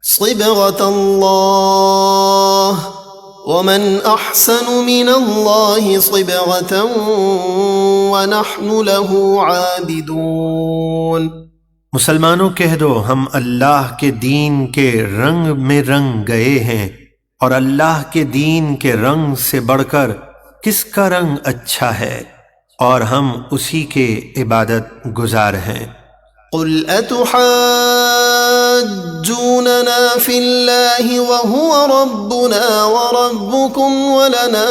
صبغة الله ومن أحسن من الله صبغة ونحن له عابدون۔ مسلمانوں کہہ دو ہم اللہ کے دین کے رنگ میں رنگ گئے ہیں، اور اللہ کے دین کے رنگ سے بڑھ کر کس کا رنگ اچھا ہے، اور ہم اسی کے عبادت گزار ہیں۔ قل أتحاجوننا في الله وهو ربنا وربكم ولنا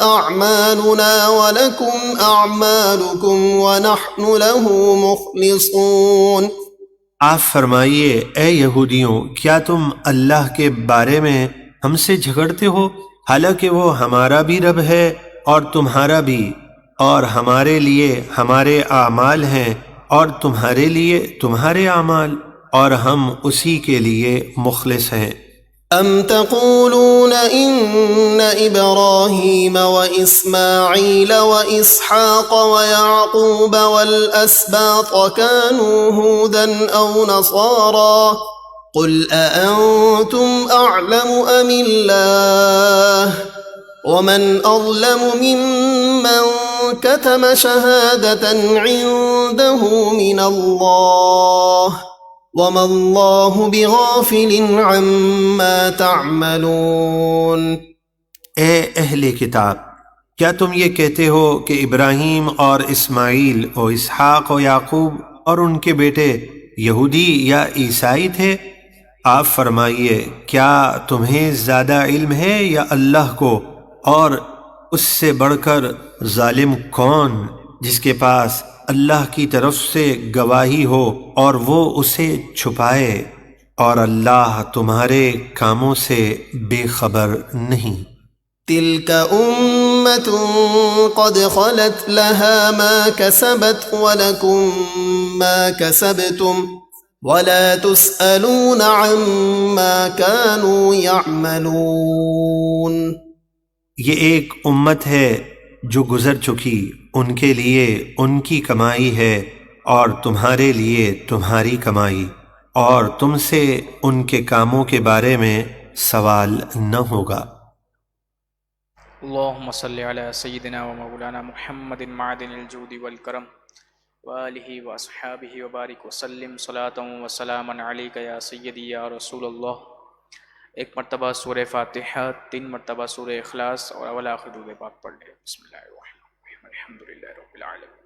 أعمالنا ولكم أعمالكم ونحن له مخلصون۔ آپ فرمائیے اے یہودیوں، کیا تم اللہ کے بارے میں ہم سے جھگڑتے ہو، حالانکہ وہ ہمارا بھی رب ہے اور تمہارا بھی، اور ہمارے لیے ہمارے اعمال ہیں اور تمہارے لیے تمہارے اعمال، اور ہم اسی کے لیے مخلص ہیں۔ أم تقولون إن إبراهيم وإسماعيل وإسحاق ويعقوب والأسباط كانوا هودا أو نصارى قل أأنتم أعلم أم الله ومن أظلم ممن كتم شهادة عنده من الله وما الله بغافل عما تعملون۔ اے اہل کتاب، کیا تم یہ کہتے ہو کہ ابراہیم اور اسماعیل اور اسحاق و یعقوب اور ان کے بیٹے یہودی یا عیسائی تھے؟ آپ فرمائیے کیا تمہیں زیادہ علم ہے یا اللہ کو، اور اس سے بڑھ کر ظالم کون جس کے پاس اللہ کی طرف سے گواہی ہو اور وہ اسے چھپائے، اور اللہ تمہارے کاموں سے بے خبر نہیں۔ تلك أمة قد خلت لها ما كسبت ولكم ما كسبتم ولا تسألون عما كانوا يعملون۔ یہ ایک امت ہے جو گزر چکی، ان کے لیے ان کی کمائی ہے اور تمہارے لیے تمہاری کمائی، اور تم سے ان کے کاموں کے بارے میں سوال نہ ہوگا۔ اللهم صل على سيدنا ومولانا محمد معدن الجود والكرم وآله وأصحابه وبارك وسلم صلاة وسلاما عليك يا سيدي يا رسول الله۔ ایک مرتبہ سورہ فاتحہ، 3 مرتبہ سورہ اخلاص اور اول آخر درود پاک پڑھ لیں۔ بسم اللہ الرحمن الرحیم، الحمدللہ رب العالمین۔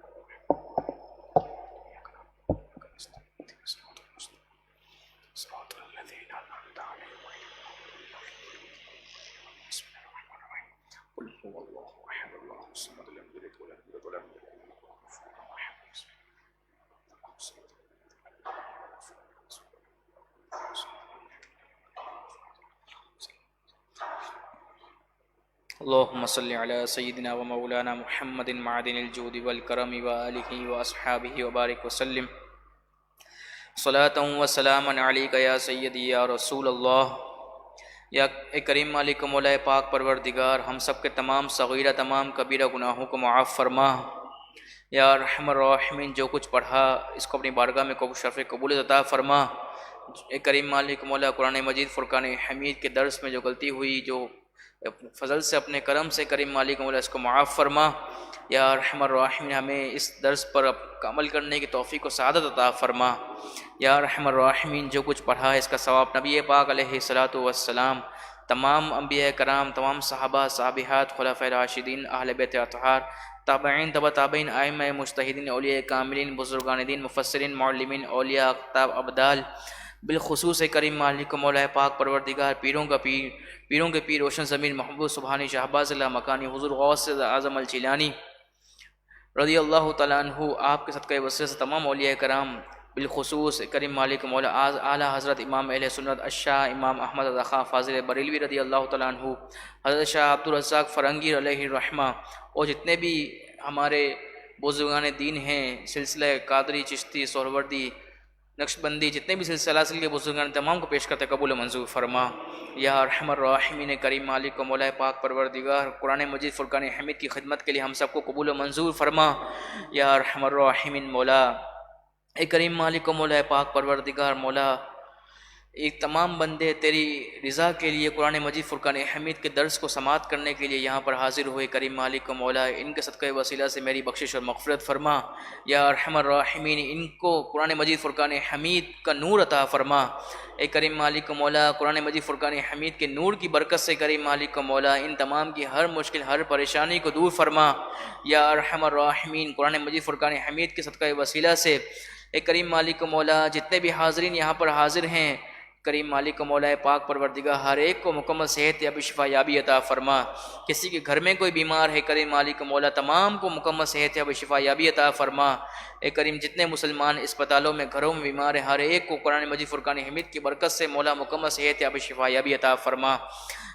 اللهم صل على سيدنا ومولانا محمد معدن الجود والكرم وآله وأصحابه وبارك وسلم صلاة وسلاما عليك يا سيدي يا رسول اللہ۔ یا اے کریم مالک مولا پاک پروردگار، ہم سب کے تمام صغیرہ تمام کبیرہ گناہوں کو معاف فرما۔ یا ارحم الراحمین، جو کچھ پڑھا اس کو اپنی بارگاہ میں شرف قبول عطا فرما۔ اے کریم مالک مولا، قرآن مجید فرقان حمید کے درس میں جو غلطی ہوئی، جو فضل سے اپنے کرم سے کریم مالک مولا اس کو معاف فرما۔ یا ارحم الراحمین، ہمیں اس درس پر عمل کرنے کی توفیق و سعادت عطا فرما۔ یا ارحم الراحمین، جو کچھ پڑھا ہے اس کا ثواب نبی پاک علیہ الصلاۃ والسلام، تمام انبیاء کرام، تمام صحابہ صحابیات، خلفاء راشدین، اہل بیت اطہار، تابعین، تبع تابعین، ائمہ مجتہدین، اولیاء کاملین، بزرگان دین، مفسرین، معلمین، اولیاء، اقطاب، ابدال، بالخصوص کریم مالک مولا پاک پروردگار، پیروں کا پیر، پیروں کے پیر روشن ضمیر محبوب سبحانی شہباز اللہ مکانی حضور غوث اعظم الجیلانی رضی اللہ تعالیٰ عنہ، آپ کے صدقہ وسیلہ سے تمام اولیاء کرام، بالخصوص کریم مالک مولا اعلیٰ حضرت امام اہل سنت الشاہ امام احمد رضا خان فاضل بریلوی رضی اللہ تعالیٰ عنہ، حضرت شاہ عبدالرزاق فرنگی علیہ الرحمہ، اور جتنے بھی ہمارے بزرگان دین ہیں، سلسلہ قادری، چشتی، سہروردی، نقش بندی جتنے بھی سلسلہ کے بزرگان تمام کو پیش کرتے قبول و منظور فرما۔ یا ارحم الراحمین کریم مالک و مولا پاک پروردگار، قرآن مجید فرقان حمید کی خدمت کے لیے ہم سب کو قبول و منظور فرما۔ یا ارحم الراحمین مولا، اے کریم مالک و مولا پاک پروردگار مولا، ایک تمام بندے تیری رضا کے لیے قرآن مجید فرقان حمید کے درس کو سماعت کرنے کے لیے یہاں پر حاضر ہوئے، کریم مالک و مولا ان کے صدقہ وسیلہ سے میری بخشش اور مغفرت فرما۔ یا ارحم الراحمین ان کو قرآن مجید فرقان حمید کا نور عطا فرما۔ اے کریم مالک و مولا، قرآن مجید فرقان حمید کے نور کی برکت سے کریم مالک و مولا ان تمام کی ہر مشکل ہر پریشانی کو دور فرما۔ یا ارحم الراحمین قرآن مجید فرقان حمید کے صدقہ وسیلہ سے اے کریم مالک و مولا جتنے بھی حاضرین یہاں پر حاضر ہیں، کریم مالک و مولا پاک پروردگار ہر ایک کو مکمل صحت یابی شفا یابی عطا فرما۔ کسی کے گھر میں کوئی بیمار ہے، کریم مالک و مولا تمام کو مکمل صحت یابی شفا یابی عطا فرما۔ اے کریم جتنے مسلمان اسپتالوں میں گھروں میں بیمار ہیں، ہر ایک کو قرآن مجید فرقان حمید کی برکت سے مولا مکمل صحت یابی شفا یابی عطا فرما۔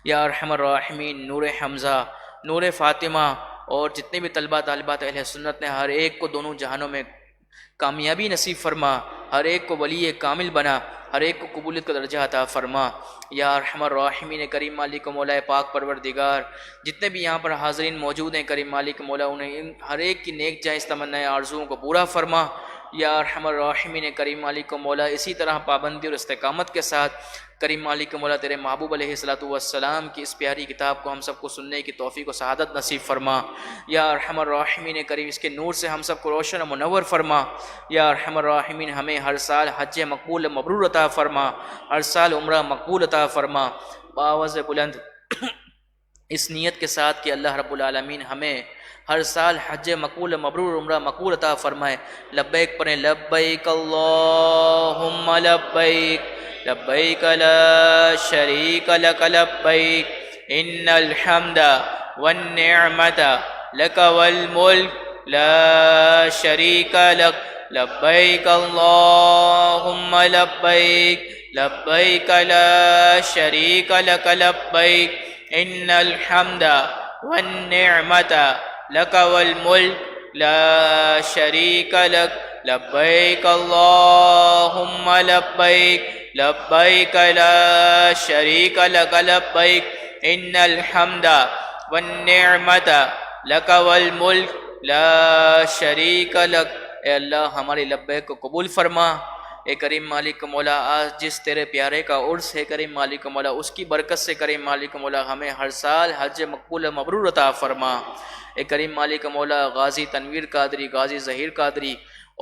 یا ارحم الراحمین نور حمزہ، نور فاطمہ اور جتنے بھی طلبہ طالبات اہل سنت نے ہر ایک کو دونوں جہانوں میں کامیابی نصیب فرما، ہر ایک کو ولی کامل بنا، ہر ایک کو قبولیت کا درجہ عطا فرما۔ یا ارحم الراحمین کریم مالک و مولا پاک پروردگار جتنے بھی یہاں پر حاضرین موجود ہیں، کریم مالک و مولا انہیں ہر ایک کی نیک جائز تمنائیں آرزوؤں کو پورا فرما۔ یا ارحم الراحمین کریم مالک و مولا اسی طرح پابندی اور استقامت کے ساتھ کریم مالک و مولا تیرے محبوب علیہ الصلوۃ والسلام کی اس پیاری کتاب کو ہم سب کو سننے کی توفیق و سعادت نصیب فرما۔ یا ارحم الراحمین کریم اس کے نور سے ہم سب کو روشن و منور فرما۔ یا ارحم الراحمین ہمیں ہر سال حج مقبول مبرور عطا فرما، ہر سال عمرہ مقبول عطا فرما۔ باوز بلند اس نیت کے ساتھ کہ اللہ رب العالمین ہمیں ہر سال حج مقبول مبرور عمرہ مقبول عطا فرمائے۔ لبیک پڑھیں، لبیک اللہم لبیک، لبیک لا شریک لک لبیک، ان الحمد والنعمت لک والملک لا شریک لک، لبیک اللہم لبیک، لبیک لا شریک لک لبیک، ان الحمد والنعمت لک والملک لا شریک لک، لبیک اللہم لبیک، لبیک لا شریک لک لبیک، ان الحمد والنعمت لک والملک لا شریک لک۔ اے اللہ ہماری لبیک کو قبول فرما۔ اے کریم مالک مولا آج جس تیرے پیارے کا عرس ہے کریم مالک مولا اس کی برکت سے کریم مالک مولا ہمیں ہر سال حج مقبول مبرور عطا فرما۔ اے کریم مالک مولا غازی تنویر قادری، غازی ظہیر قادری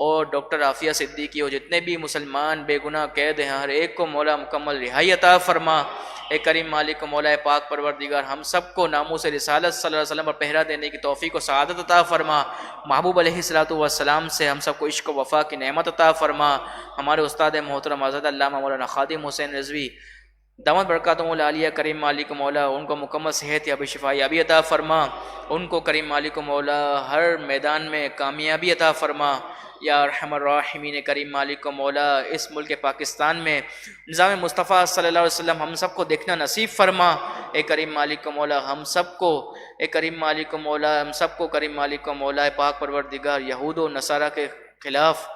اور ڈاکٹر عافیہ صدیقی اور جتنے بھی مسلمان بے گناہ قید ہیں ہر ایک کو مولا مکمل رہائی عطا فرما۔ اے کریم مالک مولا پاک پروردگار ہم سب کو ناموس رسالت صلی اللہ علیہ وسلم پر پہرا دینے کی توفیق و سعادت عطا فرما۔ محبوب علیہ الصلوۃ والسلام سے ہم سب کو عشق و وفا کی نعمت عطا فرما۔ ہمارے استاد محترم حضرت علامہ مولانا خادم حسین رضوی دامت برکاتہم العالیہ کریم مالک مولا ان کو مکمل صحت یابی شفا یابی عطا فرما، ان کو کریم مالک مولا ہر میدان میں کامیابی عطا فرما۔ یا ارحم الراحمین کریم مالک مولا اس ملک پاکستان میں نظام مصطفیٰ صلی اللہ علیہ وسلم ہم سب کو دیکھنا نصیب فرما۔ اے کریم مالک مولا ہم سب کو، اے کریم مالک مولا ہم سب کو کریم مالک مولا پاک پروردگار یہود و نصارہ کے خلاف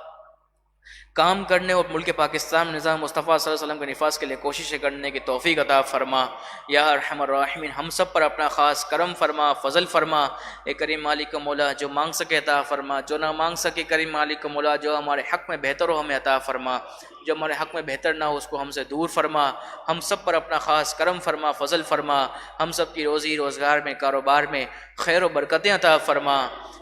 کام کرنے اور ملک پاکستان میں نظام مصطفیٰ صلی اللہ علیہ وسلم کے نفاذ کے لیے کوششیں کرنے کی توفیق عطا فرما۔ یا ارحم الراحمین ہم سب پر اپنا خاص کرم فرما، فضل فرما۔ اے کریم مالک مولا جو مانگ سکے عطا فرما، جو نہ مانگ سکے کریم مالک مولا جو ہمارے حق میں بہتر ہو ہمیں عطا فرما، جو ہمارے حق میں بہتر نہ ہو اس کو ہم سے دور فرما۔ ہم سب پر اپنا خاص کرم فرما، فضل فرما، ہم سب کی روزی روزگار میں کاروبار میں خیر و برکتیں عطا فرما۔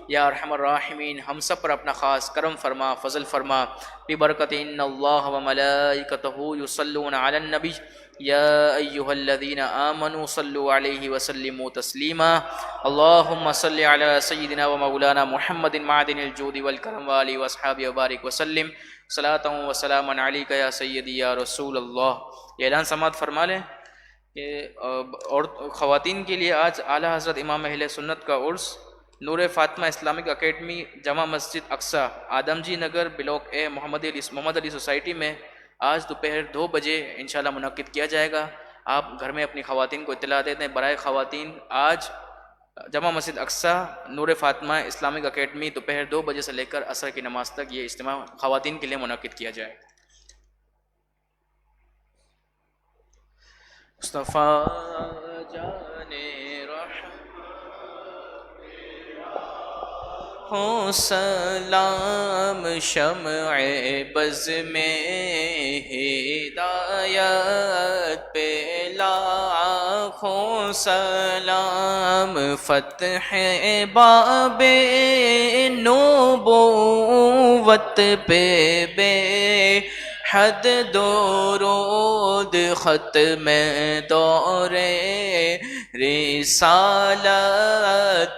یا ارحم الراحمین ہم سب پر اپنا خاص کرم فرما، فضل فرما۔ ببرکت ان اللہ وملائکتہ یصلون علی النبی یا ایہا الذین آمنوا صلوا علیہ وسلموا تسلیما۔ اللہم صل علی سیدنا و مولانا محمد معدن الجود والکرم وآلہ واصحابہ وبارک وسلم صلاۃ و سلاما علیک یا سیدی یا رسول اللہ۔ یہ اعلان سماعت فرما لیں کہ اور خواتین کے لیے آج اعلیٰ حضرت امام اہل سنت کا عرس نور فاطمہ اسلامک اکیڈمی جامع مسجد اقصی آدم جی نگر بلاک اے محمد علی سوسائٹی میں آج دوپہر 2 بجے انشاءاللہ منعقد کیا جائے گا۔ آپ گھر میں اپنی خواتین کو اطلاع دے دیں۔ برائے خواتین آج جامع مسجد اقصی نور فاطمہ اسلامک اکیڈمی دوپہر 2 بجے سے لے کر عصر کی نماز تک یہ اجتماع خواتین کے لیے منعقد کیا جائے گا۔ مصطفیٰ جانے ہو سلام شمع بز میں ہدایت پہ لاکھوں سلام فتح باب نبوت پہ بے حد درود ختم دور رسالت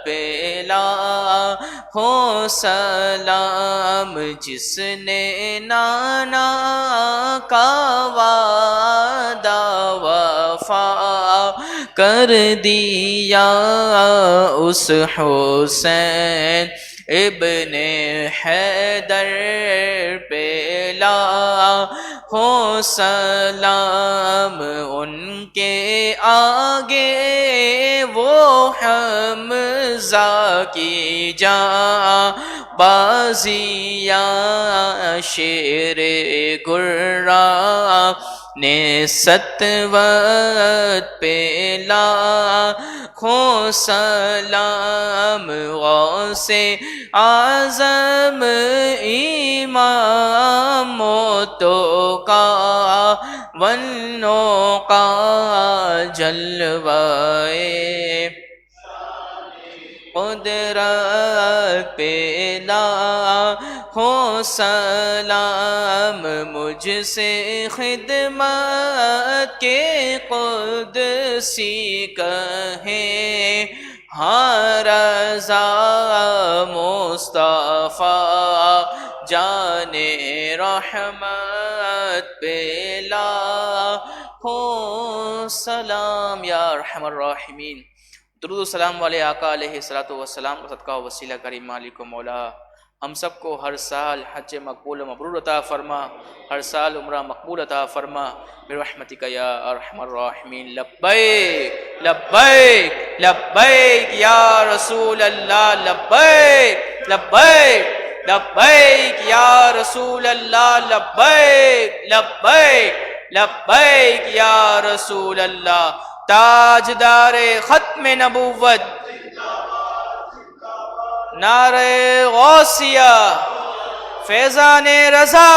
پہ لاکھوں سلام جس نے نانا کا وعدہ وفا کر دیا اس حسین ابن حیدر پہ لاکھوں سلام ان کے آگے وہ حمزہ کی جاں بازیاں شیر گرا نے ستوت پہ لاکھوں سلام غوث اعظم امام موتو کا ونو کا جلوائے قدرت پہ لاکھوں سلام مجھ سے خدمت کے قدسی کہیں ہاں رضا مصطفیٰ جانے رحمت پہ لاکھوں سلام یا ارحم الراحمین۔ درود و سلام والے آقا علیہ الصلوۃ والسلام کا صدقہ و وسیلہ کریم مالک و مولا ہم سب کو ہر سال حج مقبول و مبرور عطا فرما، ہر سال عمرہ مقبول عطا فرما برحمتک یا ارحم الراحمین۔ لبیک لبیک لبیک یا رسول اللہ، لبیک لبیک لبیک یا رسول اللہ، لبیک لبیک لبیک یا رسول اللہ۔ تاجدار ختم نبوت، نعرہ غوثیہ، فیضان رضا۔